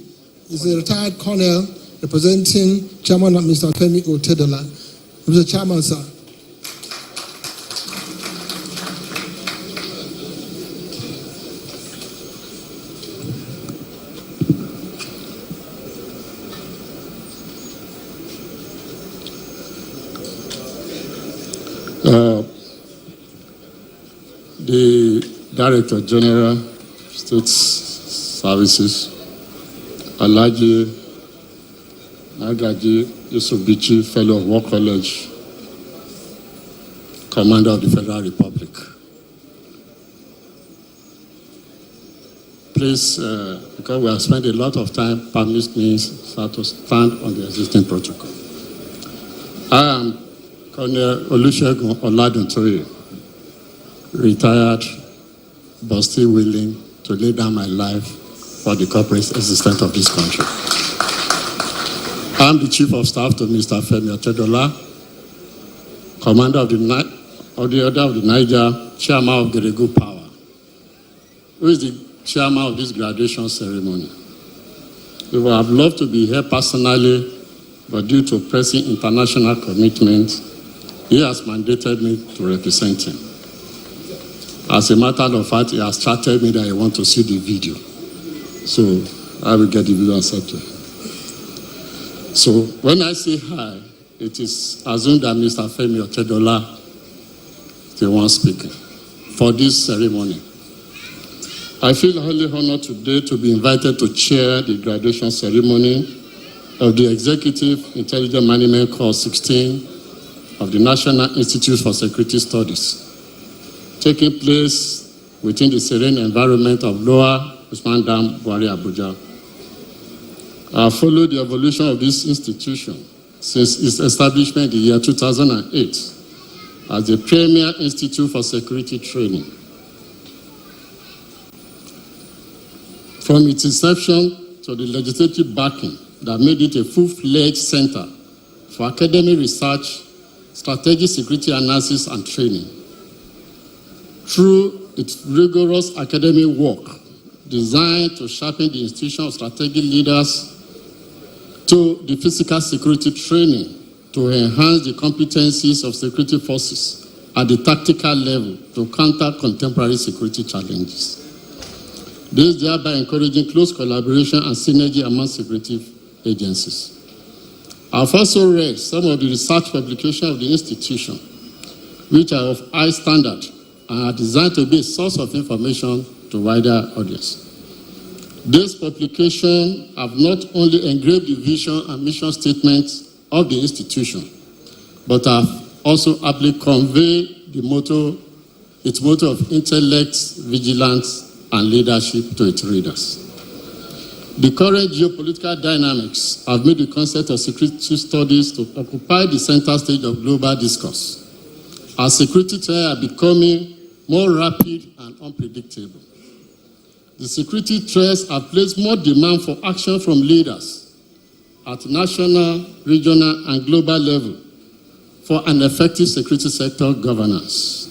is a retired colonel representing Chairman Mr. Femi Otedola. Mr. Chairman, sir. The Director General, State Services, Alhaji Magaji Yusuf Bichi, Fellow of War College, Commander of the Federal Republic. Please, because we have spent a lot of time, permit me to stand on the existing protocol. I am Colonel Olusegun Oladunjoye, retired but still willing to lay down my life for the corporate existence of this country. I'm the Chief of Staff to Mr. Femi Otedola, Commander of the Order of the Niger, Chairman of Geregu Power, who is the Chairman of this graduation ceremony. We would have loved to be here personally, but due to pressing international commitments, he has mandated me to represent him. As a matter of fact, he has chatted me that he wants to see the video. So I will get the video accepted. So when I say hi, it is assumed that Mr. Femi Otedola is the one speaking for this ceremony. I feel highly honored today to be invited to chair the graduation ceremony of the Executive Intelligence Management Course 16 of the National Institute for Security Studies, taking place within the serene environment of Lower Usman Dam, Buhari, Abuja. I have followed the evolution of this institution since its establishment in the year 2008 as the premier institute for security training. From its inception to the legislative backing that made it a full-fledged center for academic research, strategic security analysis and training. Through its rigorous academic work designed to sharpen the institution of strategic leaders, to the physical security training to enhance the competencies of security forces at the tactical level to counter contemporary security challenges. This thereby encouraging close collaboration and synergy among security agencies. I've also read some of the research publications of the institution, which are of high standard and are designed to be a source of information to wider audience. These publications have not only engraved the vision and mission statements of the institution, but have also aptly conveyed its motto of intellect, vigilance, and leadership to its readers. The current geopolitical dynamics have made the concept of security studies to occupy the center stage of global discourse, as security threats are becoming more rapid and unpredictable. The security threats have placed more demand for action from leaders at national, regional, and global level for an effective security sector governance.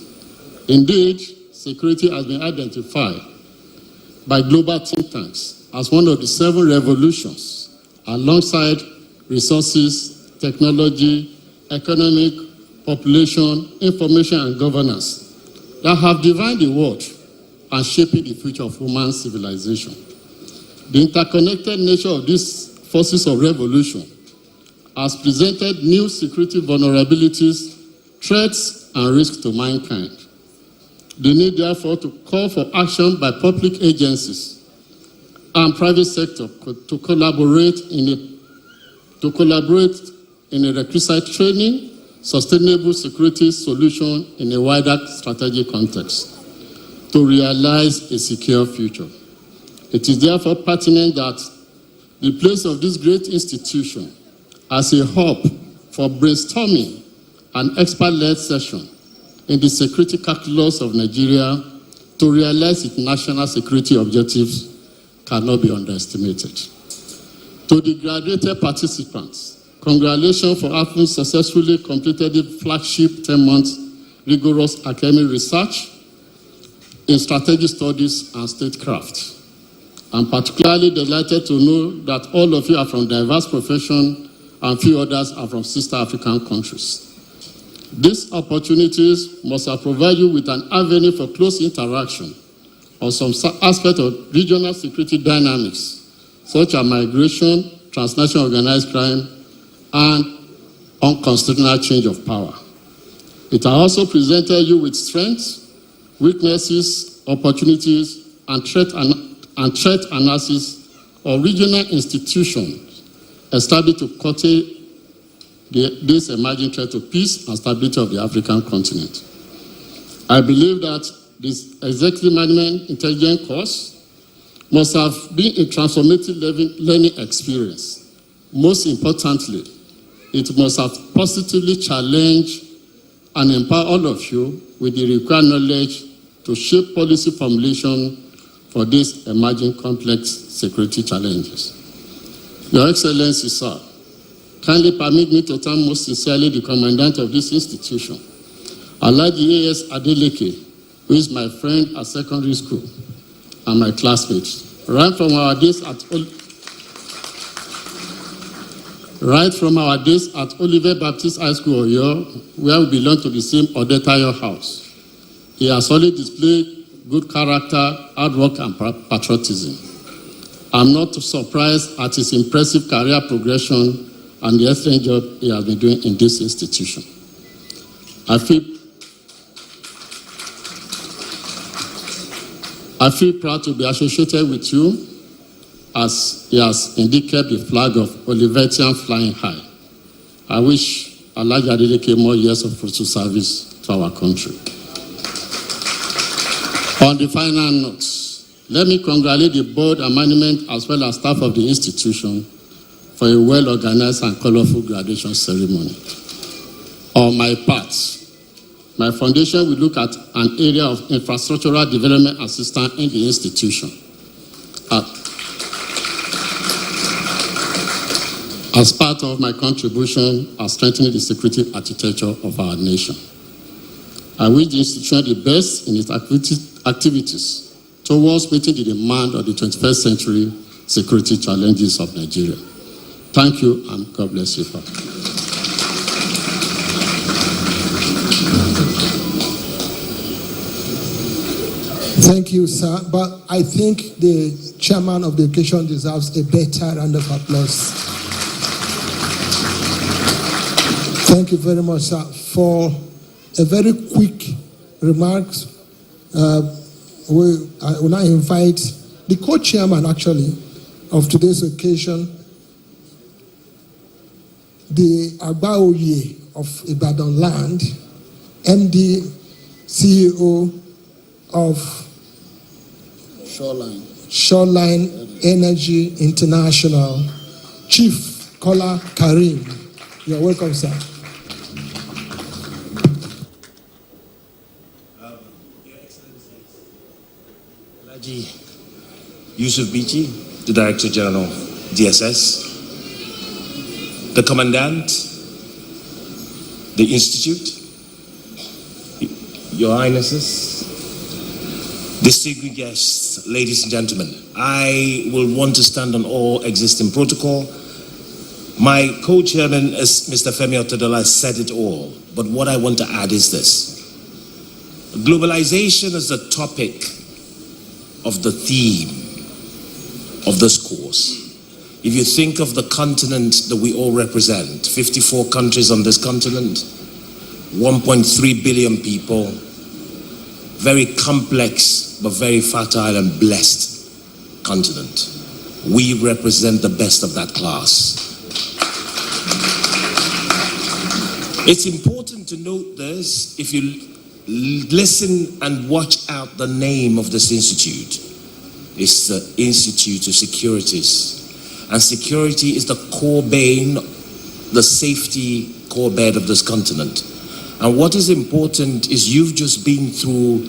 Indeed, security has been identified by global think tanks as one of the 7 revolutions, alongside resources, technology, economic, population, information, and governance, that have defined the world and shaping the future of human civilization. The interconnected nature of these forces of revolution has presented new security vulnerabilities, threats, and risks to mankind. The need, therefore, to call for action by public agencies and private sector to collaborate in a requisite training, sustainable security solution in a wider strategic context to realize a secure future. It is therefore pertinent that the place of this great institution as a hub for brainstorming and expert-led session in the security calculus of Nigeria to realize its national security objectives cannot be underestimated. To the graduated participants, congratulations for having successfully completed the flagship 10-month rigorous academic research in strategic studies and statecraft. I'm particularly delighted to know that all of you are from diverse professions and few others are from sister African countries. These opportunities must have provided you with an avenue for close interaction on some aspect of regional security dynamics, such as migration, transnational organized crime, and unconstitutional change of power. It has also presented you with strengths, weaknesses, opportunities, and threat analysis of regional institutions established to curtail this emerging threat to peace and stability of the African continent. I believe that this executive management intelligence course must have been a transformative learning experience. Most importantly, it must have positively challenged and empower all of you with the required knowledge to shape policy formulation for these emerging complex security challenges. Your Excellency, sir, kindly permit me to thank most sincerely the Commandant of this institution, Alhaji A.S. Adeleke, who is my friend at secondary school and my classmate. Right from our days at Oliver Baptist High School, Oyo, where we belong to the same auditorium house, he has always displayed good character, hard work, and patriotism. I'm not surprised at his impressive career progression and the excellent job he has been doing in this institution. I feel proud to be associated with you, as he has indeed kept the flag of Olivetian flying high. I wish Alhaji Adeleke more years of fruitful service to our country. On the final note, let me congratulate the board and management as well as staff of the institution for a well-organized and colorful graduation ceremony. On my part, my foundation will look at an area of infrastructural development assistance in the institution as part of my contribution at strengthening the security architecture of our nation. I wish the institution the best in its activities towards meeting the demand of the 21st century security challenges of Nigeria. Thank you, and God bless you. Thank you, sir. But I think the chairman of the occasion deserves a better round of applause. Thank you very much, sir. For a very quick remarks, I will now invite the co-chairman, actually, of today's occasion, the Agbaoye of Ibadan Land, MD, CEO of Shoreline Energy International, Chief Kola Karim. You're welcome, sir. Your Excellency, Alhaji Yusuf Bichi, the Director General, DSS, the Commandant, the Institute, Your Highnesses, distinguished guests, ladies and gentlemen, I will want to stand on all existing protocol. My co-chairman, Mr. Femi Otedola, said it all, but what I want to add is this. Globalization is the topic of the theme of this course. If you think of the continent that we all represent, 54 countries on this continent, 1.3 billion people, very complex but very fertile and blessed continent. We represent the best of that class. It's important to note this if you listen and watch out the name of this institute. It's the Institute of Securities. And security is the core bane, the safety core bed of this continent. And what is important is you've just been through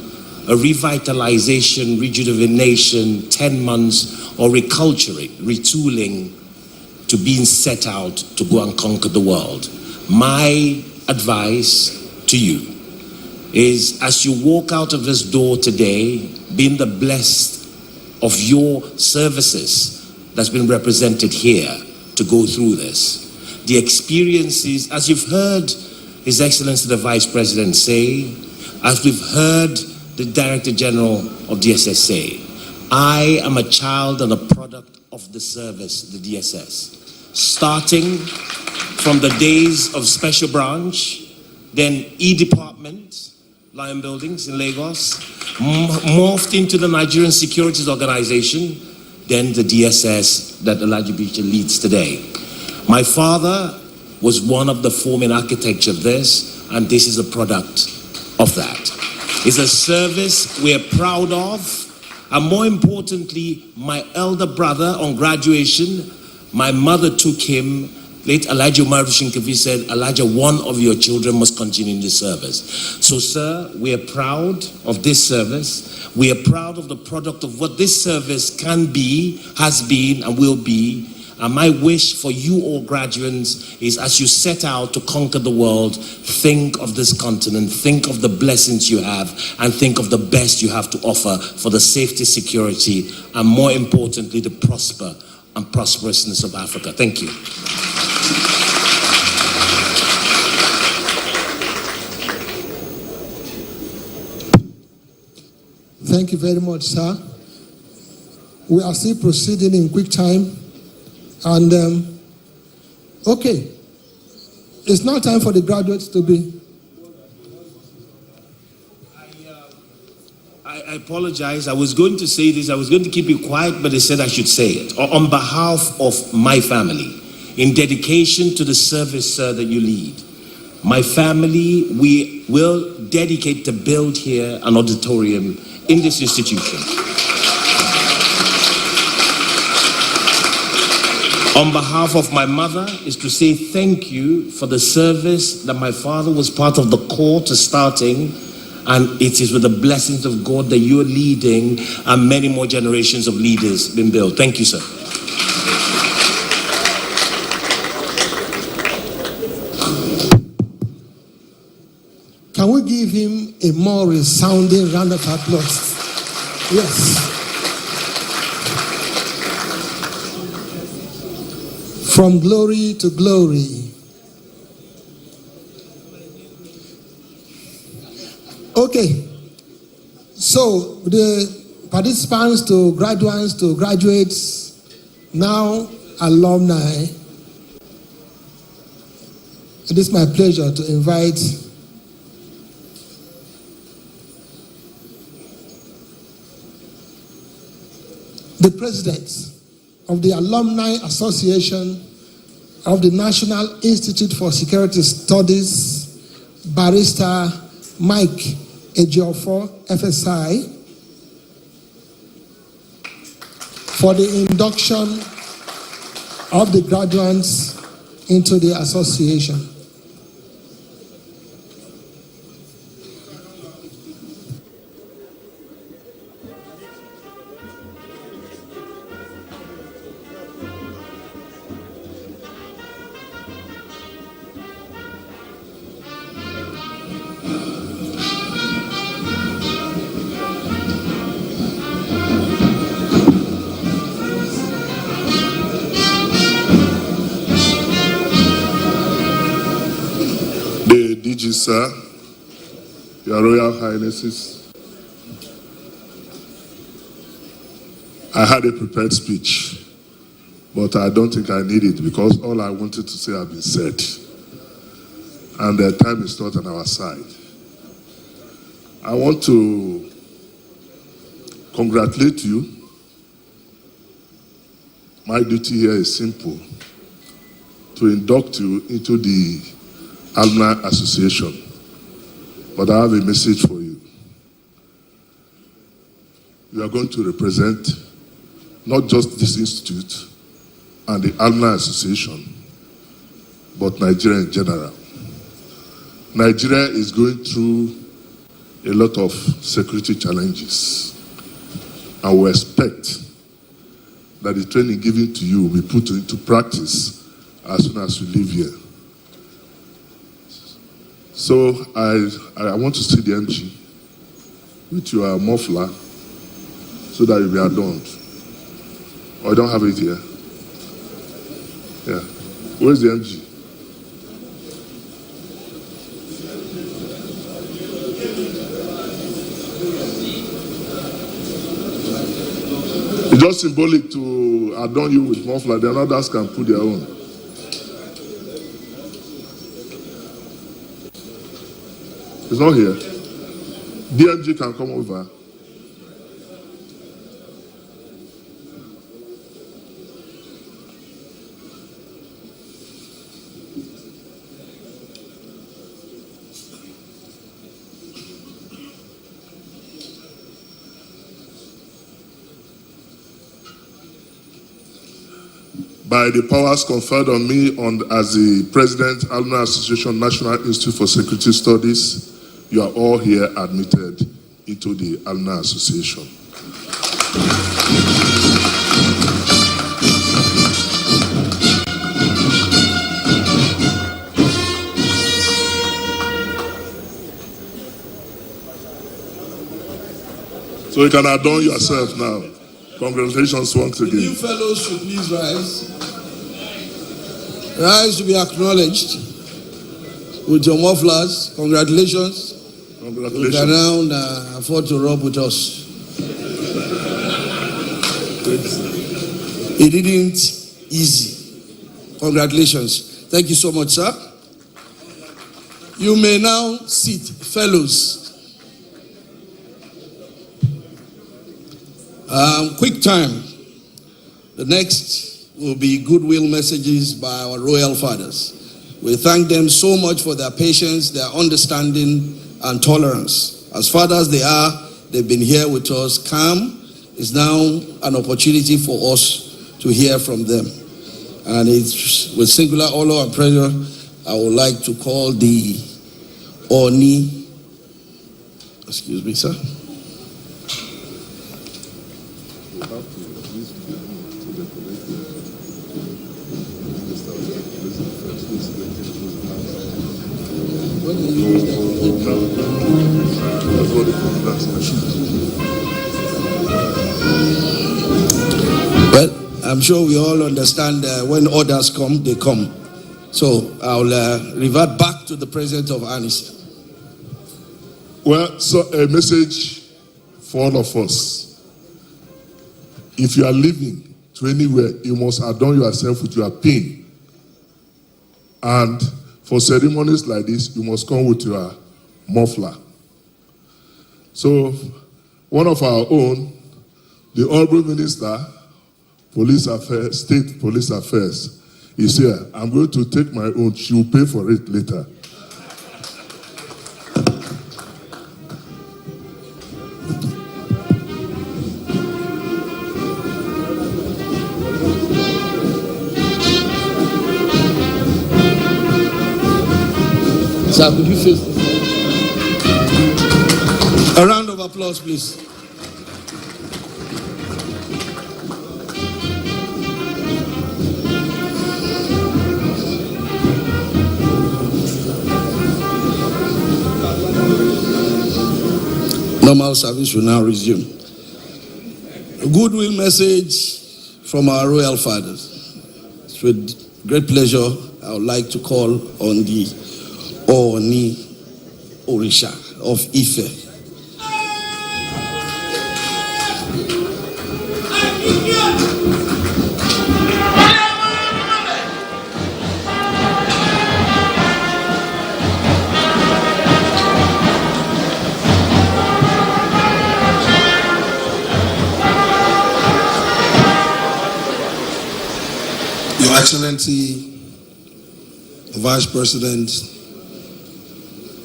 a revitalization, rejuvenation, 10 months, or reculturing, retooling to being set out to go and conquer the world. My advice to you is, as you walk out of this door today, being the blessed of your services that's been represented here to go through this, the experiences, as you've heard His Excellency the Vice President say, as we've heard the Director General of DSS say, I am a child and a product of the service, the DSS, starting from the days of Special Branch, then E-Department, Lion Buildings in Lagos, morphed into the Nigerian Securities Organization, then the DSS that Alhaji Bichi leads today. My father was one of the forming architects of this, and this is a product of that. It's a service we're proud of, and more importantly, my elder brother on graduation, my mother took him. Late Alhaji Umar Shinkafi said, Alhaji, one of your children must continue in this service. So, sir, we are proud of this service. We are proud of the product of what this service can be, has been, and will be. And my wish for you all graduates is, as you set out to conquer the world, think of this continent, think of the blessings you have, and think of the best you have to offer for the safety, security, and more importantly, the prosper and prosperousness of Africa. Thank you. Thank you very much, sir. We are still proceeding in quick time. And, okay, it's now time for the graduates to be. I apologize. I was going to say this. I was going to keep it quiet, but they said I should say it. On behalf of my family, in dedication to the service that you lead, my family, we will dedicate to build here an auditorium in this institution. On behalf of my mother is to say thank you for the service that my father was part of the core to starting, and it is with the blessings of God that you're leading and many more generations of leaders being built. Thank you, sir. Can we give him a more resounding round of applause? Yes. From glory to glory. Okay. So the participants, to graduates, to graduates, now alumni. It is my pleasure to invite the president of the Alumni Association of the National Institute for Security Studies, Barrister Mike Ejiofor, FSI, for the induction of the graduates into the association. Sir, Your Royal Highnesses, I had a prepared speech, but I don't think I need it because all I wanted to say has been said, and the time is not on our side. I want to congratulate you. My duty here is simple: to induct you into the Alumni Association, but I have a message for you. You are going to represent not just this institute and the Alumni Association, but Nigeria in general. Nigeria is going through a lot of security challenges. And we expect that the training given to you will be put into practice as soon as you leave here. So I want to see the MG with your muffler so that you'll be adorned. Oh, I don't have it here. Yeah. Where's the MG? It's just symbolic to adorn you with muffler. The others can put their own. It's not here. DMG can come over. By the powers conferred on me as the President, Alumni Association, National Institute for Security Studies, you are all here admitted into the Alumni Association. So you can adorn yourself now. Congratulations once again. You fellows should please rise. Rise to be acknowledged with your mufflers. Congratulations. Congratulations. You can now afford to rub with us. It didn't easy. Congratulations. Thank you so much, sir. You may now sit, fellows. Quick time. The next will be goodwill messages by our royal fathers. We thank them so much for their patience, their understanding, and tolerance. As fathers they are, they've been here with us. Calm is now an opportunity for us to hear from them. And it's with singular honor and pleasure, I would like to call the Oni, excuse me, sir. Well, I'm sure we all understand when orders come, they come. So I'll revert back to the president of NISS. Well, so a message for all of us. If you are leaving to anywhere, you must adorn yourself with your pin. And for ceremonies like this, you must come with your muffler. So, one of our own, the Honorable Minister, Police Affairs, State Police Affairs, is here. I'm going to take my own. She will pay for it later. Sir, could you face this? A round of applause, please. Normal service will now resume. A goodwill message from our royal fathers. It's with great pleasure I would like to call on the Oni Orisha of Ife. Your Excellency, the Vice President,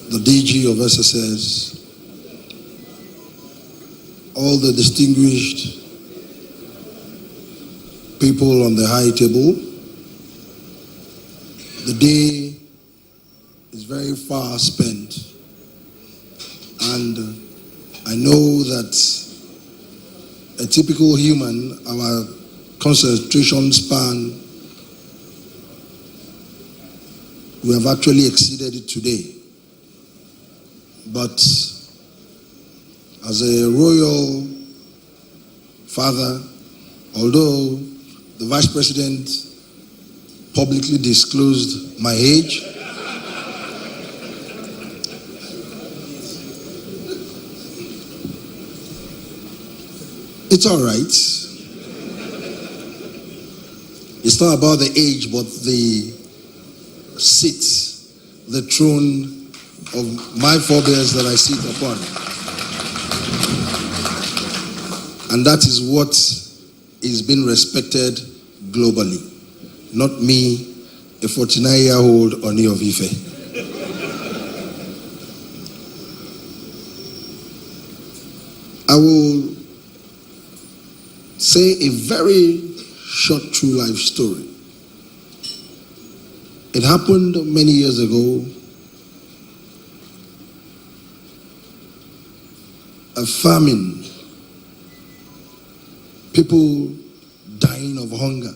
the DG of SSS, all the distinguished people on the high table, the day is very far spent, And I know that a typical human, our concentration span, we have actually exceeded it today. But as a royal father, although the Vice President publicly disclosed my age, it's all right. It's not about the age, but the seat, the throne of my forebears that I sit upon. And that is what is being respected globally. Not me, a 49-year-old Oni of Ife. I will say a very short true life story. It happened many years ago. A famine, people dying of hunger,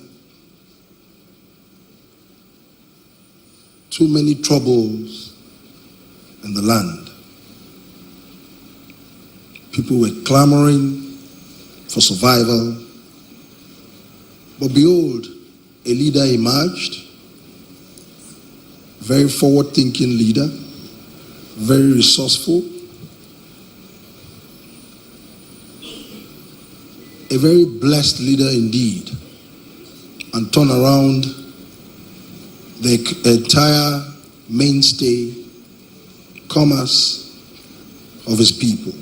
too many troubles in the land. People were clamoring for survival. But behold, a leader emerged, very forward-thinking leader, very resourceful, a very blessed leader indeed, and turn around the entire mainstay commerce of his people.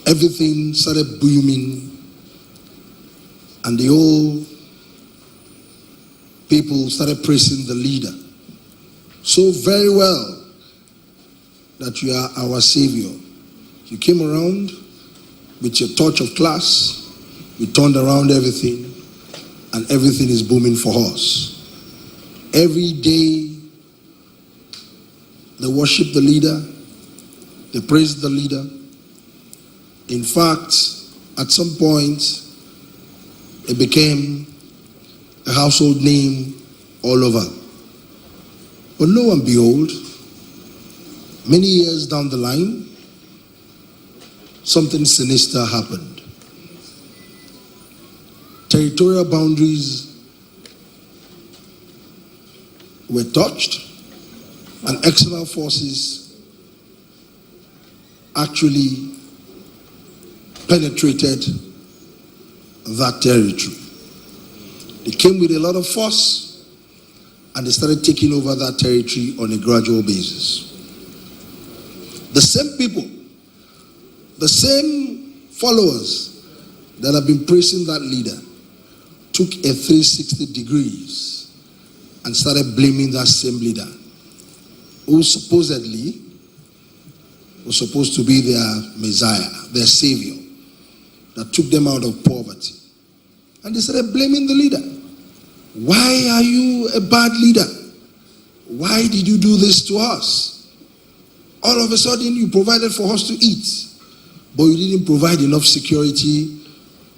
Everything started booming, and the whole people started praising the leader so very well that you are our savior. You came around with your touch of class, you turned around everything, and everything is booming for us. Every day, they worship the leader, they praise the leader. In fact, at some point, it became a household name all over. But lo and behold, many years down the line, something sinister happened. Territorial boundaries were touched, and external forces actually penetrated that territory. They came with a lot of force, and they started taking over that territory on a gradual basis. The same people, the same followers that have been praising that leader took a 360 degrees and started blaming that same leader, who supposedly was supposed to be their Messiah, their savior, that took them out of poverty. And they started blaming the leader. Why are you a bad leader? Why did you do this to us? All of a sudden you provided for us to eat, but you didn't provide enough security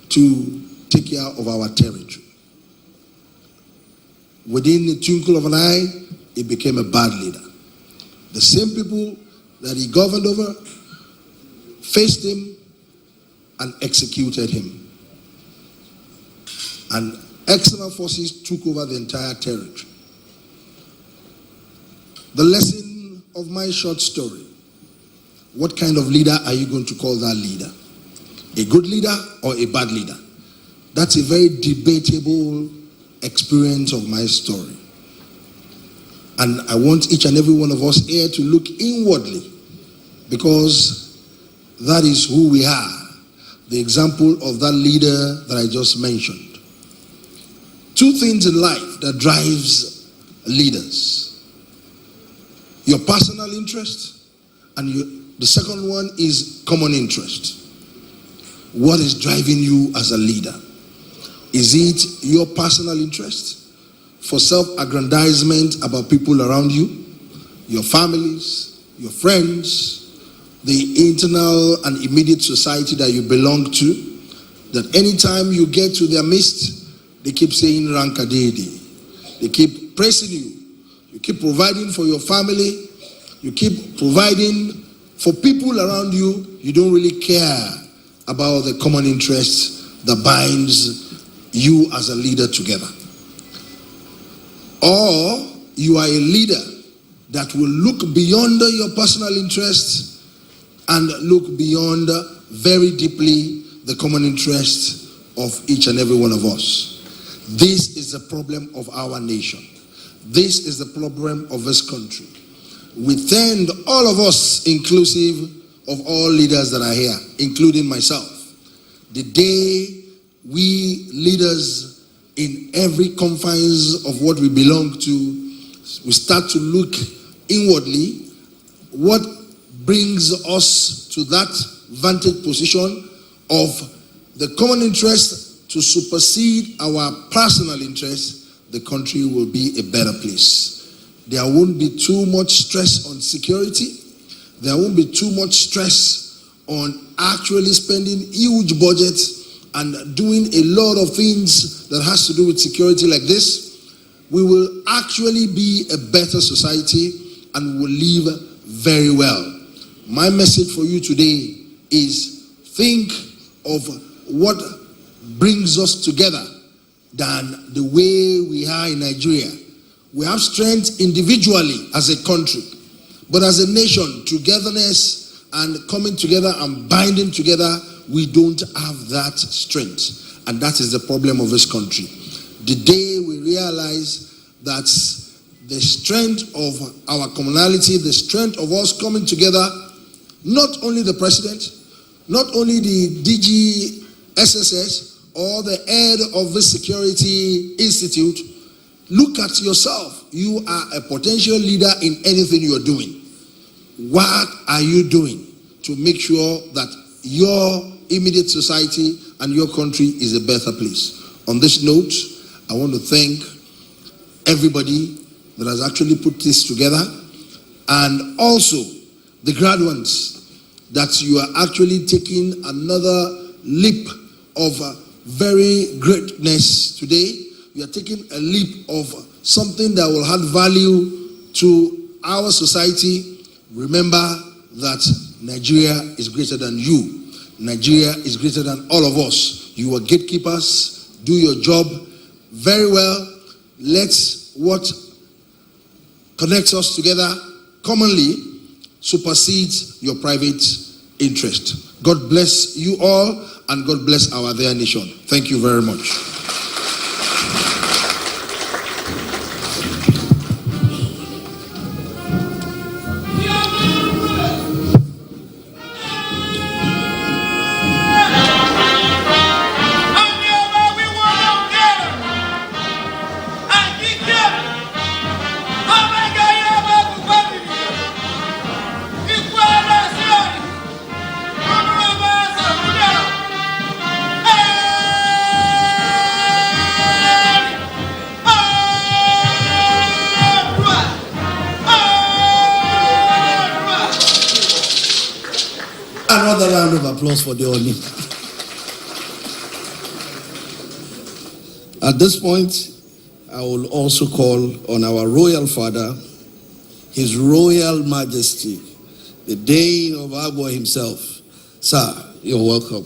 to take care of our territory. Within the twinkle of an eye, he became a bad leader. The same people that he governed over faced him and executed him. And external forces took over the entire territory. The lesson of my short story: what kind of leader are you going to call that leader? A good leader or a bad leader? That's a very debatable experience of my story. And I want each and every one of us here to look inwardly, because that is who we are. The example of that leader that I just mentioned. Two things in life that drives leaders: your personal interest, and the second one is common interest. What is driving you as a leader? Is it your personal interest for self-aggrandizement about people around you, your families, your friends, the internal and immediate society that you belong to, that anytime you get to their midst, they keep saying Rankadede. They keep praising you. You keep providing for your family. You keep providing for people around you. You don't really care about the common interest that binds you as a leader together. Or you are a leader that will look beyond your personal interests and look beyond very deeply the common interest of each and every one of us. This is the problem of our nation. This is the problem of this country. We thank all of us, inclusive of all leaders that are here, including myself. The day we leaders in every confines of what we belong to, we start to look inwardly, what brings us to that vantage position of the common interest to supersede our personal interest, the country will be a better place. There won't be too much stress on security. There won't be too much stress on actually spending huge budgets and doing a lot of things that has to do with security like this. We will actually be a better society and will live very well. My message for you today is think of what brings us together than the way we are in Nigeria. We have strength individually as a country, but as a nation, togetherness and coming together and binding together, we don't have that strength. And that is the problem of this country. The day we realize that the strength of our commonality, the strength of us coming together, not only the president, not only the DG SSS or the head of the Security Institute, look at yourself. You are a potential leader in anything you are doing. What are you doing to make sure that your immediate society and your country is a better place? On this note, I want to thank everybody that has actually put this together, and also the graduates that you are actually taking another leap of very greatness today. You are taking a leap of something that will add value to our society. Remember that Nigeria is greater than you. Nigeria is greater than all of us. You are gatekeepers. Do your job very well. Let what connects us together commonly supersede your private interest. God bless you all, and God bless our dear nation. Thank you very much. Another round of applause for the Oni. At this point, I will also call on our royal father, His Royal Majesty, the Dane of Abuja himself. Sir, you're welcome.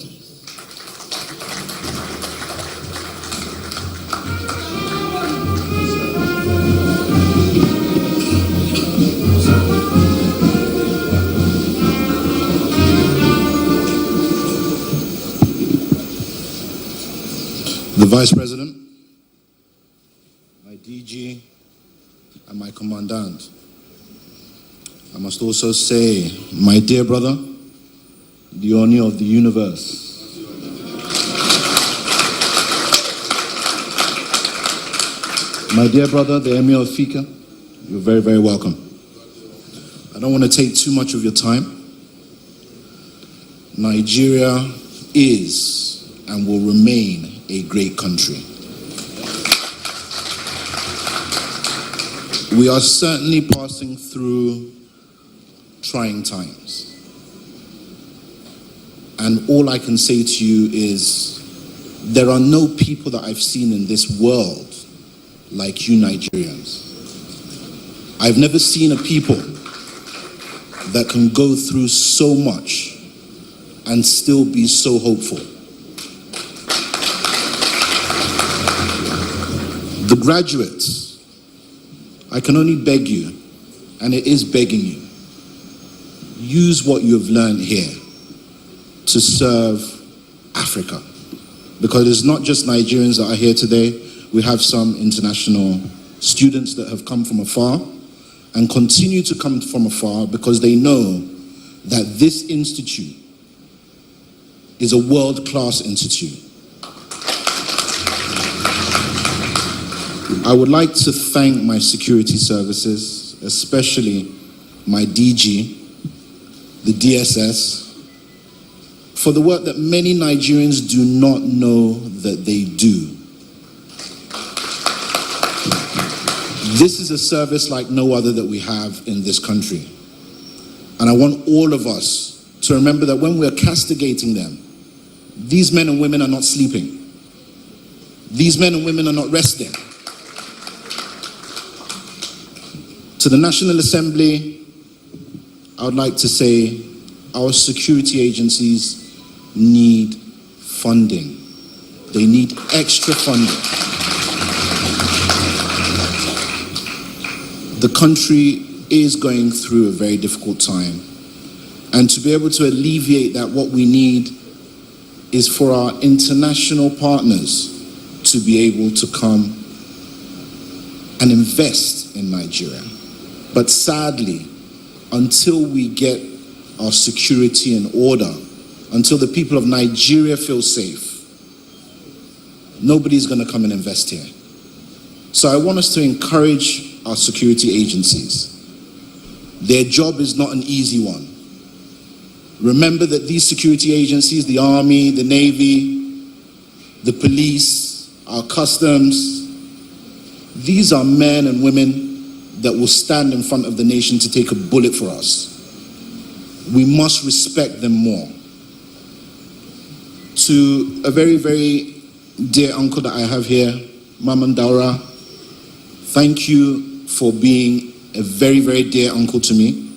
The Vice President, my DG, and my Commandant. I must also say, my dear brother, the Oni of the universe. My dear brother, the Emir of Fika, you're very, very welcome. I don't want to take too much of your time. Nigeria is and will remain a great country. We are certainly passing through trying times. And all I can say to you is, there are no people that I've seen in this world like you Nigerians. I've never seen a people that can go through so much and still be so hopeful. The graduates, I can only beg you, and it is begging you, use what you have learned here to serve Africa. Because it's not just Nigerians that are here today. We have some international students that have come from afar and continue to come from afar because they know that this institute is a world-class institute. I would like to thank my security services, especially my DG, the DSS, for the work that many Nigerians do not know that they do. This is a service like no other that we have in this country. And I want all of us to remember that when we're castigating them, these men and women are not sleeping. These men and women are not resting. To the National Assembly, I would like to say our security agencies need funding. They need extra funding. The country is going through a very difficult time. And to be able to alleviate that, what we need is for our international partners to be able to come and invest in Nigeria. But sadly, until we get our security in order, until the people of Nigeria feel safe, nobody's going to come and invest here. So I want us to encourage our security agencies. Their job is not an easy one. Remember that these security agencies, the Army, the Navy, the police, our customs, these are men and women that will stand in front of the nation to take a bullet for us. We must respect them more. To a very, very dear uncle that I have here, Maman Daura, thank you for being a very, very dear uncle to me.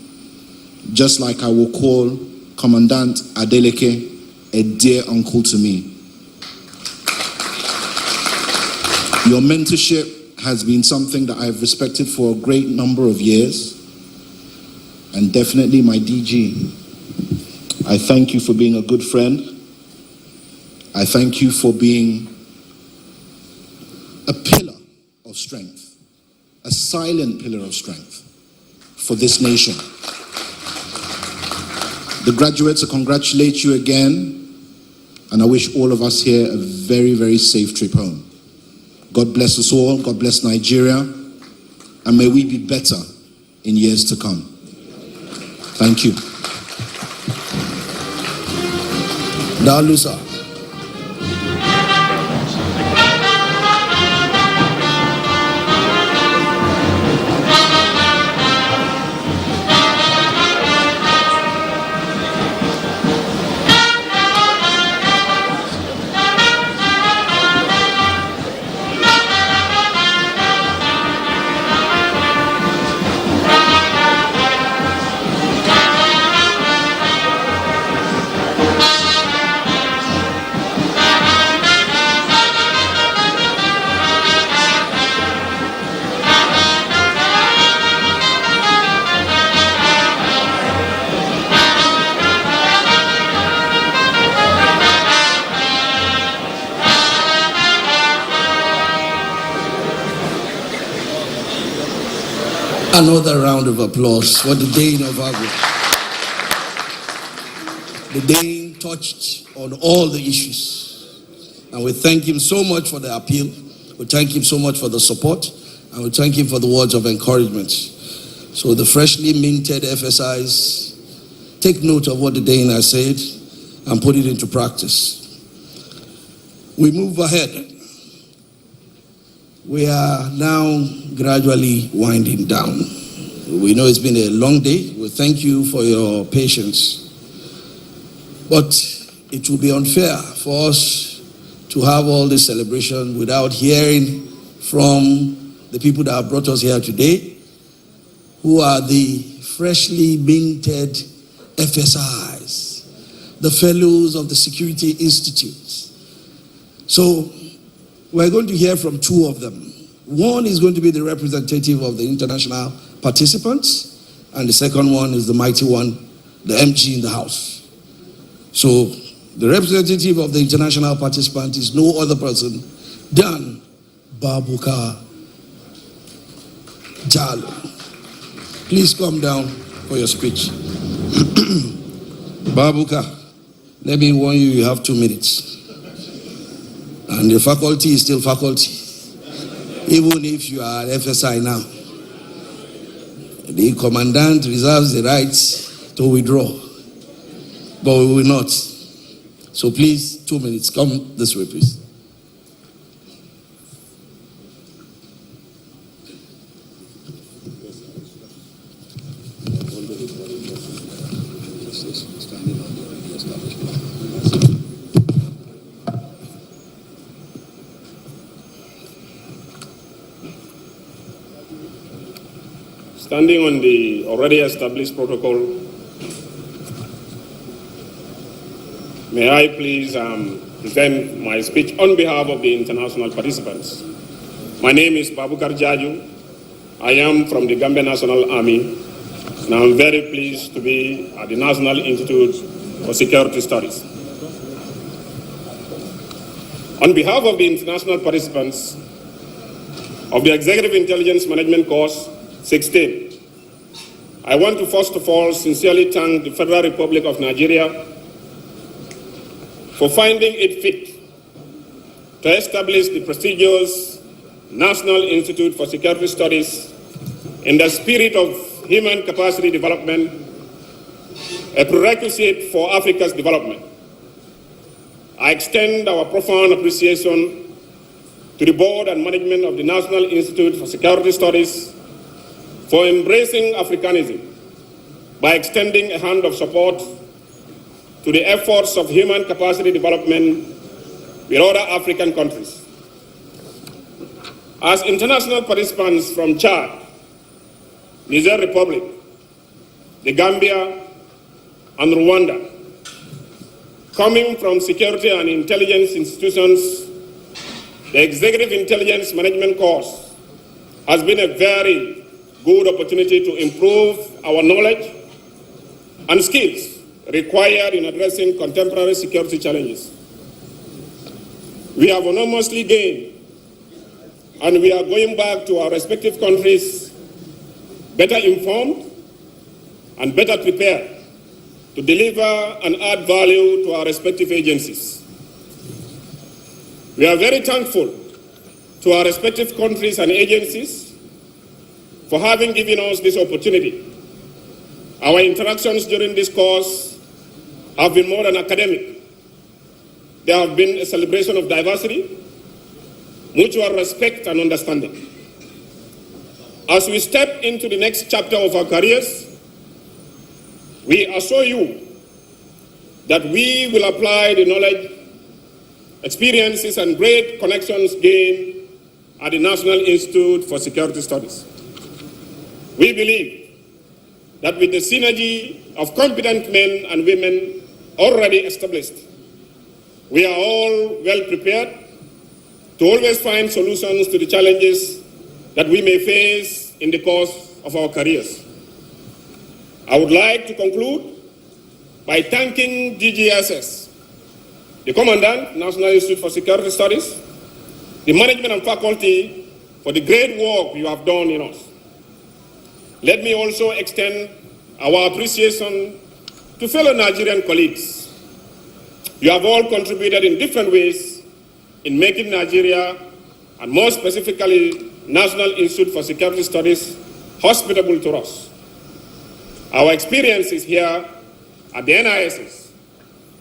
Just like I will call Commandant Adeleke a dear uncle to me. Your mentorship has been something that I've respected for a great number of years. And definitely my DG, I thank you for being a good friend. I thank you for being a pillar of strength, a silent pillar of strength for this nation. The graduates, I congratulate you again, and I wish all of us here a very, very safe trip home. God bless us all, God bless Nigeria, and may we be better in years to come. Thank you. Dalusa. Another round of applause for the Dane of Abu. The Dane touched on all the issues. And we thank him so much for the appeal. We thank him so much for the support. And we thank him for the words of encouragement. So the freshly minted FSIs, take note of what the Dane has said and put it into practice. We move ahead. We are now gradually winding down. We know it's been a long day. We thank you for your patience. But it will be unfair for us to have all this celebration without hearing from the people that have brought us here today, who are the freshly minted FSIs, the fellows of the Security Institutes. So we're going to hear from two of them. One is going to be the representative of the international participants, and the second one is the mighty one, the MG in the house. So the representative of the international participant is no other person than Babuka Jalo. Please come down for your speech. Babuka, let me warn you, you have 2 minutes. And the faculty is still faculty. Even if you are FSI now. The Commandant reserves the right to withdraw. But we will not. So please, 2 minutes. Come this way, please. Standing on the already established protocol, may I please present my speech on behalf of the international participants. My name is Babukar Jaju. I am from the Gambia National Army, and I'm very pleased to be at the National Institute for Security Studies. On behalf of the international participants of the Executive Intelligence Management Course 16, I want to first of all sincerely thank the Federal Republic of Nigeria for finding it fit to establish the prestigious National Institute for Security Studies in the spirit of human capacity development, a prerequisite for Africa's development. I extend our profound appreciation to the board and management of the National Institute for Security Studies for embracing Africanism by extending a hand of support to the efforts of human capacity development with other African countries. As international participants from Chad, Niger Republic, the Gambia, and Rwanda, coming from security and intelligence institutions, the Executive Intelligence Management course has been a very good opportunity to improve our knowledge and skills required in addressing contemporary security challenges. We have enormously gained, and we are going back to our respective countries better informed and better prepared to deliver and add value to our respective agencies. We are very thankful to our respective countries and agencies for having given us this opportunity. Our interactions during this course have been more than academic. They have been a celebration of diversity, mutual respect, and understanding. As we step into the next chapter of our careers, we assure you that we will apply the knowledge, experiences, and great connections gained at the National Institute for Security Studies. We believe that with the synergy of competent men and women already established, we are all well prepared to always find solutions to the challenges that we may face in the course of our careers. I would like to conclude by thanking DGSS, the Commandant, National Institute for Security Studies, the management and faculty for the great work you have done in us. Let me also extend our appreciation to fellow Nigerian colleagues. You have all contributed in different ways in making Nigeria, and more specifically, National Institute for Security Studies, hospitable to us. Our experiences here at the NISS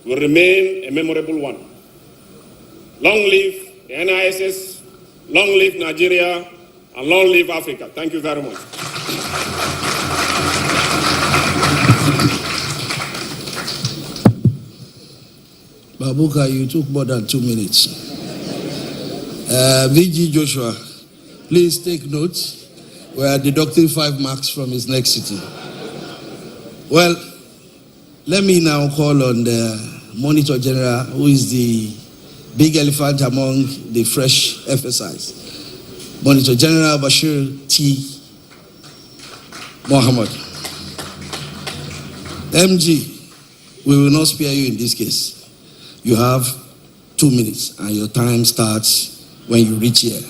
will remain a memorable one. Long live the NISS, long live Nigeria, and long live Africa. Thank you very much. Babuka, you took more than 2 minutes. VG Joshua, please take note. We are deducting 5 marks from his next sitting. Well, let me now call on the Monitor General, who is the big elephant among the fresh FSIs. Monitor General Bashir T. Mohammed. MG, we will not spare you in this case. You have 2 minutes and your time starts when you reach here.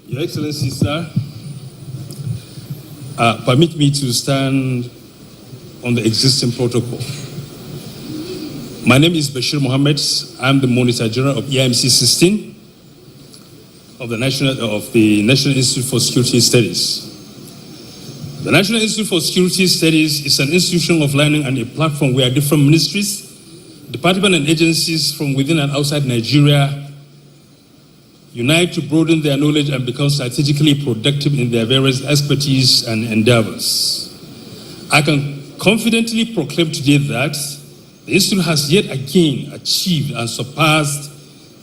Your Excellency, sir, permit me to stand on the existing protocol. My name is Bashir Mohammed. I'm the Monitor General of EIMC 16 of the National Institute for Security Studies. The National Institute for Security Studies is an institution of learning and a platform where different ministries, departments and agencies from within and outside Nigeria unite to broaden their knowledge and become strategically productive in their various expertise and endeavors. I can confidently proclaim today that the Institute has yet again achieved and surpassed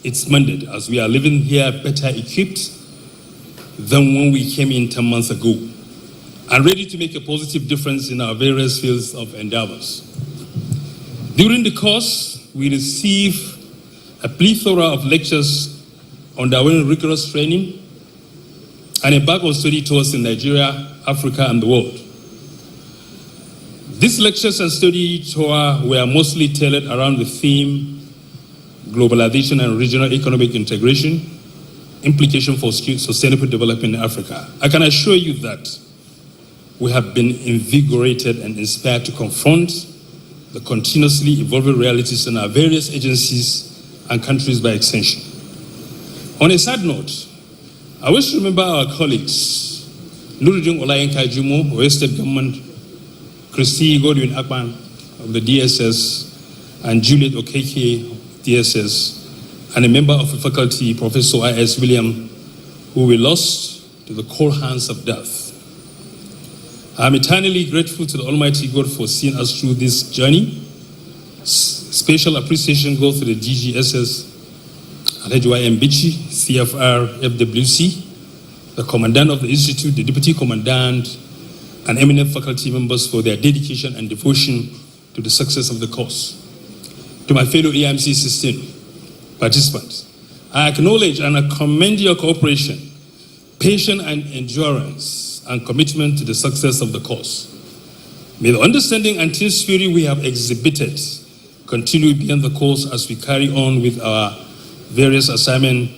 its mandate as we are living here better equipped than when we came in 10 months ago and ready to make a positive difference in our various fields of endeavors. During the course, we receive a plethora of lectures undergoing rigorous training and embark on study tours in Nigeria, Africa, and the world. These lectures and study tour were mostly tailored around the theme globalization and regional economic integration, implication for sustainable development in Africa. I can assure you that we have been invigorated and inspired to confront the continuously evolving realities in our various agencies and countries by extension. On a side note, I wish to remember our colleagues, Nuruddin Olayenka Jumo, Oyo State Government, Christy Godwin Akpan of the DSS, and Juliet Okeke, DSS, and a member of the faculty, Professor I.S. William, who we lost to the cold hands of death. I am eternally grateful to the Almighty God for seeing us through this journey. Special appreciation goes to the DGSS, Alhaji Mbichi, CFR, FWC, the Commandant of the Institute, the Deputy Commandant, and eminent faculty members for their dedication and devotion to the success of the course. To my fellow EIMC 16 participants, I acknowledge and I commend your cooperation, patience and endurance, and commitment to the success of the course. May the understanding and team spirit we have exhibited continue beyond the course as we carry on with our various assignments.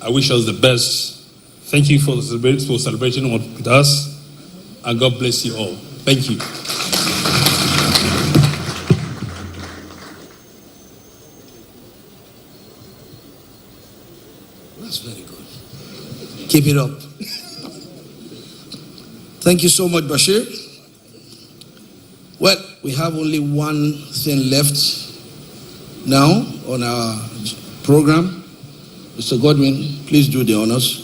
I wish us the best. Thank you for celebrating with us, and God bless you all. Thank you. That's very good. Keep it up. Thank you so much, Bashir. Well, we have only one thing left now on our program. Mr. Godwin, please do the honors.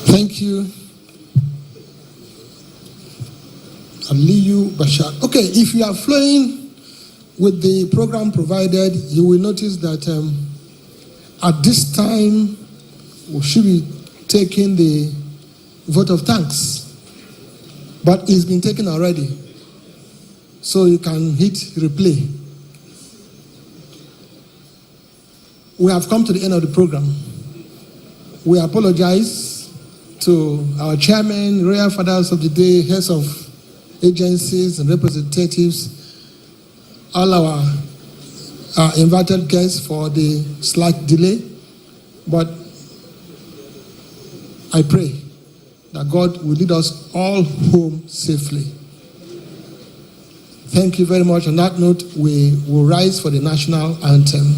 Thank you. Aliyu Bashar. Okay, if you are flowing with the program provided, you will notice that at this time, we should be taking the vote of thanks. But it's been taken already. So you can hit replay. We have come to the end of the program. We apologize to our chairman, royal fathers of the day, heads of agencies and representatives, all our invited guests for the slight delay. But I pray that God will lead us all home safely. Thank you very much. On that note, we will rise for the national anthem.